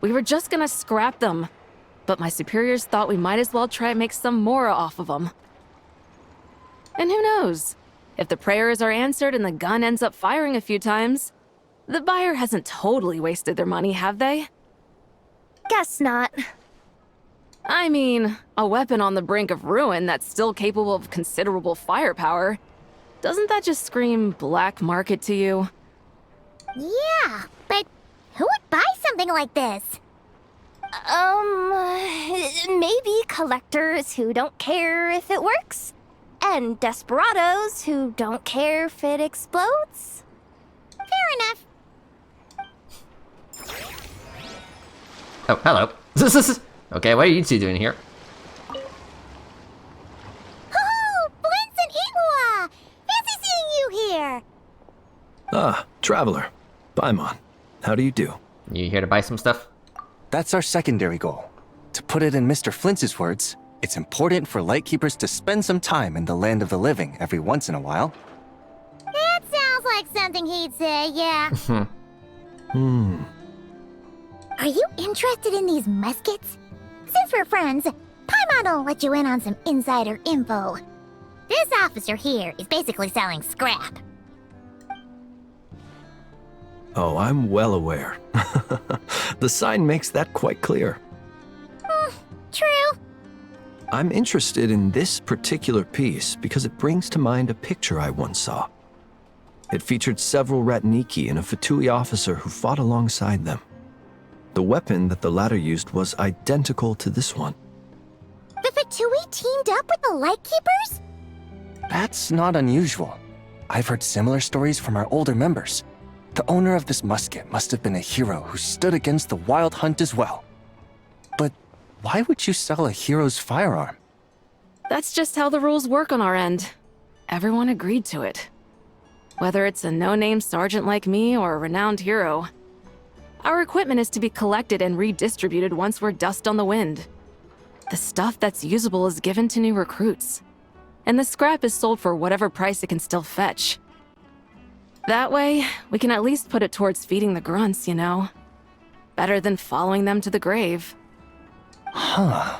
We were just gonna scrap them, but my superiors thought we might as well try and make some more off of them. And who knows? If the prayers are answered and the gun ends up firing a few times, the buyer hasn't totally wasted their money, have they? Guess not. I mean, a weapon on the brink of ruin that's still capable of considerable firepower. Doesn't that just scream black market to you? Yeah, but who would buy something like this? Maybe collectors who don't care if it works, and desperados who don't care if it explodes. Fair enough. Oh, hello. Okay, what are you two doing here? Oh, Blintz and Itlua! Fancy seeing you here! Ah, Traveler. Paimon. How do you do? You here to buy some stuff? That's our secondary goal. To put it in Mr. Flintz's words, it's important for Lightkeepers to spend some time in the land of the living every once in a while. That sounds like something he'd say, yeah. Are you interested in these muskets? Since we're friends, Paimon will let you in on some insider info. This officer here is basically selling scrap. Oh, I'm well aware. The sign makes that quite clear. True. I'm interested in this particular piece because it brings to mind a picture I once saw. It featured several Ratniki and a Fatui officer who fought alongside them. The weapon that the latter used was identical to this one. The Fatui teamed up with the Lightkeepers? That's not unusual. I've heard similar stories from our older members. The owner of this musket must have been a hero who stood against the Wild Hunt as well. But why would you sell a hero's firearm? That's just how the rules work on our end. Everyone agreed to it. Whether it's a no-name sergeant like me or a renowned hero. Our equipment is to be collected and redistributed once we're dust on the wind. The stuff that's usable is given to new recruits. And the scrap is sold for whatever price it can still fetch. That way, we can at least put it towards feeding the grunts, you know? Better than following them to the grave. Huh.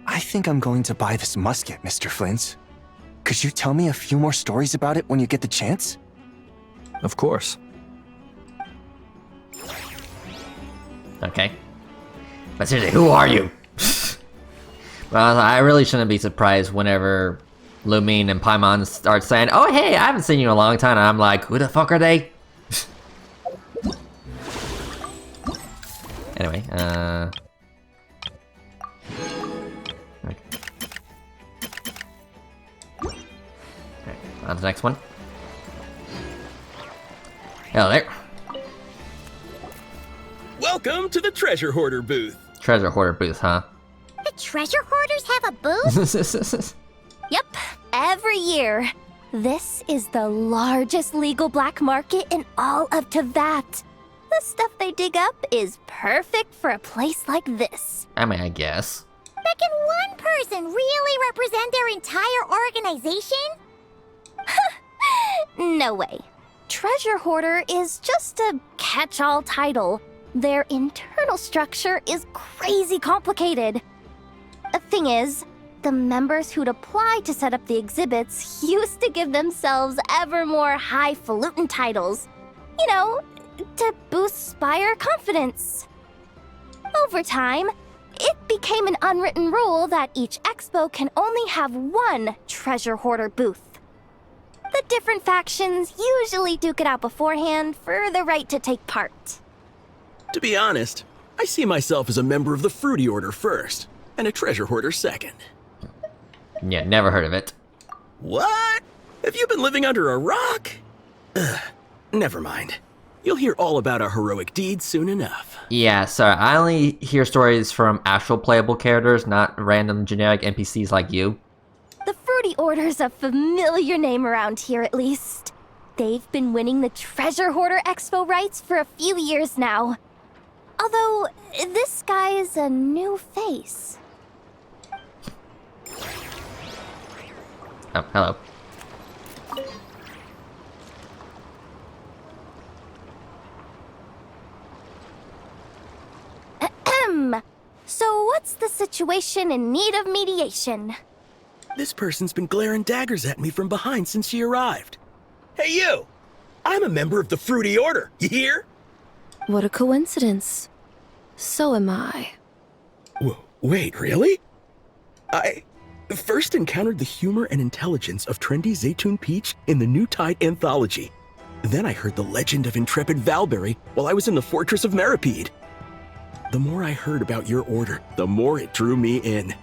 I think I'm going to buy this musket, Mr. Flintz. Could you tell me a few more stories about it when you get the chance? Of course. Okay. But seriously, who are you? Well, I really shouldn't be surprised whenever Lumine and Paimon start saying, "Oh, hey, I haven't seen you in a long time," and I'm like, who the fuck are they? Anyway, okay. On to the next one. Hello there. Welcome to the Treasure Hoarder booth. Treasure Hoarder booth, huh? The treasure hoarders have a booth? Yep, every year. This is the largest legal black market in all of Teyvat. The stuff they dig up is perfect for a place like this. I mean, I guess. But can one person really represent their entire organization? No way. Treasure Hoarder is just a catch-all title. Their internal structure is crazy complicated. The thing is, the members who'd apply to set up the exhibits used to give themselves ever more highfalutin titles. You know, to boost buyer confidence. Over time, it became an unwritten rule that each expo can only have one Treasure Hoarder booth. The different factions usually duke it out beforehand for the right to take part. To be honest, I see myself as a member of the Fruity Order first, and a Treasure Hoarder second. Yeah, never heard of it. What? Have you been living under a rock? Never mind. You'll hear all about our heroic deeds soon enough. Yeah, sorry, I only hear stories from actual playable characters, not random generic NPCs like you. The Fruity Order's a familiar name around here, at least. They've been winning the Treasure Hoarder Expo rights for a few years now. Although, this guy is a new face. Oh, hello. Ahem. So what's the situation in need of mediation? This person's been glaring daggers at me from behind since she arrived. Hey, you! I'm a member of the Fruity Order, you hear? What a coincidence. So am I. Wait, really? I first encountered the humor and intelligence of trendy Zaytun Peach in the New Tide anthology. Then I heard the legend of intrepid Valberry while I was in the Fortress of Meripede. The more I heard about your order, the more it drew me in.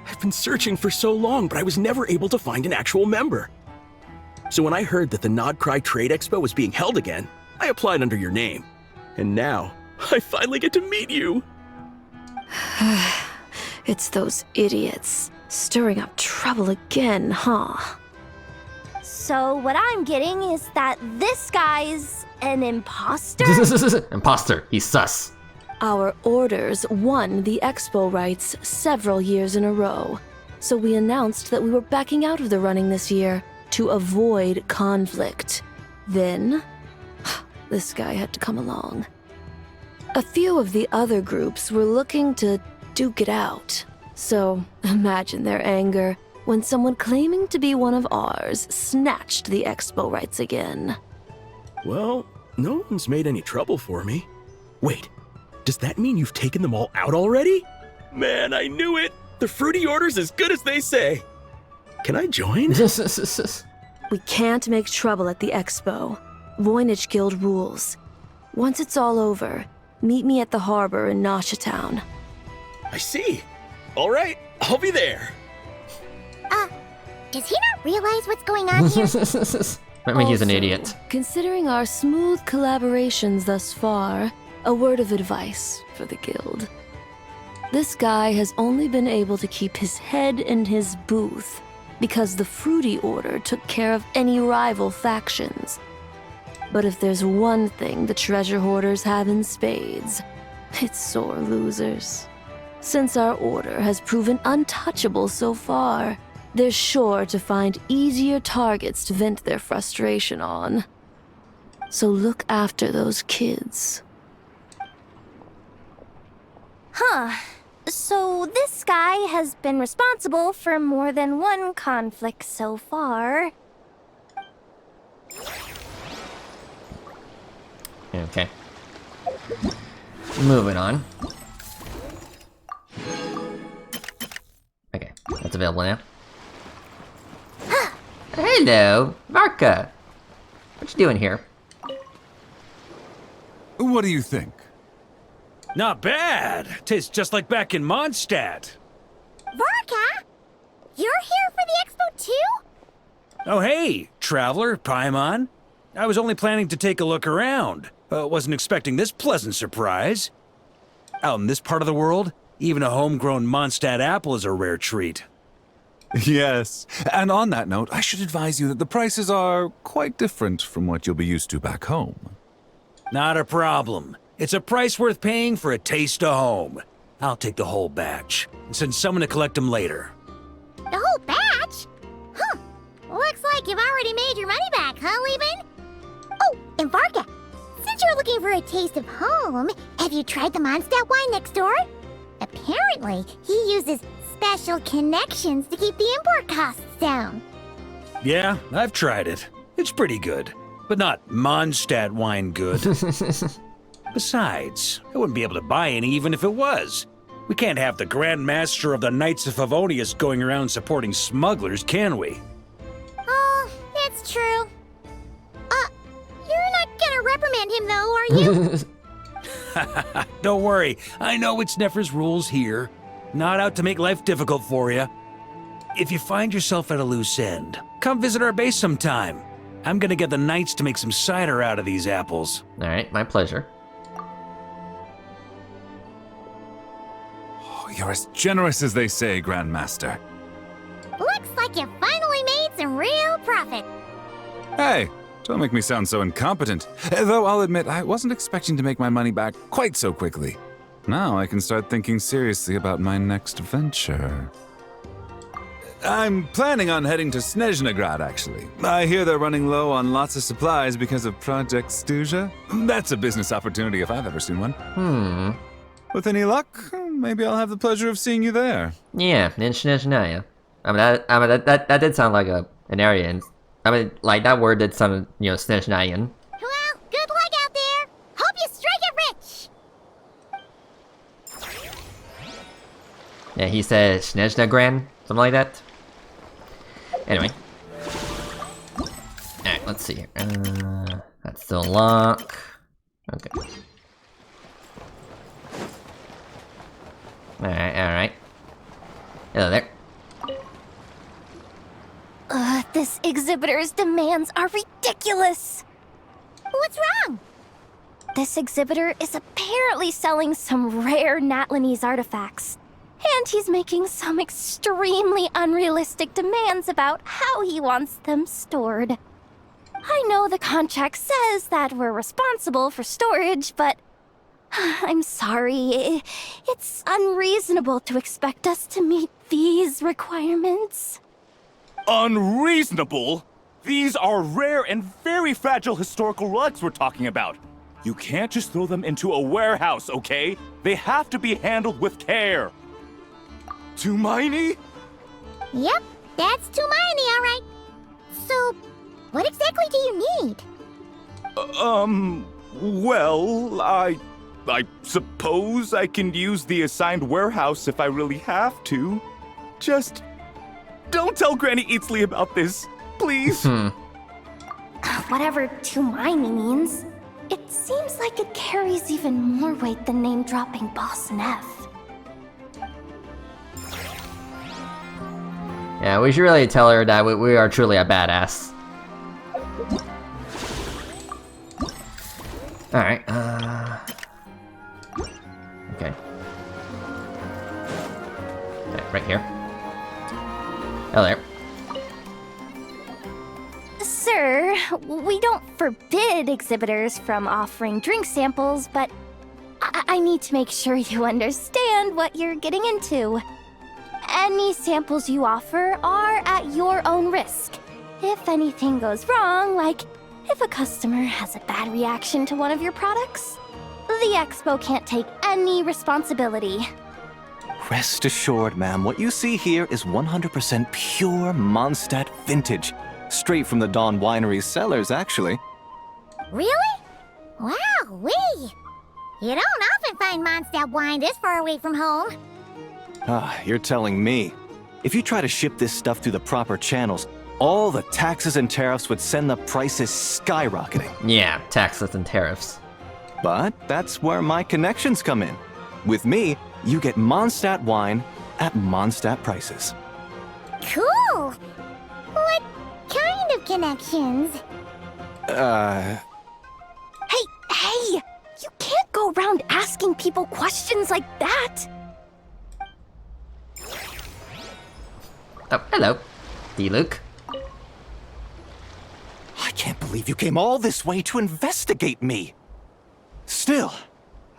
I've been searching for so long, but I was never able to find an actual member. So when I heard that the Nodcry Trade Expo was being held again, I applied under your name. And now, I finally get to meet you! It's those idiots. Stirring up trouble again, huh? So what I'm getting is that this guy's an imposter? Imposter. He's sus. Our orders won the expo rights several years in a row, so we announced that we were backing out of the running this year to avoid conflict. Then, this guy had to come along. A few of the other groups were looking to duke it out, so imagine their anger when someone claiming to be one of ours snatched the expo rights again. Well, no one's made any trouble for me. Wait, does that mean you've taken them all out already? Man, I knew it! The fruity order's as good as they say! Can I join? We can't make trouble at the expo. Voynich Guild rules. Once it's all over, meet me at the harbor in Nasha Town. I see. All right, I'll be there. Does he not realize what's going on here? I mean, he's an idiot. Considering our smooth collaborations thus far, a word of advice for the guild. This guy has only been able to keep his head in his booth because the Fruity Order took care of any rival factions. But if there's one thing the treasure hoarders have in spades, it's sore losers. Since our order has proven untouchable so far, they're sure to find easier targets to vent their frustration on. So look after those kids. Huh. So this guy has been responsible for more than one conflict so far. Okay. Moving on. Okay, that's available now. Hello, Marka. What you doing here? What do you think? Not bad. Tastes just like back in Mondstadt. Varka? You're here for the expo too? Oh hey, traveler, Paimon. I was only planning to take a look around. Wasn't expecting this pleasant surprise. Out in this part of the world, even a homegrown Mondstadt apple is a rare treat. Yes, and on that note, I should advise you that the prices are quite different from what you'll be used to back home. Not a problem. It's a price worth paying for a taste of home. I'll take the whole batch and send someone to collect them later. The whole batch? Huh. Looks like you've already made your money back, huh, Leben? Oh, and Varka, since you're looking for a taste of home, have you tried the Mondstadt wine next door? Apparently, he uses special connections to keep the import costs down. Yeah, I've tried it. It's pretty good, but not Mondstadt wine good. Besides, I wouldn't be able to buy any even if it was. We can't have the Grand Master of the Knights of Favonius going around supporting smugglers, can we? Oh, that's true. You're not gonna reprimand him though, are you? Don't worry, I know it's Nefer's rules here. Not out to make life difficult for you. If you find yourself at a loose end, come visit our base sometime. I'm gonna get the Knights to make some cider out of these apples. Alright, my pleasure. Oh, you're as generous as they say, Grandmaster. Looks like you finally made some real profit. Hey, don't make me sound so incompetent. Though I'll admit, I wasn't expecting to make my money back quite so quickly. Now I can start thinking seriously about my next venture. I'm planning on heading to Snezhnegrad, actually. I hear they're running low on lots of supplies because of Project Stuja. That's a business opportunity if I've ever seen one. With any luck, maybe I'll have the pleasure of seeing you there. Yeah, in Snezhnaya. I mean, that did sound like an area, and I mean, like that word did sound, you know, Snezhnayan. Well, good luck out there. Hope you strike it rich. Yeah, he said Snezhnagran, something like that. Anyway. Alright, let's see here. That's still lock. Okay. Alright. Hello there. This exhibitor's demands are ridiculous! What's wrong? This exhibitor is apparently selling some rare Natlanese artifacts. And he's making some extremely unrealistic demands about how he wants them stored. I know the contract says that we're responsible for storage, but I'm sorry. It's unreasonable to expect us to meet these requirements. Unreasonable? These are rare and very fragile historical relics we're talking about. You can't just throw them into a warehouse, okay? They have to be handled with care. Too miney? Yep, that's too miney, alright. So, what exactly do you need? Well, I suppose I can use the assigned warehouse if I really have to. Just don't tell Granny Eatsley about this, please. Whatever too miney means, it seems like it carries even more weight than name-dropping Boss Neff. Yeah, we should really tell her that we are truly a badass. Alright, okay. Okay, right here. Oh, there. Sir, we don't forbid exhibitors from offering drink samples, but I need to make sure you understand what you're getting into. Any samples you offer are at your own risk. If anything goes wrong, like if a customer has a bad reaction to one of your products, the expo can't take any responsibility. Rest assured, ma'am, what you see here is 100% pure Mondstadt vintage. Straight from the Dawn Winery's cellars, actually. Really? Wow-wee! You don't often find Mondstadt wine this far away from home. Ah, you're telling me. If you try to ship this stuff through the proper channels, all the taxes and tariffs would send the prices skyrocketing. Yeah, taxes and tariffs. But that's where my connections come in. With me, you get Mondstadt wine at Mondstadt prices. Cool! What kind of connections? Hey! You can't go around asking people questions like that! Oh, hello. D-Luke. I can't believe you came all this way to investigate me. Still,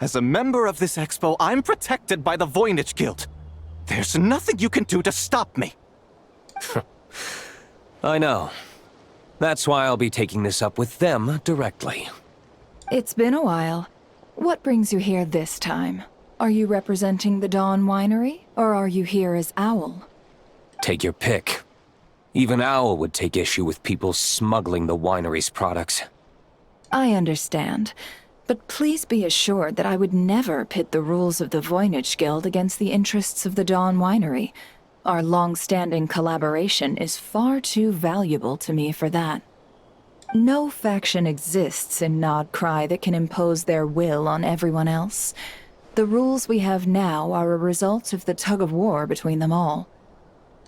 as a member of this expo, I'm protected by the Voynich Guild. There's nothing you can do to stop me. I know. That's why I'll be taking this up with them directly. It's been a while. What brings you here this time? Are you representing the Dawn Winery, or are you here as Owl? Take your pick. Even Owl would take issue with people smuggling the winery's products. I understand, but please be assured that I would never pit the rules of the Voynich Guild against the interests of the Dawn Winery. Our long-standing collaboration is far too valuable to me for that. No faction exists in Nodcry that can impose their will on everyone else. The rules we have now are a result of the tug-of-war between them all.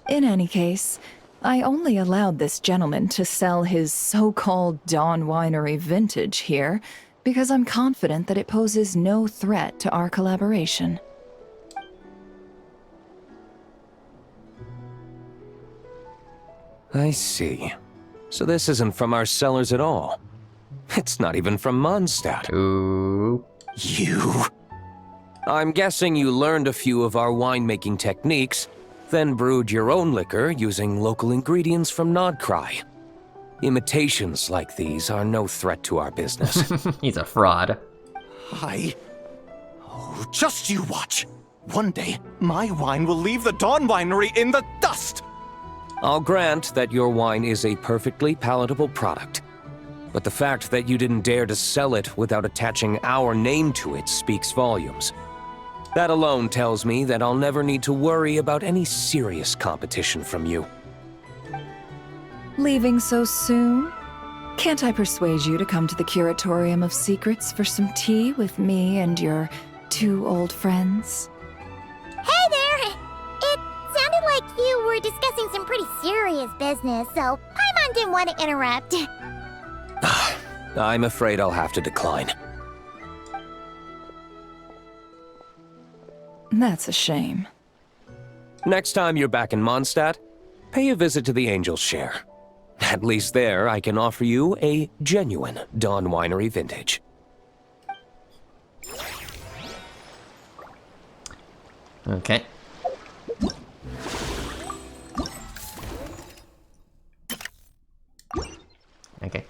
In any case, I only allowed this gentleman to sell his so-called Dawn Winery vintage here because I'm confident that it poses no threat to our collaboration. I see. So this isn't from our cellars at all. It's not even from Mondstadt. Ooh. You? I'm guessing you learned a few of our winemaking techniques, then brewed your own liquor using local ingredients from Nodcry. Imitations like these are no threat to our business. He's a fraud. Oh, just you watch. One day, my wine will leave the Dawn Winery in the dust! I'll grant that your wine is a perfectly palatable product. But the fact that you didn't dare to sell it without attaching our name to it speaks volumes. That alone tells me that I'll never need to worry about any serious competition from you. Leaving so soon? Can't I persuade you to come to the Curatorium of Secrets for some tea with me and your two old friends? Hey! some pretty serious business, so Paimon didn't want to interrupt. I'm afraid I'll have to decline. That's a shame. Next time you're back in Mondstadt, pay a visit to the Angel's Share. At least there, I can offer you a genuine Dawn Winery vintage. Okay. Okay.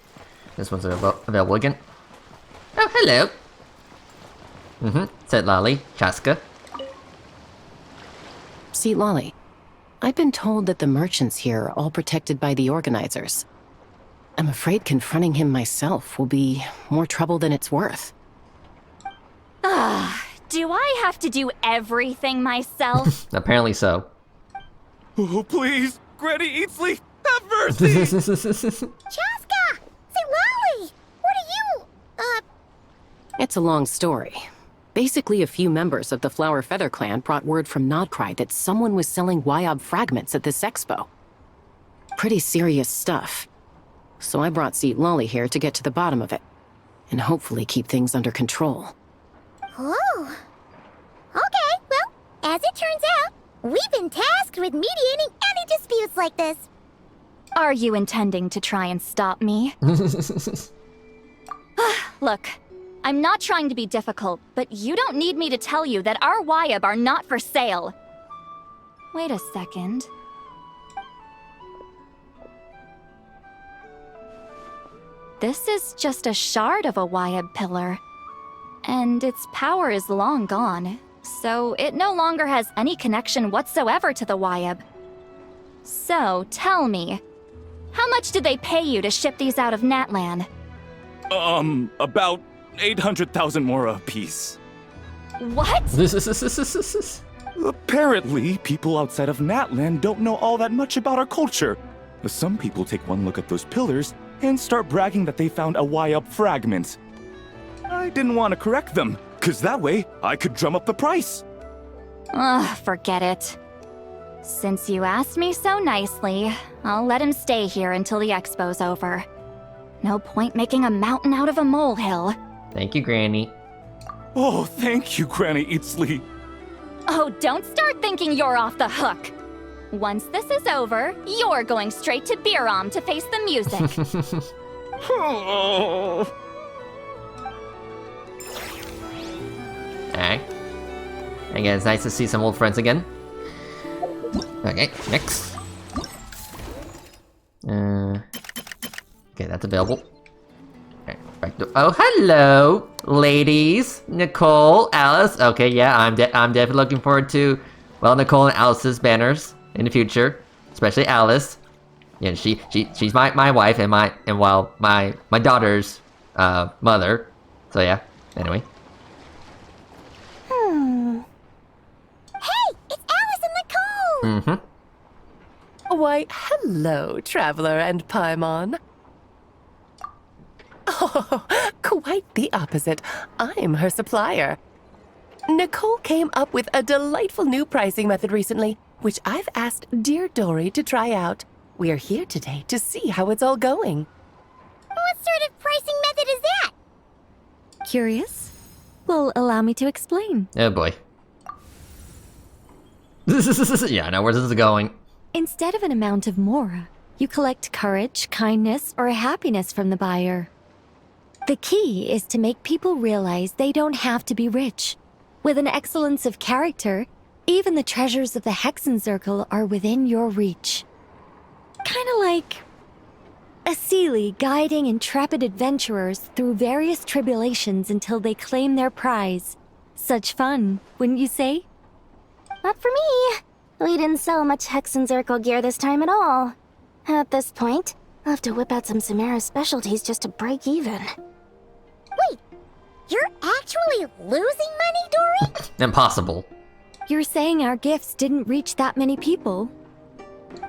This one's available again. Oh, hello! Said Lolly. Chaska. See, Lolly, I've been told that the merchants here are all protected by the organizers. I'm afraid confronting him myself will be more trouble than it's worth. Do I have to do everything myself? Apparently so. Oh, please! Granny Eatsley, have mercy! Chaska! Say, Lolly! What are you, It's a long story. Basically, a few members of the Flower Feather clan brought word from Nodcry that someone was selling Wyob fragments at this expo. Pretty serious stuff. So I brought Seat Lolly here to get to the bottom of it, and hopefully keep things under control. Oh. Okay, well, as it turns out, we've been tasked with mediating any disputes like this. Are you intending to try and stop me? Look, I'm not trying to be difficult, but you don't need me to tell you that our Wyob are not for sale. Wait a second. This is just a shard of a Wyob pillar, and its power is long gone, so it no longer has any connection whatsoever to the Wyob. So, tell me, how much did they pay you to ship these out of Natlan? About 800,000 mora apiece. What? Apparently, people outside of Natlan don't know all that much about our culture. Some people take one look at those pillars and start bragging that they found a Wyob fragment. I didn't want to correct them, because that way I could drum up the price. Ugh, forget it. Since you asked me so nicely, I'll let him stay here until the expo's over. No point making a mountain out of a molehill. Thank you, Granny. Oh, thank you, Granny Eatsley. Oh, don't start thinking you're off the hook. Once this is over, you're going straight to Biram to face the music. Alright. Again, it's nice to see some old friends again. Okay, next. Okay, that's available. Okay, back to— oh, hello, ladies. Nicole, Alice. Okay, yeah, I'm definitely looking forward to, well, Nicole and Alice's banners in the future, especially Alice. Yeah, she's my wife and my daughter's mother. So yeah. Anyway. Hey, it's Alice and Nicole! Why, hello, Traveler and Paimon. Oh, quite the opposite. I'm her supplier. Nicole came up with a delightful new pricing method recently, which I've asked dear Dory to try out. We're here today to see how it's all going. What sort of pricing method is that? Curious? Well, allow me to explain. Oh boy. Yeah, I know where this is going. Instead of an amount of mora, you collect courage, kindness, or happiness from the buyer. The key is to make people realize they don't have to be rich. With an excellence of character, even the treasures of the Hexen Circle are within your reach. Kinda like a Seelie guiding intrepid adventurers through various tribulations until they claim their prize. Such fun, wouldn't you say? Not for me. We didn't sell much Hexen Circle gear this time at all. At this point, I'll have to whip out some Samara specialties just to break even. Wait, you're actually losing money, Dory? Impossible. You're saying our gifts didn't reach that many people?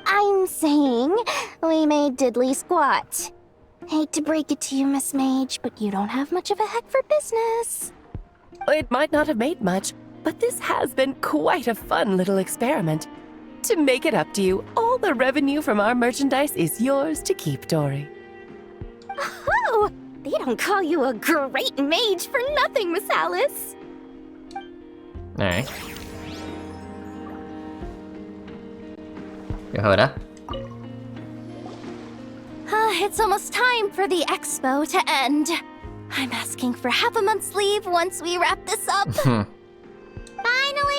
I'm saying we made diddly squat. Hate to break it to you, Miss Mage, but you don't have much of a head for business. It might not have made much, but this has been quite a fun little experiment. To make it up to you, all the revenue from our merchandise is yours to keep, Dory. Oh, they don't call you a great mage for nothing, Miss Alice. Alright. Yehoda? It's almost time for the expo to end. I'm asking for half a month's leave once we wrap this up. Finally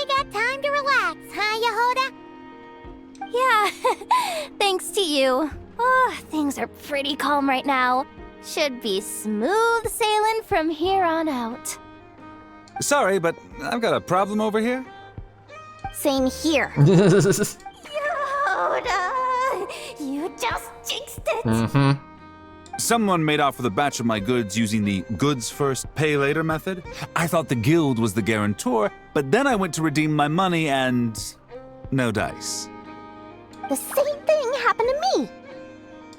got time to relax, huh, Yehoda? Yeah, thanks to you. Oh, things are pretty calm right now. Should be smooth sailing from here on out. Sorry, but I've got a problem over here. Same here. Yoda, you just jinxed it. Someone made off with a batch of my goods using the goods first, pay later method. I thought the guild was the guarantor, but then I went to redeem my money and no dice. The same thing happened to me.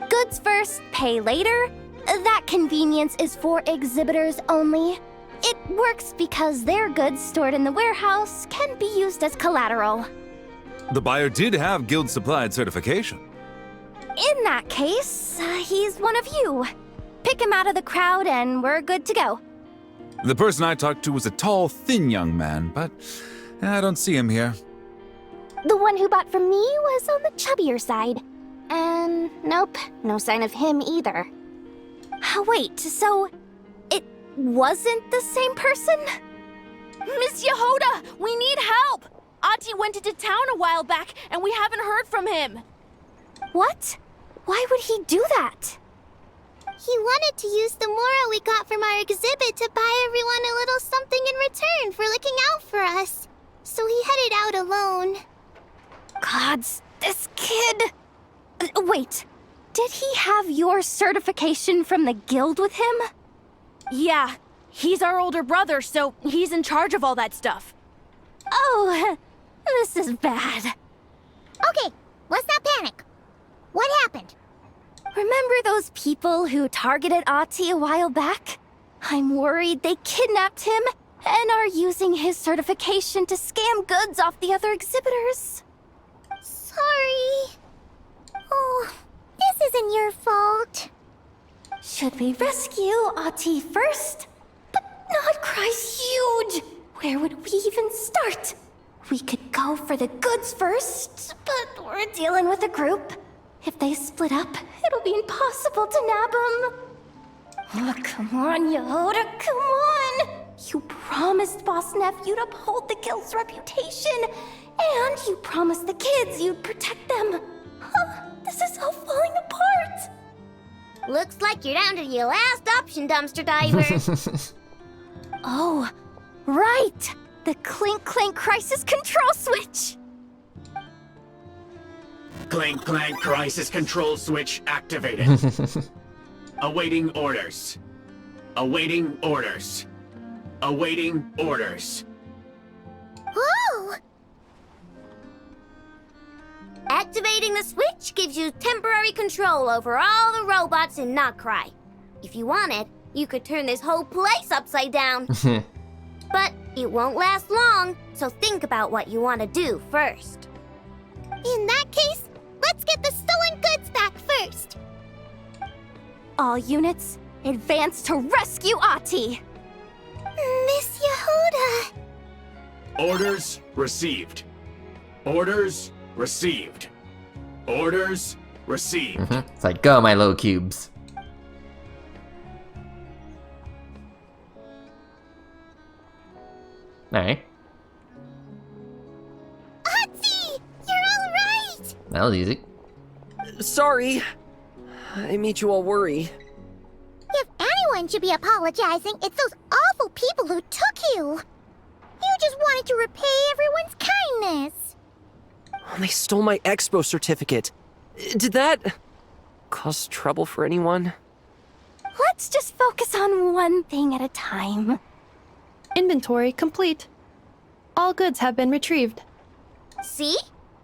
Goods first, pay later? That convenience is for exhibitors only. It works because their goods stored in the warehouse can be used as collateral. The buyer did have guild supplied certification. In that case, he's one of you. Pick him out of the crowd and we're good to go. The person I talked to was a tall, thin young man, but I don't see him here. The one who bought from me was on the chubbier side. And nope, no sign of him either. Wait, so it wasn't the same person? Miss Yehoda, we need help! Ati went into town a while back and we haven't heard from him. What? Why would he do that? He wanted to use the mora we got from our exhibit to buy everyone a little something in return for looking out for us. So he headed out alone. Gods, this kid... Wait, did he have your certification from the guild with him? Yeah, he's our older brother, so he's in charge of all that stuff. Oh, this is bad. Okay, let's not panic. What happened? Remember those people who targeted Ati a while back? I'm worried they kidnapped him and are using his certification to scam goods off the other exhibitors. Sorry. Oh, this isn't your fault. Should we rescue Ati first? But Nodcry's huge! Where would we even start? We could go for the goods first, but we're dealing with a group. If they split up, it'll be impossible to nab them. Oh, come on, Yehoda, come on! You promised Boss Nephew to uphold the guild's reputation, and you promised the kids you'd protect them. This is all falling apart. Looks like you're down to your last option, dumpster diver. Oh, right! The Clink Clank Crisis Control Switch! Clank Clank Crisis Control Switch activated. Awaiting orders. Awaiting orders. Awaiting orders. Whoa! Activating the switch gives you temporary control over all the robots in Nodcry. If you wanted, you could turn this whole place upside down. But it won't last long, so think about what you want to do first. In that case, let's get the stolen goods back first. All units, advance to rescue Ati! Miss Yehoda! Orders received. Orders received. Orders received. It's like, go, my little cubes. Alright. Ati! You're alright! That was easy. Sorry. I made you all worry. If anyone should be apologizing, it's those awful people who took you. You just wanted to repay everyone's kindness. They stole my expo certificate. Did that cause trouble for anyone? Let's just focus on one thing at a time. Inventory complete. All goods have been retrieved. See?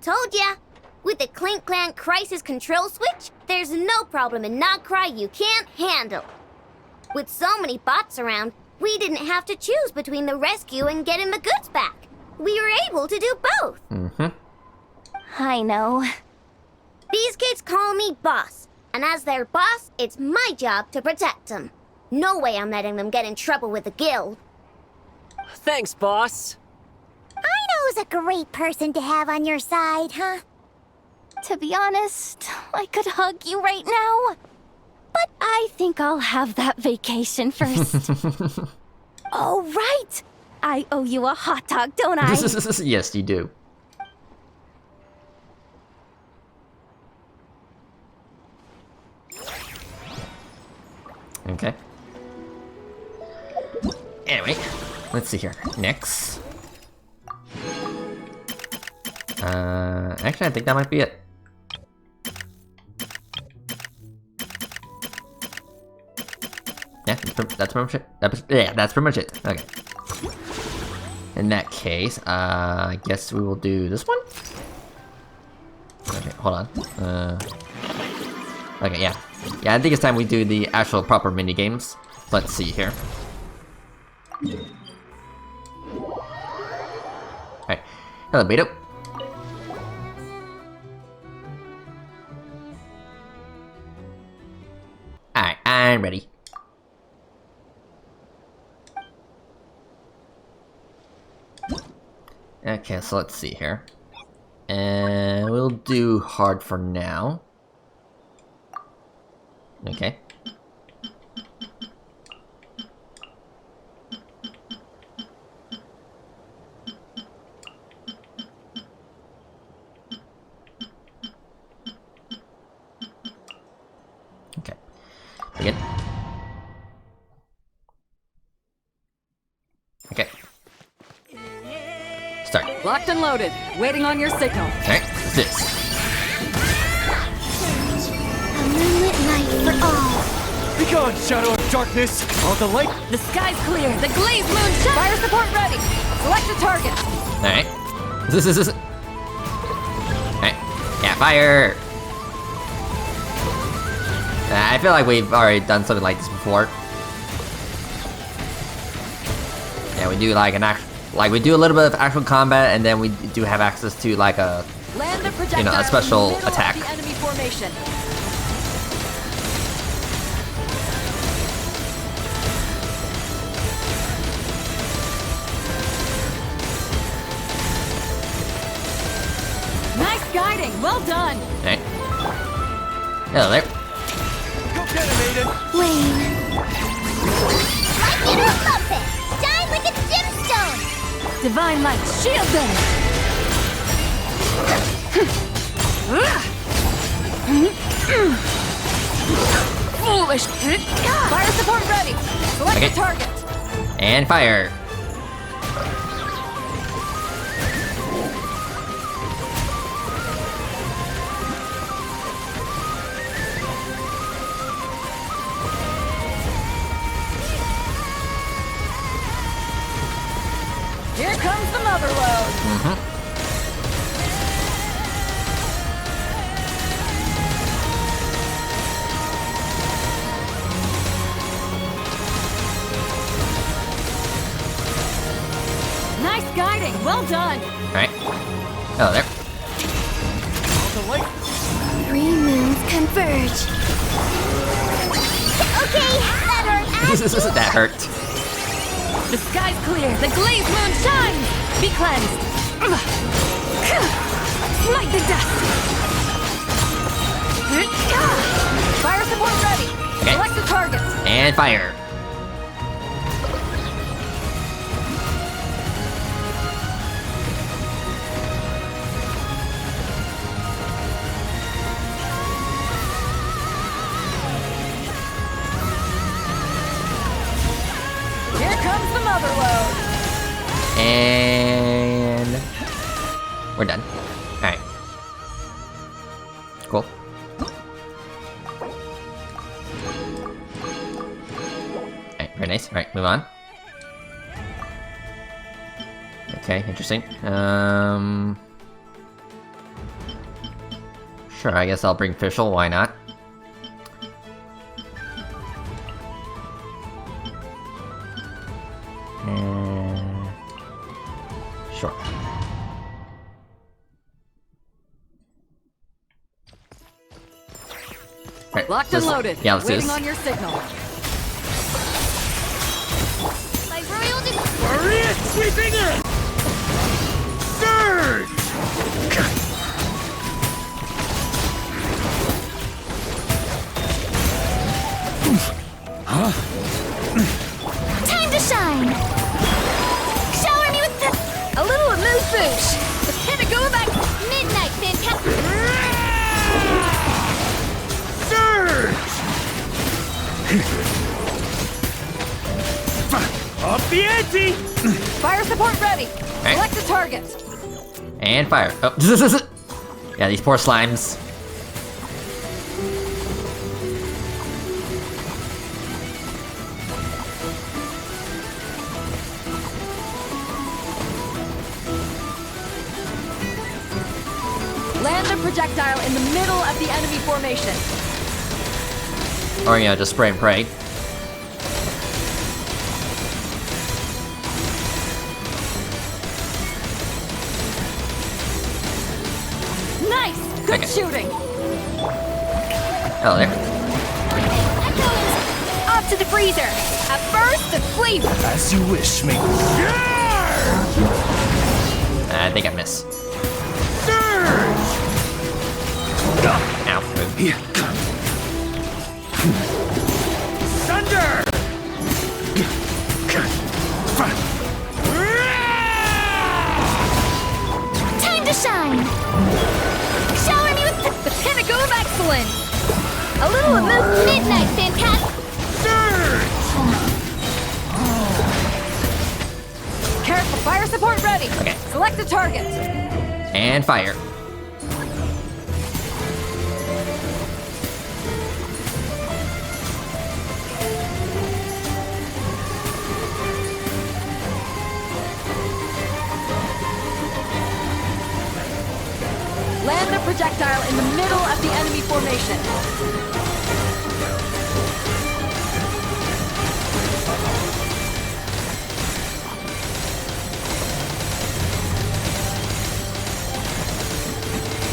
Told ya. With the Clink Clank Crisis Control Switch, there's no problem in Nodcry you can't handle. With so many bots around, we didn't have to choose between the rescue and getting the goods back. We were able to do both. I know. These kids call me boss, and as their boss, it's my job to protect them. No way I'm letting them get in trouble with the guild. Thanks, boss. I know who's a great person to have on your side, huh? To be honest, I could hug you right now. But I think I'll have that vacation first. Oh, right! I owe you a hot dog, don't I? Yes, you do. Okay. Anyway, let's see here. Next. Actually, I think that might be it. Yeah, that's pretty much it. That's pretty much it. Okay. In that case, I guess we will do this one. Okay, hold on. Okay, yeah. Yeah, I think it's time we do the actual proper mini games. Let's see here. Alright. Hello, Beto. Alright, I'm ready. Okay, so let's see here. And we'll do hard for now. Okay. Okay. Begin. Okay. Start. Locked and loaded, waiting on your signal. Alright, what's this? A moonlit night for all. Be gone, shadow of darkness! All the light... The sky's clear, the glazed moon shines! Fire support ready! Select a target! Alright. Alright. Yeah, fire! I feel like we've already done something like this before. Yeah, we do like an we do a little bit of actual combat, and then we do have access to like a, you know, a special attack. The enemy formation. Nice guiding, well done. Alright. Hello there. Go get it, maiden! Wayne. Like it or lump it! Shine like a gemstone! Divine light, shield them! Foolish! Fire support ready! Select Okay. a target! And fire. Here comes the mother load! Nice guiding, well done! Alright. Hello there. All the light... 3 moons converge. Okay, that hurt. That hurt. The sky's clear, the glazed moon shines! Be cleansed! Smite the dust! Fire support ready! Okay. Select the target! And fire. Here comes the mother load! And we're done. Alright. Cool. Alright, very nice. Alright, move on. Okay, interesting. Sure, I guess I'll bring Fischl, why not? Sure. Alright. Locked and loaded. Yeah, let's do Waiting this. on your signal. My royal Maria sweeping in! Surge! Time to shine! Shower me with the... A little amuse bouche. The pinnacle back. Midnight Fantastic! Surge! Up the ante! Fire support ready. Okay. Select a target. And fire. Oh. Yeah, these poor slimes. Land the projectile in the middle of the enemy formation. Or, just spray and pray. Nice! Good Okay. shooting! Oh, there. Off to the freezer. A burst of flavor. As you wish, mate. I think I missed. Surge! Ow. Here. Thunder! Time to shine! Shower me with The pinnacle of excellence. A little amuse. Midnight Fantastic! Careful, fire support ready. Okay. Select a target. And fire. Land the projectile in the middle of the enemy formation.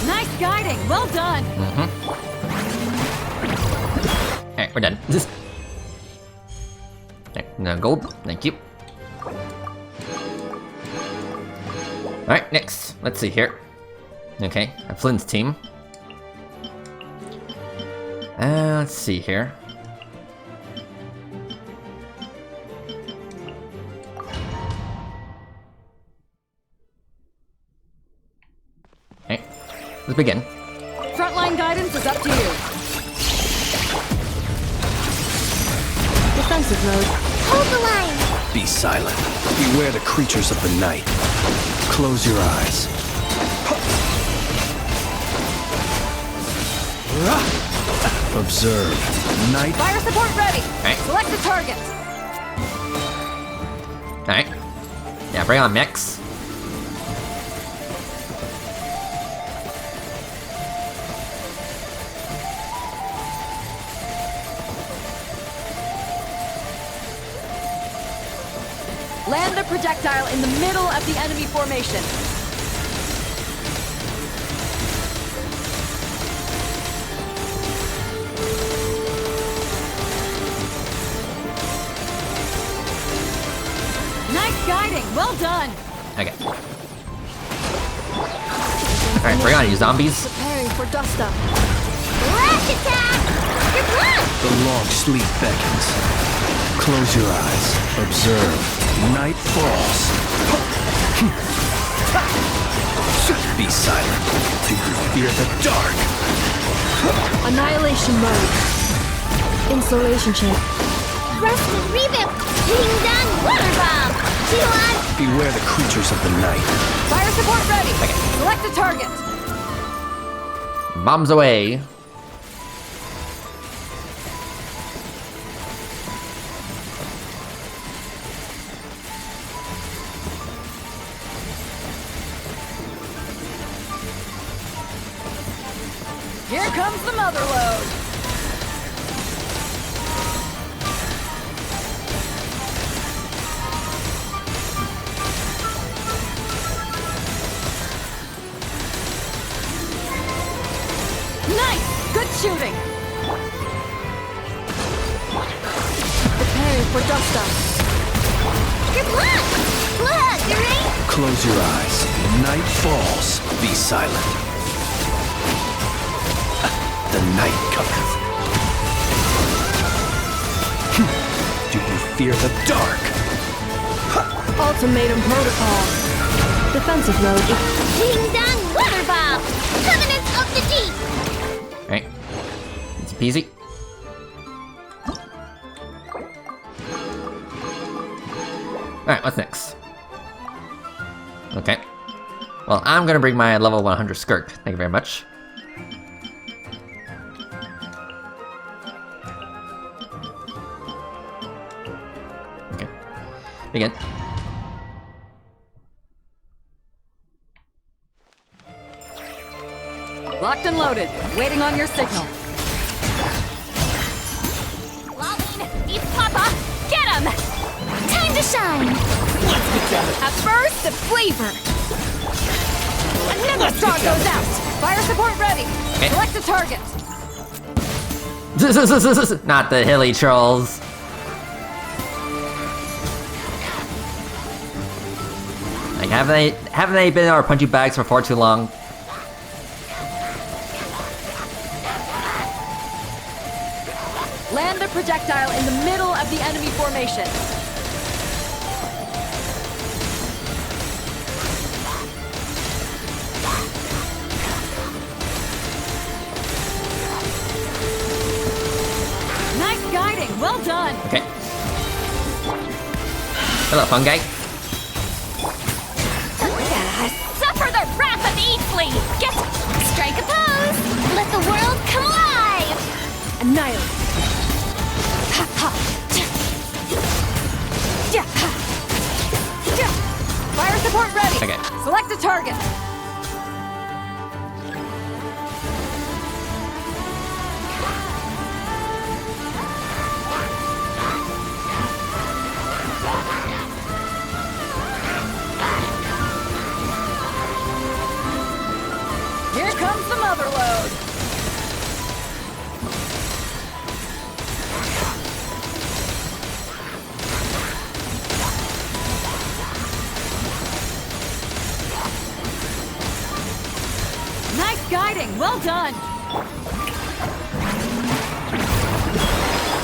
Nice guiding. Well done. Alright, we're done. Alright, no gold. Thank you. Alright, next. Let's see here. Okay, Flynn's team. Let's see here. Okay, let's begin. Frontline guidance is up to you. Defensive mode. Hold the line! Be silent. Beware the creatures of the night. Close your eyes. Observe. Night. Fire support ready. Alright. Select a target. Alright. Yeah, bring on mechs. Land the projectile in the middle of the enemy formation. Nice guiding. Well done. Okay. Alright, bring on you zombies. Preparing for dust up. Rush attack! You're blocked! The long sleep beckons. Close your eyes. Observe. Night falls. Be silent. Do you fear the dark? Annihilation mode. Insulation champ. Rush me, revamp! Hitting down water bomb! G1! Beware the creatures of the night. Fire support ready. Okay. Select a target. Bombs away. Here comes the mother load. Nice! Good shooting! for dust-up. Good luck! Look, right? Close your eyes. Night falls. Be silent. The night cometh. Do you fear the dark? Ultimatum protocol. Defensive mode. Ding dong water ball! Covenants of the deep! Alright. Easy peasy. Alright, what's next? Okay. Well, I'm gonna bring my level 100 skirt. Thank you very much. Okay. Begin. Locked and loaded. Waiting on your signal. Lolene, East Papa, get him! Time to shine! Let's get down. At first, the flavor. Another star goes out. Fire support ready. Okay. Select a target. Not the hilly trolls. Like, haven't they been in our punchy bags for far too long? Land the projectile in the middle of the enemy formation. Nice guiding. Well done. Okay. Hello, fungi. Suffer the wrath of Eatflea! Get... Strike a pose! Let the world come alive! Annihilate. Fire support ready. Okay. Select a target. Here comes the mother load. Nice guiding. Well done.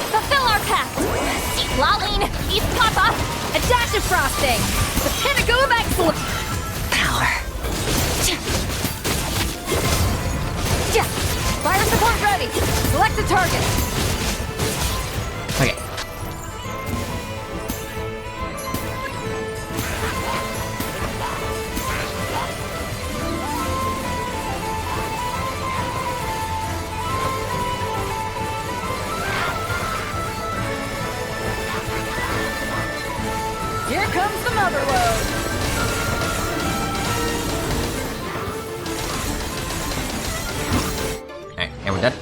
Fulfill our pact! Lolene, East Papa, a dash of frosting! The pinnacle of excellence! Power. Fire support ready. Select a target. Okay. Here comes the mother load. Alright, and we're done.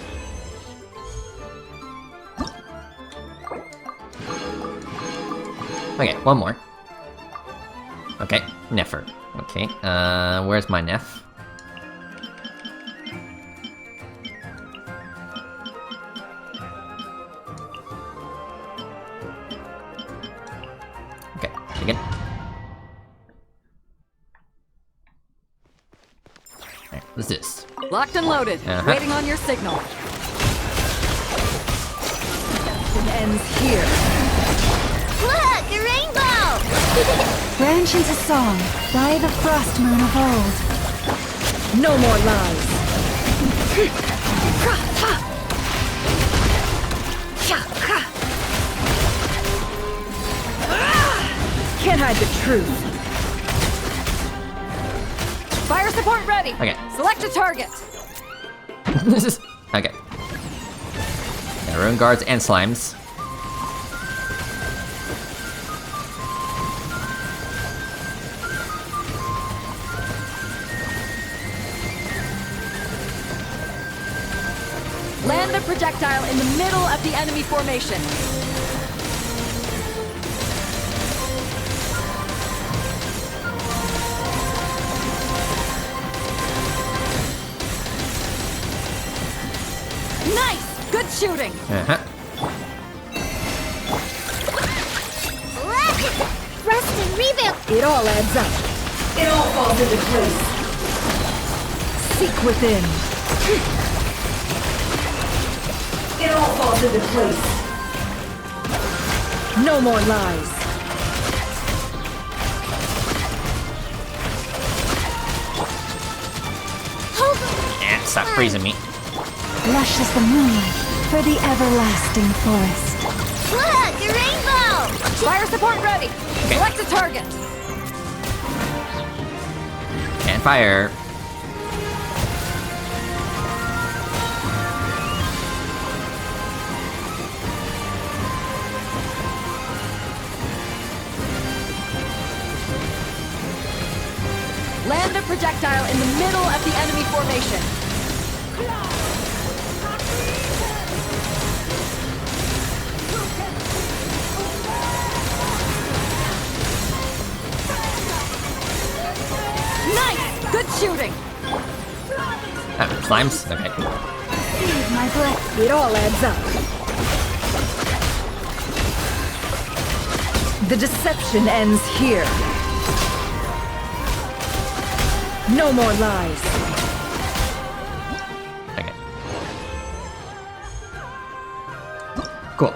Okay, one more. Okay, Neffer. Okay, where's my Neff? Okay, begin. Alright, what's this? Locked and loaded. Waiting on your signal. It ends here. Look, a rainbow! Branch into song by the frost moon of old. No more lies. Can't hide the truth. Fire support ready. Okay. Select a target. Okay. Yeah, Ruin Guards and Slimes. Land the projectile in the middle of the enemy formation. Nice! Good shooting! It all adds up. It all falls into place. Seek within. It all falls into place. No more lies. And stop freezing me. Lush as the moonlight for the everlasting forest. Look, a rainbow! Fire support ready. Select a target. And fire. Land a projectile in the middle of the enemy formation. Nice! Good shooting! Slimes? Okay. Save my breath. It all adds up. The deception ends here. No more lies. Okay. Cool.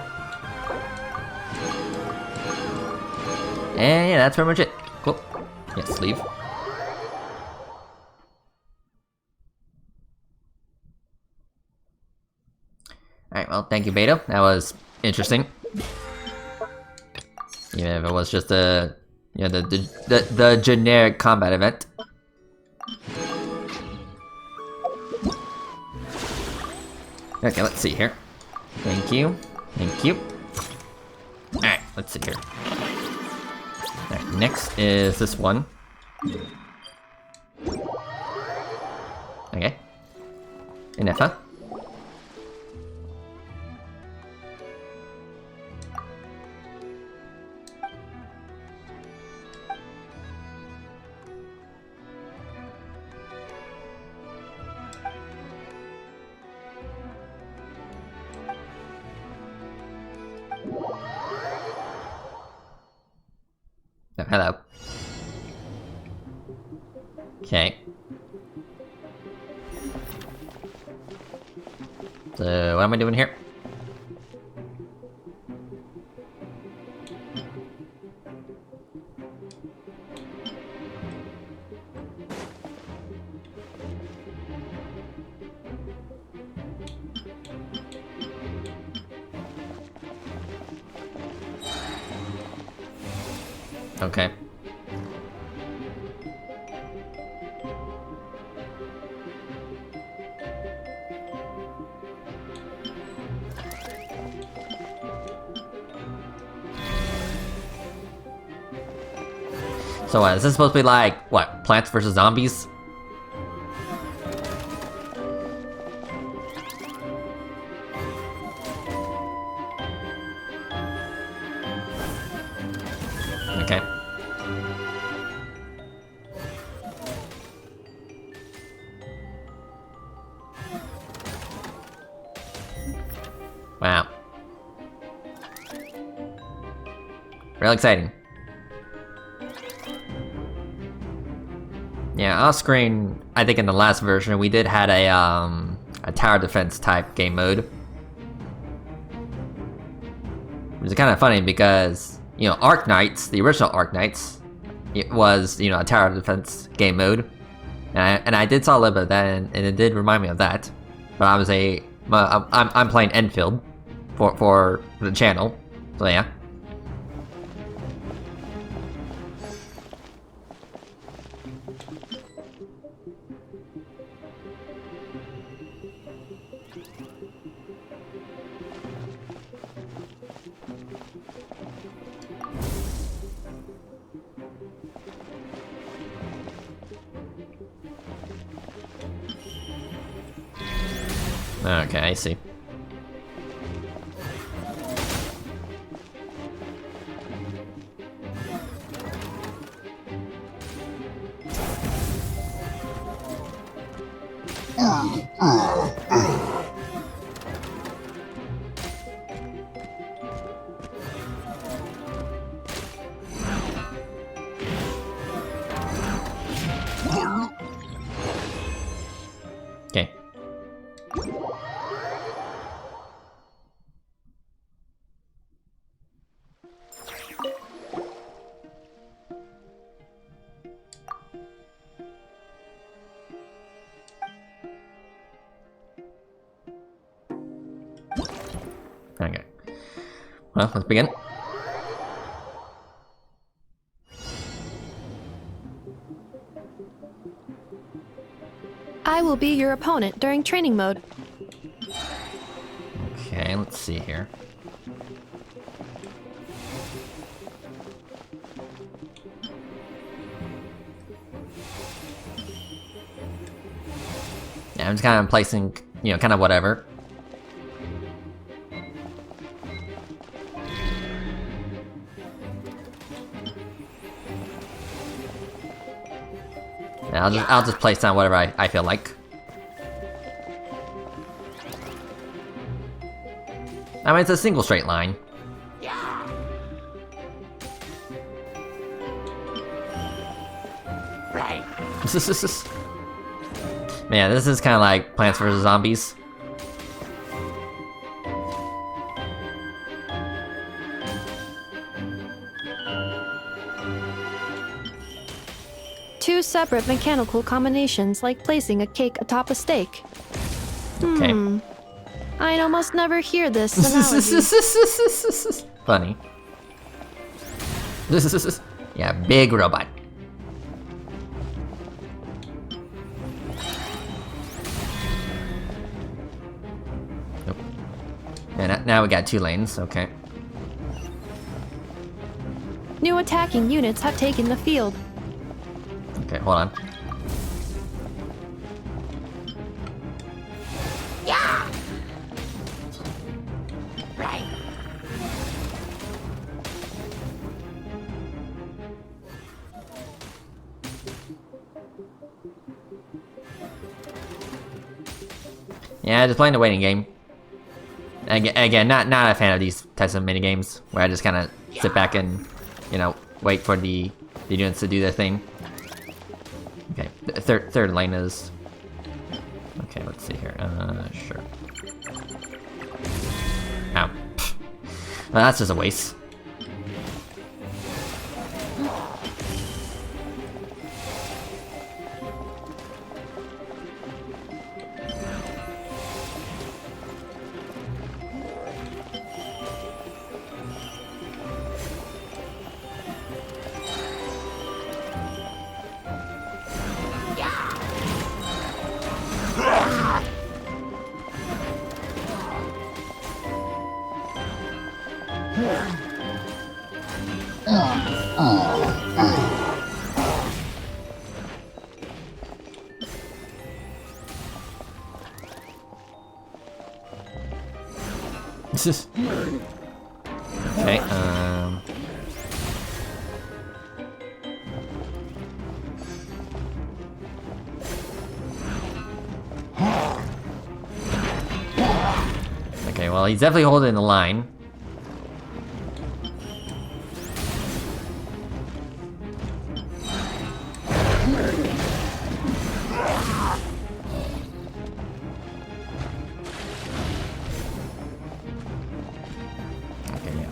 And yeah, that's pretty much it. Cool. Yes, leave. Alright, well, thank you, Beto. That was interesting. Even if it was just a, you know, the generic combat event. Okay, let's see here. Thank you. Thank you. Alright, let's see here. Alright, next is this one. Okay. Enough, huh? Oh, hello. Okay. So, what am I doing here? Okay. So is this supposed to be like, what, Plants vs. Zombies? Okay. Wow. Real exciting. Yeah, off screen, I think in the last version we did had a tower defense type game mode. Which is kind of funny because, you know, Arc Knights, the original Arc Knights, it was, you know, a tower defense game mode. And I did saw a little bit of that, and it did remind me of that. But I'm playing Enfield for the channel, so yeah. Okay, I see. Well, let's begin. I will be your opponent during training mode. Okay, let's see here. Yeah, I'm just kind of placing, you know, kind of whatever. Yeah, I'll just place down whatever I feel like. I mean, it's a single straight line. Right. Man, this is kind of like Plants vs. Zombies. Two separate mechanical combinations, like placing a cake atop a steak. Okay. I'd almost never hear this analogy. Funny. Yeah, big robot. Nope. And now we got 2 lanes, okay. New attacking units have taken the field. Okay, hold on. Yeah. Right. Yeah, just playing the waiting game. Again, not a fan of these types of mini games where I just kind of sit back and, you know, wait for the units to do their thing. Okay, the third lane is. Okay, let's see here. Sure. Ow. Well, that's just a waste. Okay, okay, well, he's definitely holding the line.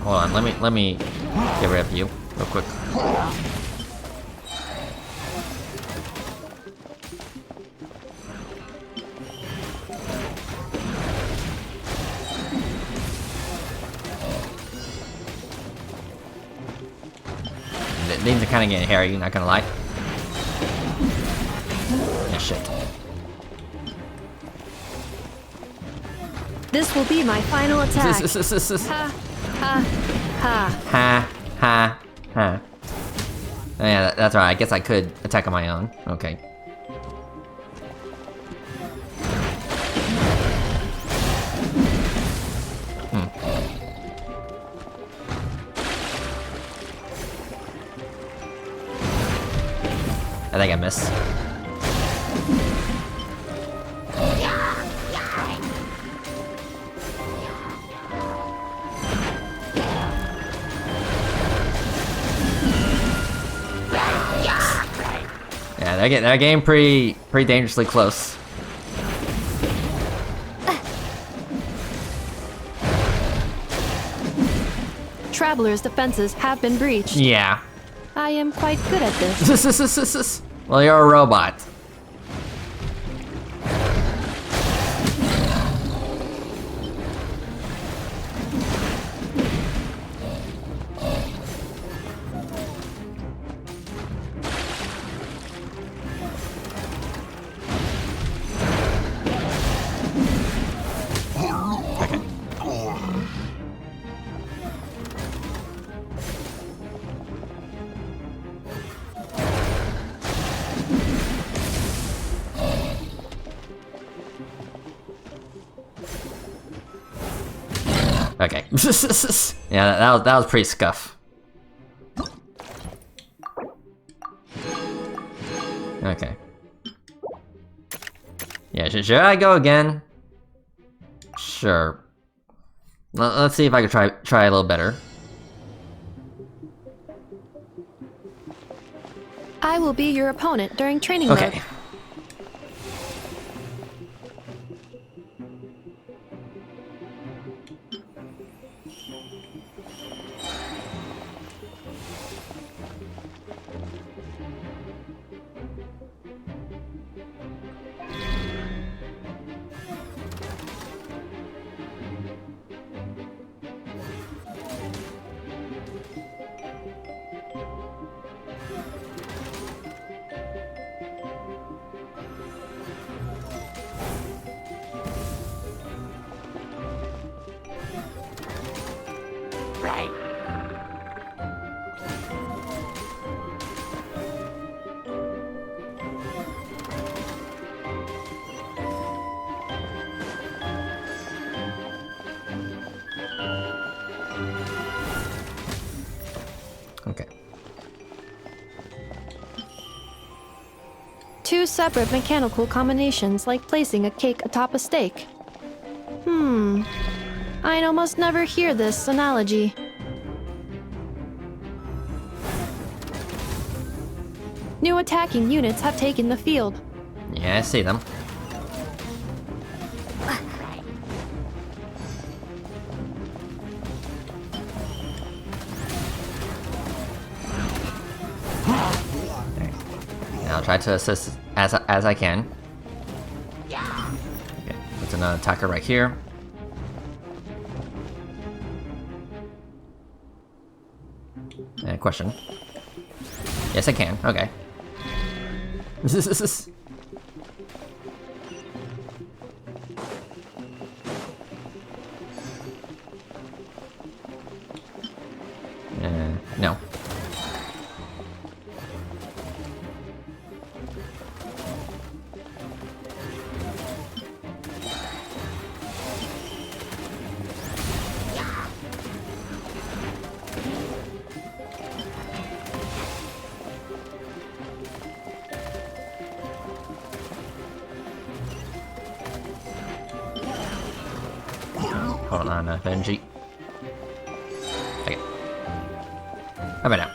Hold on, let me get rid of you real quick. Things are kind of getting hairy, not gonna lie. Yeah, shit. This will be my final attack. Ha, ha, ha. Ha, ha, ha. Oh, yeah, that's right. I guess I could attack on my own. Okay. I think I missed. Yeah, they're getting pretty dangerously close. Traveler's defenses have been breached. Yeah. I am quite good at this. Well, you're a robot. Yeah, that was pretty scuff. Okay. Yeah, should I go again? Sure. Let's see if I can try a little better. I will be your opponent during training mode. Okay. Okay. Two separate mechanical combinations, like placing a cake atop a steak. I'd almost never hear this analogy. New attacking units have taken the field. Yeah, I see them. I'll try to assist as I can. Okay, put another attacker right here. Question. Yes, I can. Okay. No. Hold on, Benji. Okay. How about now?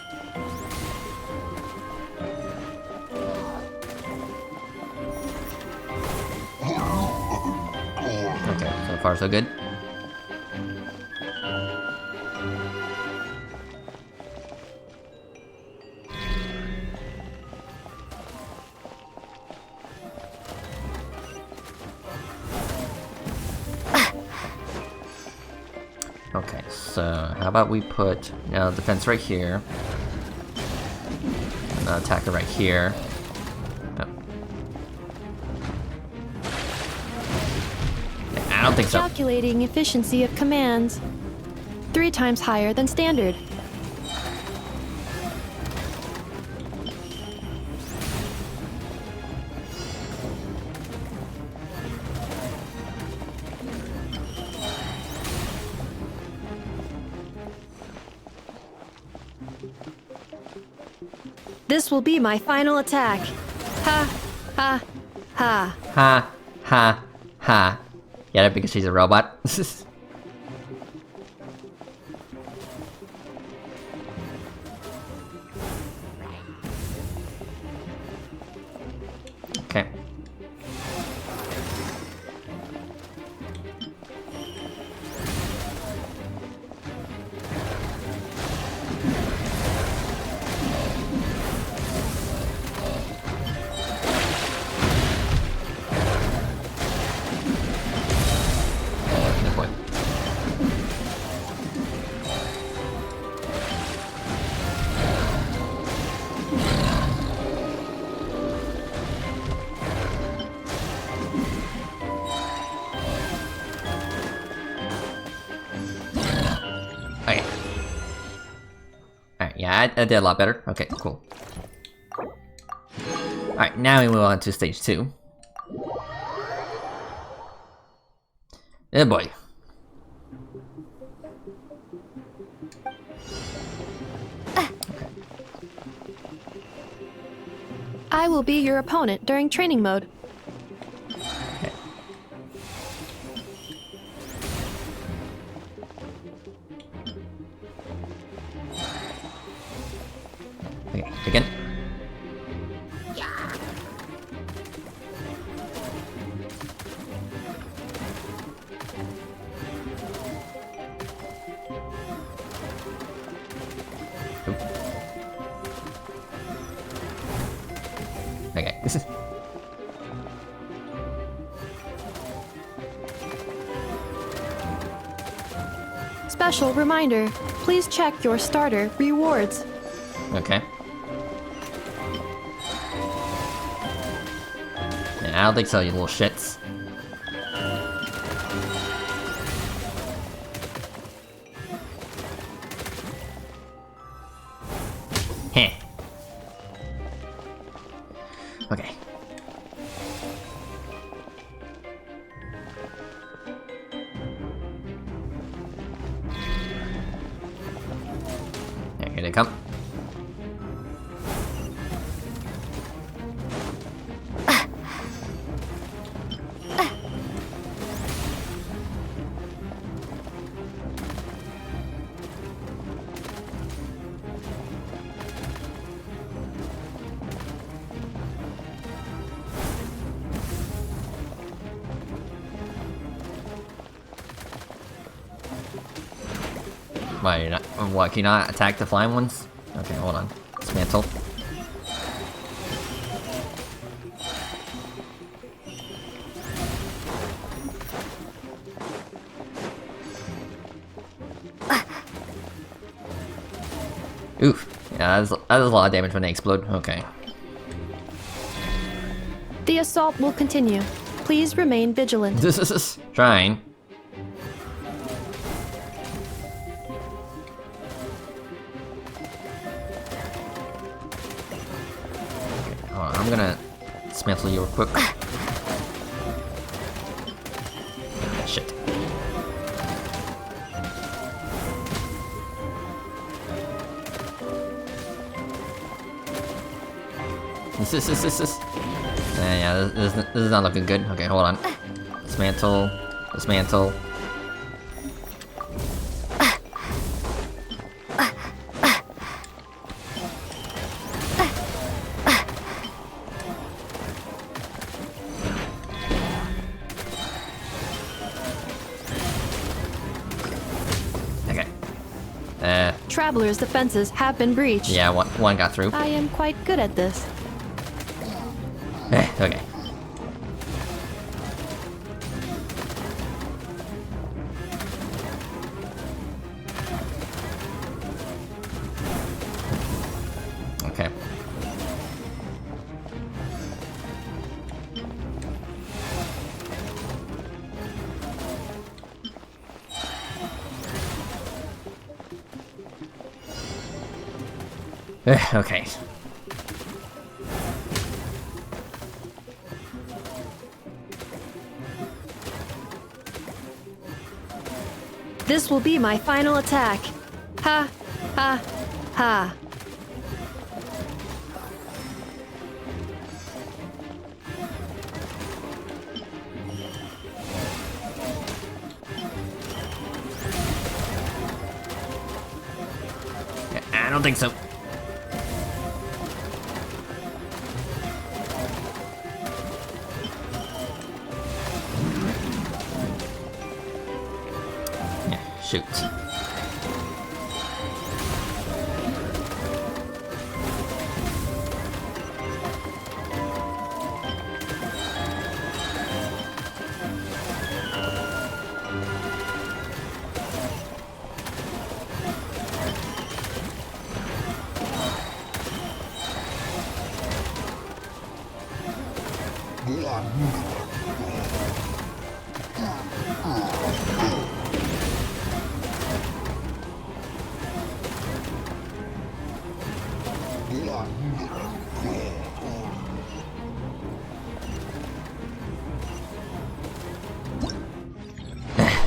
Okay, so far so good. Okay, so how about we put defense right here, and attacker right here. Oh. I don't think so. Calculating efficiency of commands. 3 times higher than standard. This will be my final attack. Ha, ha, ha. Ha, ha, ha. Yeah, because she's a robot. Okay. Okay. Alright, yeah, I did a lot better. Okay, cool. Alright, now we move on to stage 2. Oh boy. I will be your opponent during training mode. Okay, begin. Okay. Special reminder, please check your starter rewards. Okay. Yeah, I don't think so, you little shits. Heh. Okay. There, here they come. Why, you're not, what, can you not attack the flying ones? Okay, hold on. Dismantle. Oof. Yeah, that does a lot of damage when they explode. Okay. The assault will continue. Please remain vigilant. Trying. I'm gonna dismantle you real quick. Shit. This. Yeah, this is not looking good. Okay, hold on. Dismantle. Dismantle. Traveler's defenses have been breached. Yeah, one got through. I am quite good at this. Okay. Okay. Okay. This will be my final attack. Ha, ha, ha. I don't think so. Shoot.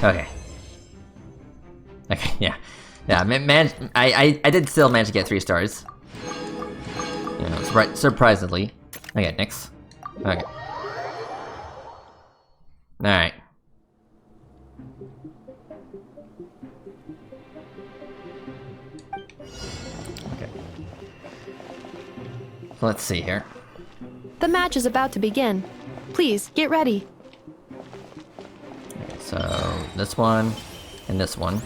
Okay. Okay, yeah. Yeah, I did still manage to get 3 stars. You know, surprisingly. Okay, next. Okay. Alright. Okay. Let's see here. The match is about to begin. Please, get ready. Okay, so, this one, and this one.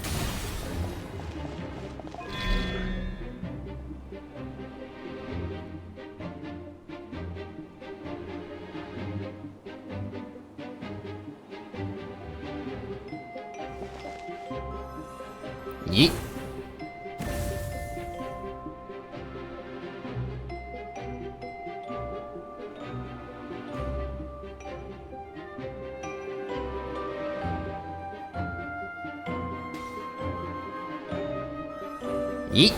Yeet. Yeet.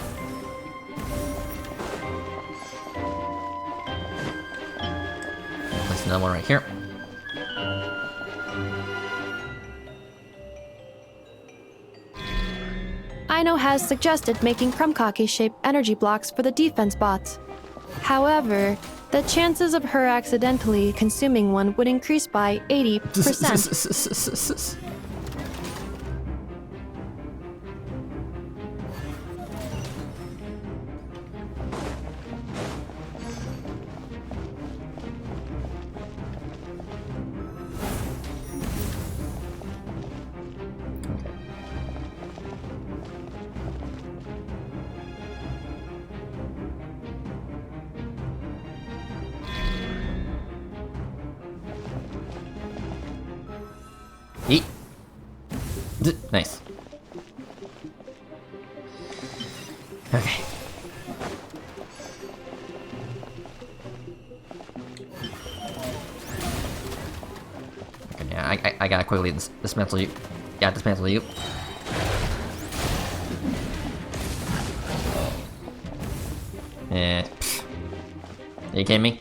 Place another one right here. Aino has suggested making Krumkake-shaped energy blocks for the defense bots. However, the chances of her accidentally consuming one would increase by 80%. Yeet. Nice. Okay. Okay, yeah, I gotta quickly dismantle you. Yeah, dismantle you. Are you kidding me?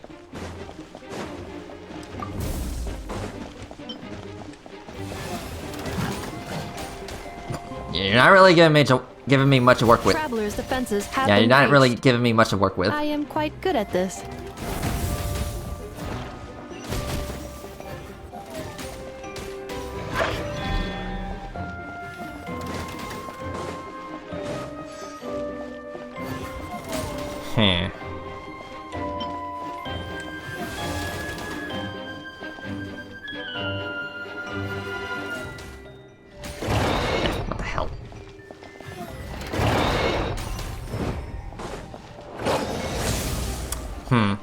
You're not really giving me much to work with. Traveler's defenses have Yeah, been you're not really breached. giving me much to work with. I am quite good at this. Hmm. What the hell? Hmm.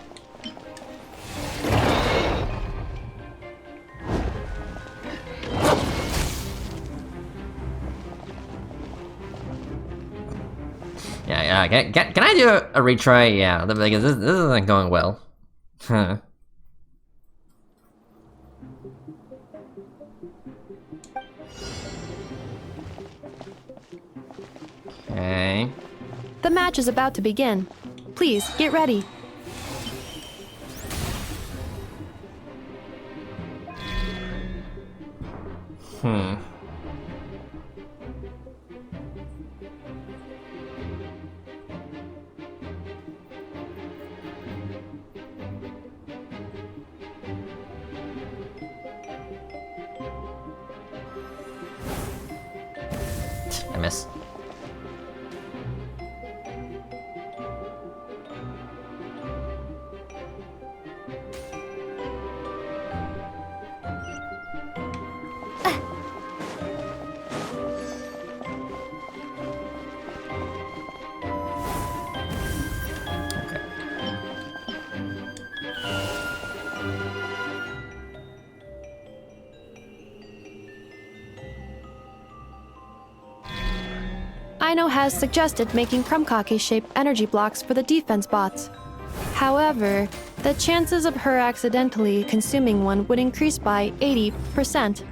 Yeah. Can I do a retry? Yeah, because this isn't going well. Huh. Okay. The match is about to begin. Please, get ready. Hmm. I miss. Aino has suggested making Krumkake-shaped energy blocks for the defense bots. However, the chances of her accidentally consuming one would increase by 80%.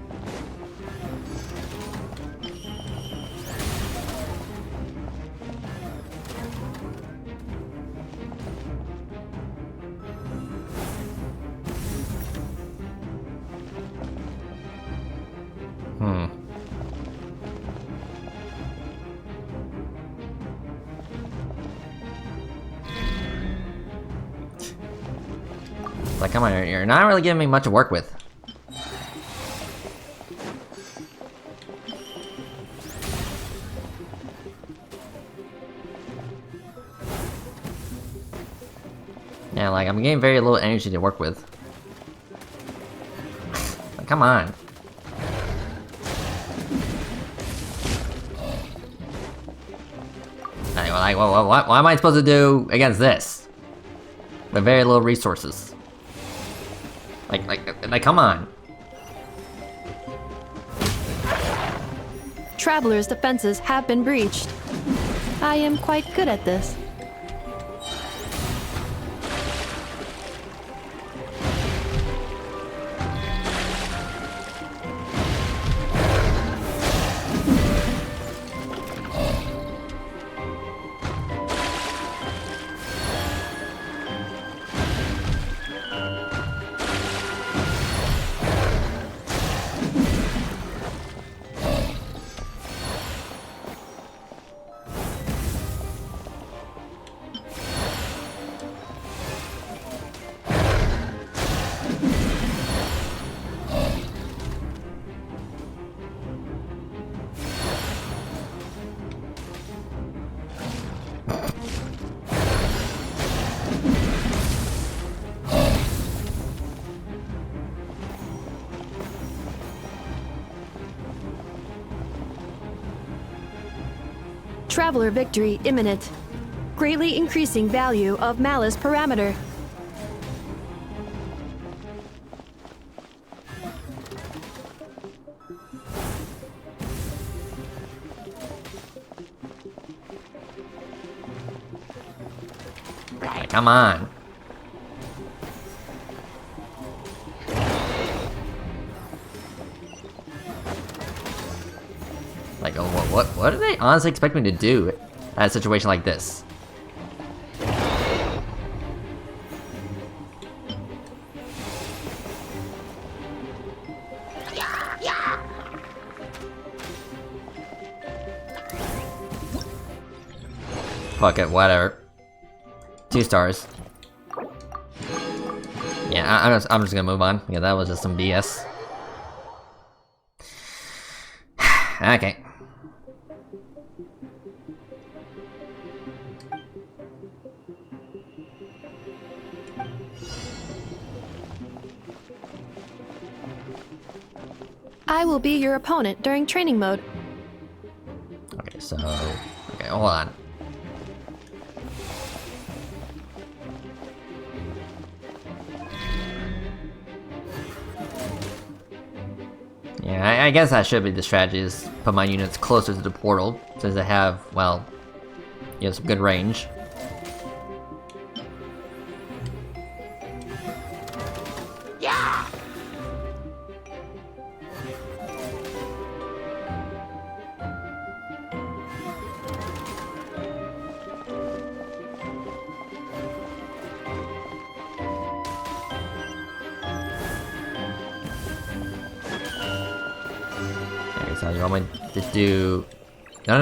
Hmm. Like, come on, you're not really giving me much to work with. Yeah, like, I'm getting very little energy to work with. Like, come on. Like, what am I supposed to do against this? With very little resources. Like, come on. Traveler's defenses have been breached. I am quite good at this. Traveler victory imminent. Greatly increasing value of malice parameter. Come on. Like, oh, what do they honestly expect me to do at a situation like this? Fuck it, whatever. 2 stars. Yeah, I'm just gonna move on. Yeah, that was just some BS. Okay. I will be your opponent during training mode. Okay, so... Okay, hold on. Yeah, I guess that should be the strategy, is put my units closer to the portal, since they have, well, you know, some good range. Yeah! So you want me to do... No.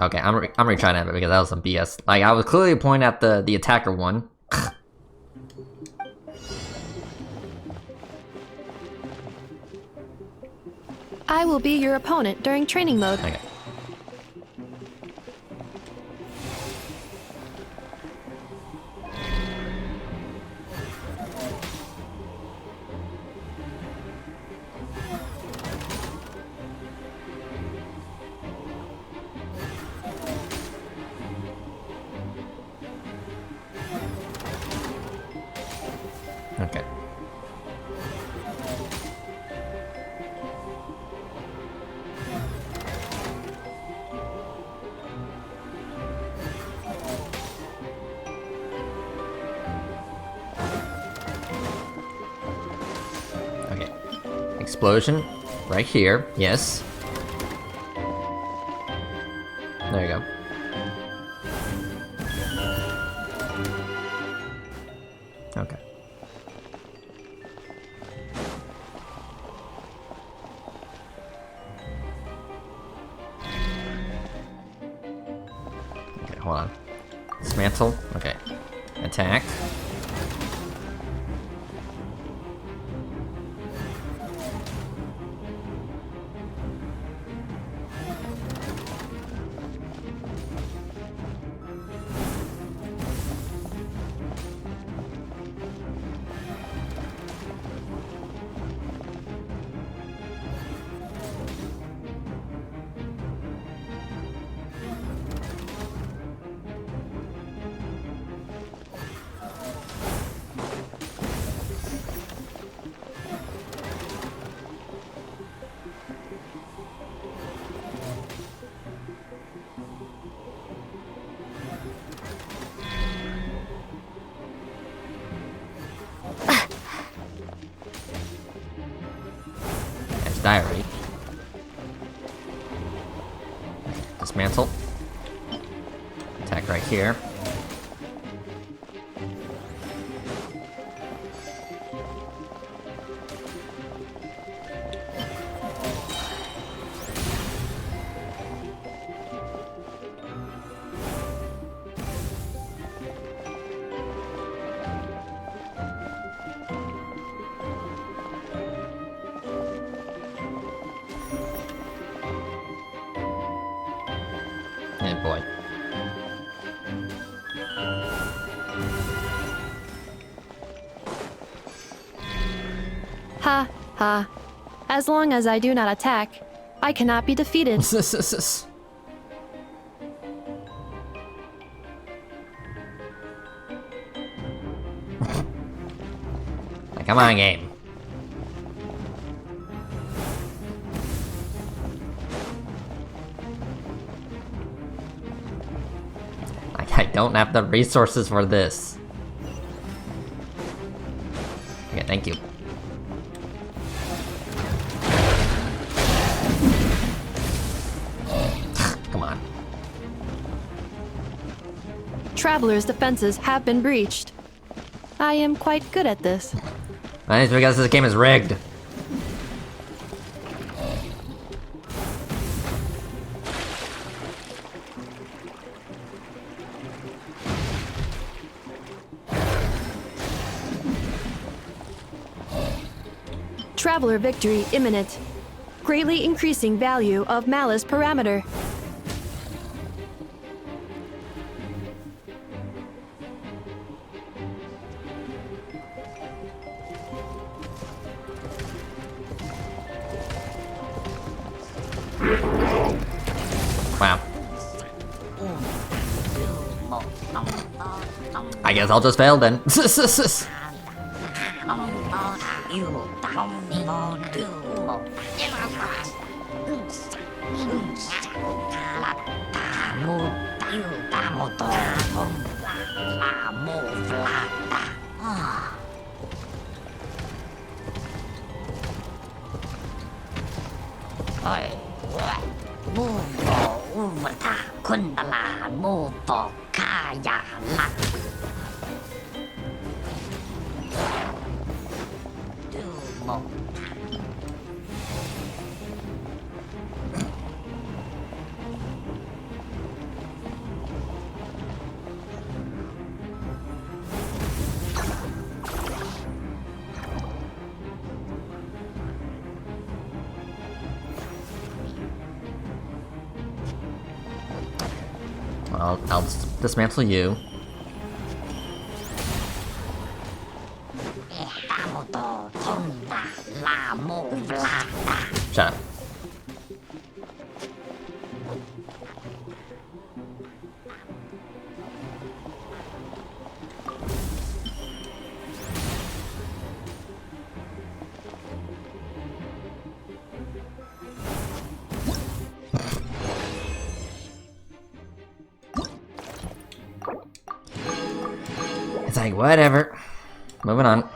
Okay, I'm retrying that because that was some BS. Like, I was clearly pointing at the attacker one. I will be your opponent during training mode. Okay. Okay. Okay. Explosion right here. Yes. There you go. Okay. Okay, hold on. Dismantle. Okay. Attack. diary. Dismantle. Attack right here. Oh boy. Ha, ha. As long as I do not attack, I cannot be defeated. Come on, game. Like, I don't have the resources for this. Okay, thank you. Come on. Traveler's defenses have been breached. I am quite good at this. It's because this game is rigged. Traveler victory imminent. Greatly increasing value of malice parameter. Wow. I guess I'll just fail then. I'll dismantle you. Shut up. It's like, whatever. Moving on.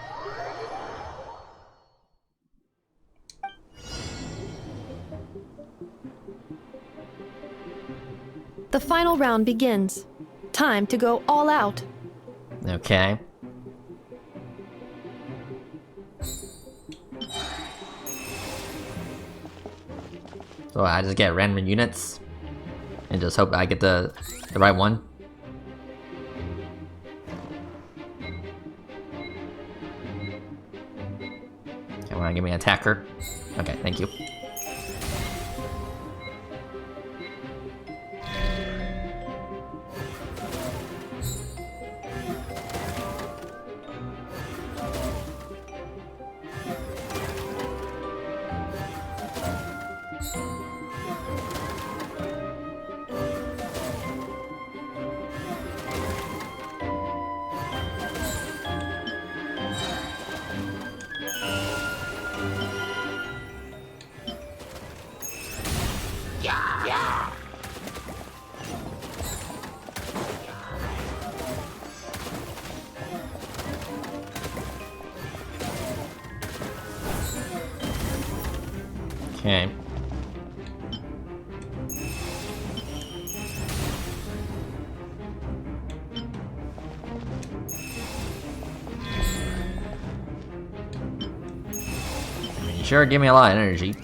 The final round begins. Time to go all out. Okay. So I just get random units and just hope I get the right one. Okay, wanna give me an attacker? Okay, thank you. Okay. You sure give me a lot of energy.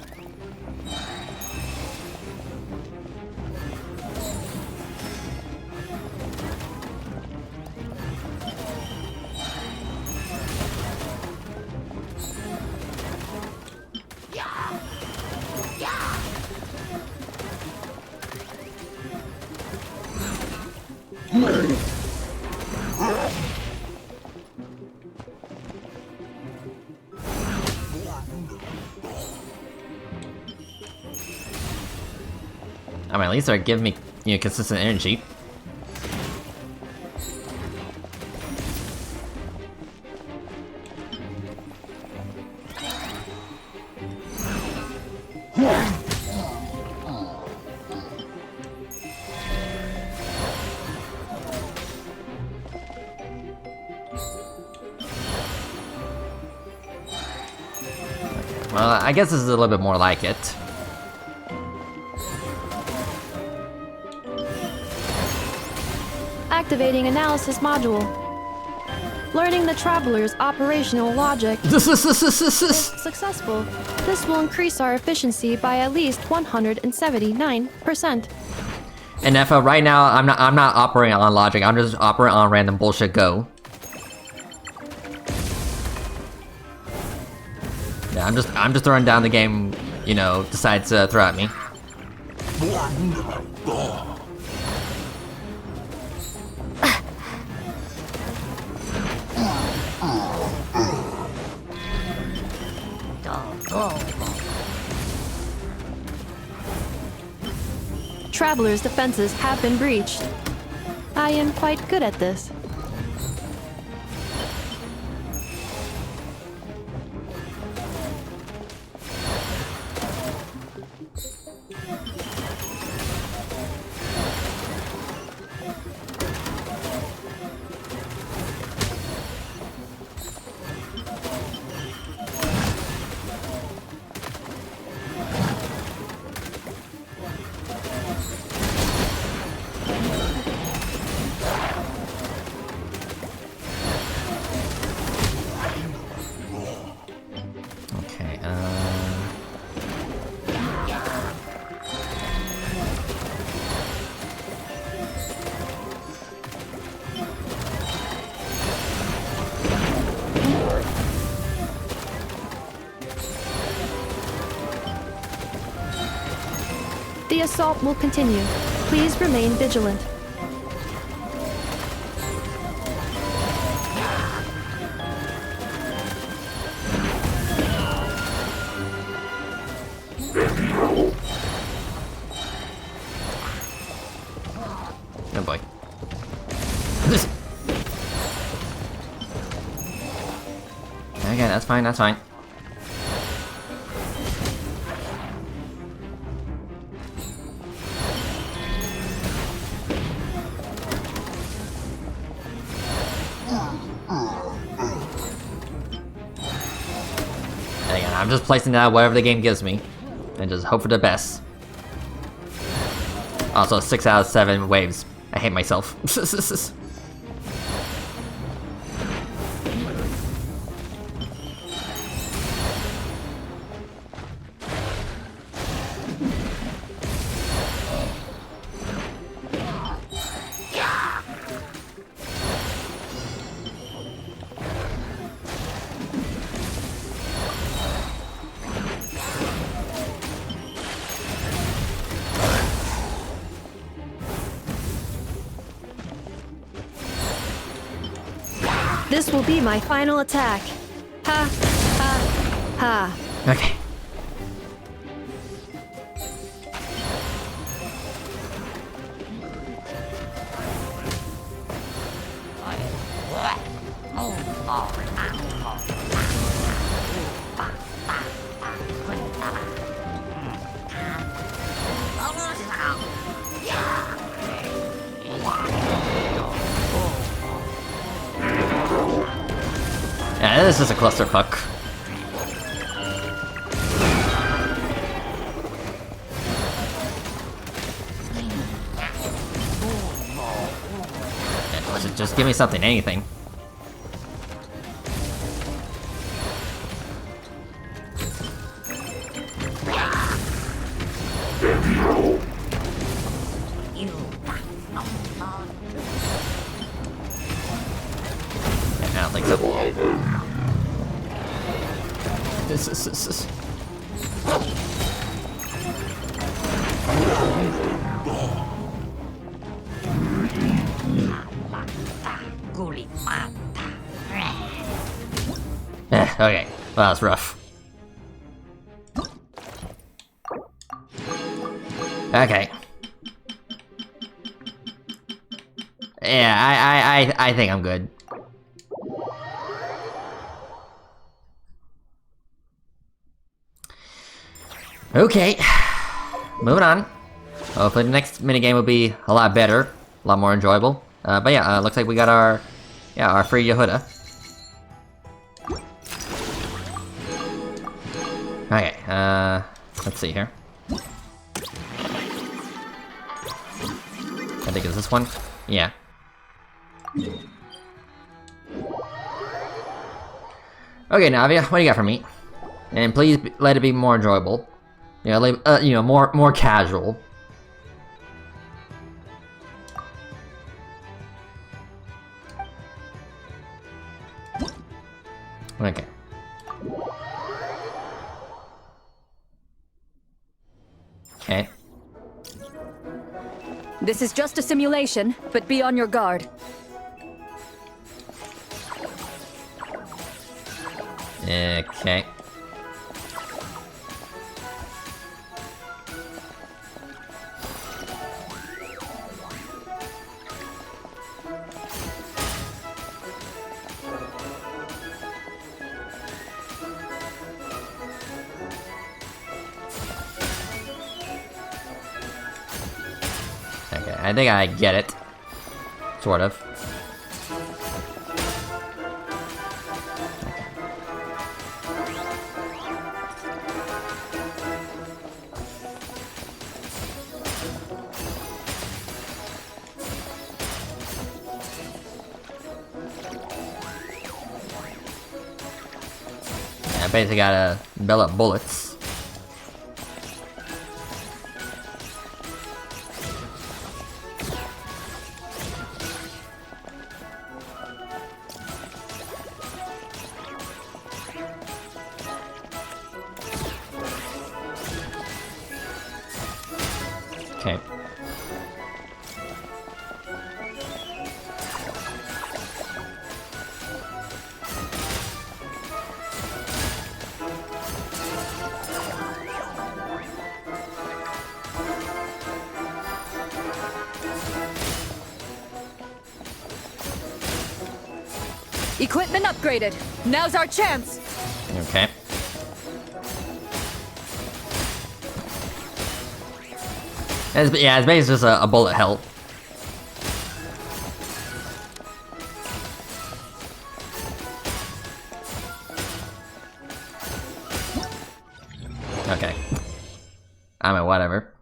I mean, at least they're giving me, you know, consistent energy. Well, I guess this is a little bit more like it. Activating analysis module. Learning the traveler's operational logic. If successful, this will increase our efficiency by at least 179%. And if right now I'm not operating on logic, I'm just operating on random bullshit go. Yeah, I'm just throwing down the game, you know, decides to throw at me. Traveler's defenses have been breached. I am quite good at this. The assault will continue. Please remain vigilant. Oh boy. Okay, that's fine, that's fine. Again, I'm just placing that whatever the game gives me, and just hope for the best. Also, 6 out of 7 waves. I hate myself. This will be my final attack. Ha, ha, ha. Okay. Yeah, this is a clusterfuck. Just give me something, anything. I don't think so. This. Okay. Well, that's rough. Okay. Yeah, I think I'm good. Okay. Moving on. Hopefully the next minigame will be a lot better, a lot more enjoyable. But yeah, looks like we got our free Yehuda. Okay, let's see here. I think it's this one. Yeah. Okay, Navia, what do you got for me? And please let it be more enjoyable. You know, more casual. Okay. Okay. This is just a simulation, but be on your guard. Okay. Okay, I think I get it. Sort of. I basically gotta build up bullets. Okay. Equipment upgraded. Now's our chance. Okay. It's basically just a bullet hell. Okay. I mean, whatever.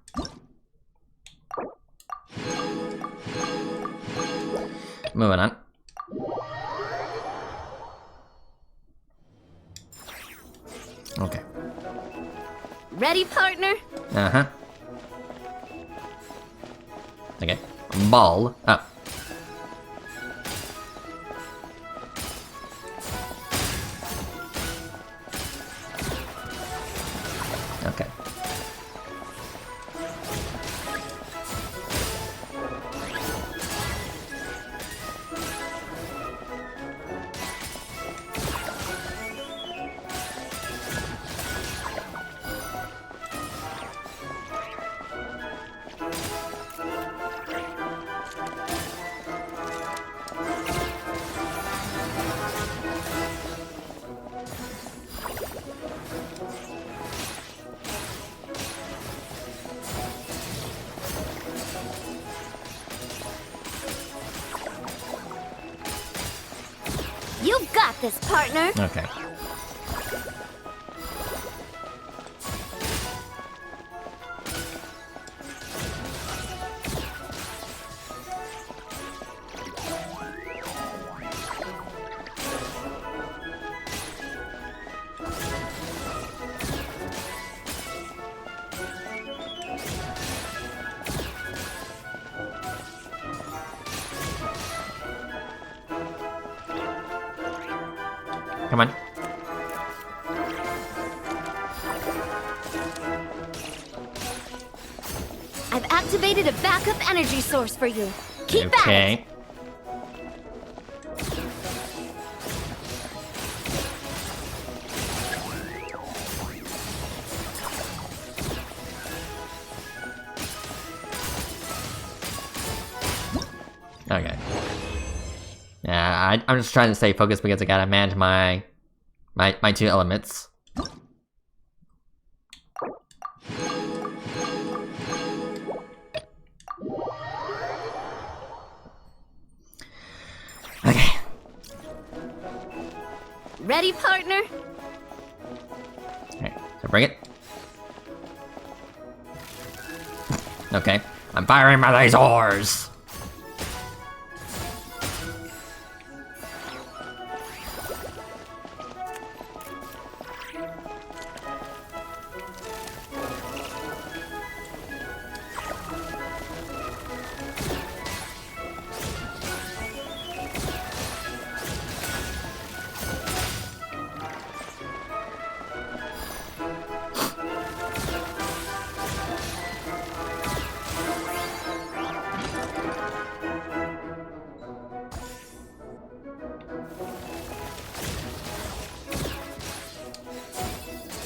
Moving on. Okay. Ready, partner? Uh-huh. Okay. Ball. Oh. Okay. You got this, partner. Okay. come on. I've activated a backup energy source for you. Keep at it. Okay. Okay. Yeah, I'm just trying to stay focused because I gotta manage my two elements. Okay. Ready, partner? Okay, so bring it. Okay, I'm firing my lasers!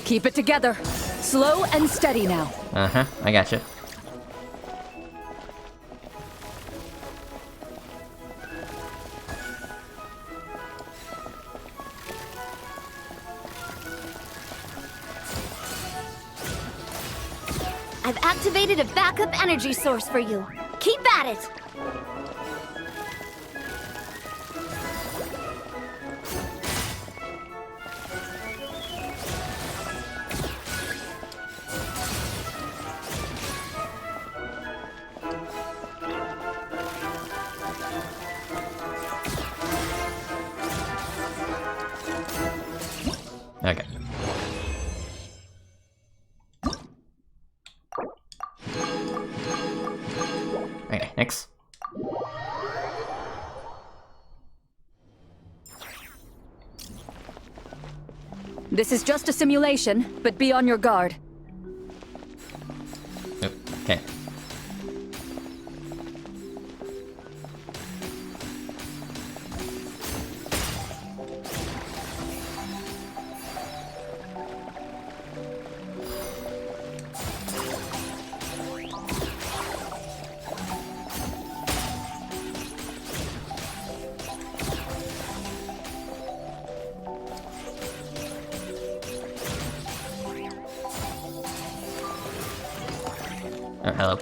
Keep it together. Slow and steady now. Uh-huh, I gotcha. I've activated a backup energy source for you. Keep at it. Okay. Okay, next. This is just a simulation, but be on your guard. Oop, okay. Oh, hello.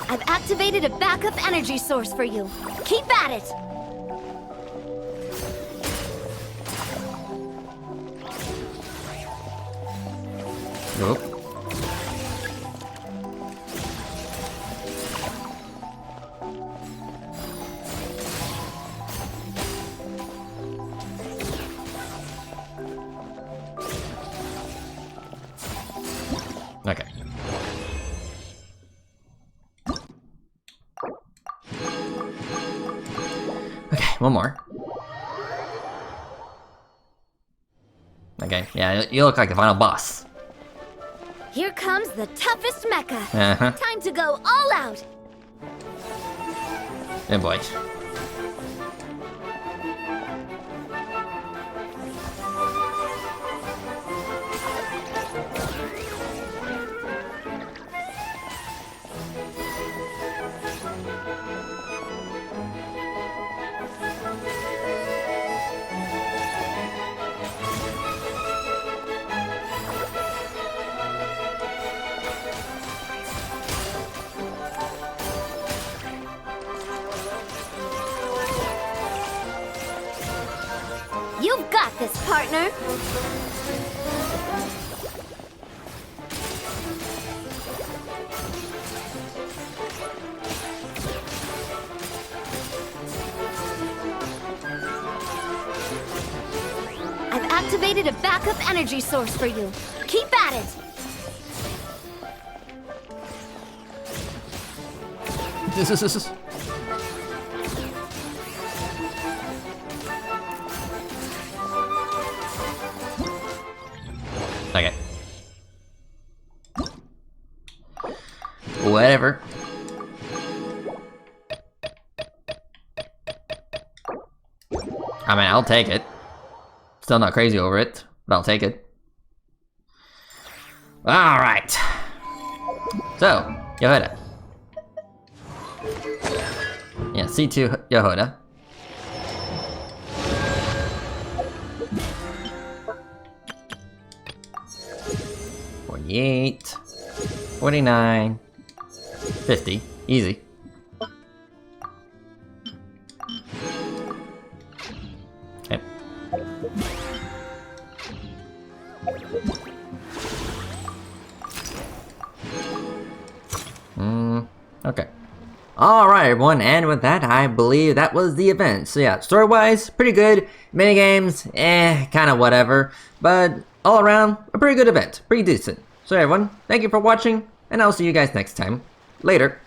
I've activated a backup energy source for you. Keep at it. Nope. Okay. Okay, one more. Okay, yeah, you look like the final boss. Here comes the toughest mecha. Uh-huh. Time to go all out. Oh boy. You've got this, partner. I've activated a backup energy source for you. Keep at it. Okay. Whatever. I mean, I'll take it. Still not crazy over it, but I'll take it. Alright. So, Yehoda. Yeah, C2 Yehoda. $48, $49, $50, easy. Okay. Okay. Alright everyone, and with that, I believe that was the event. So yeah, story-wise, pretty good. Minigames, kinda whatever. But all around, a pretty good event. Pretty decent. So everyone, thank you for watching, and I'll see you guys next time. Later.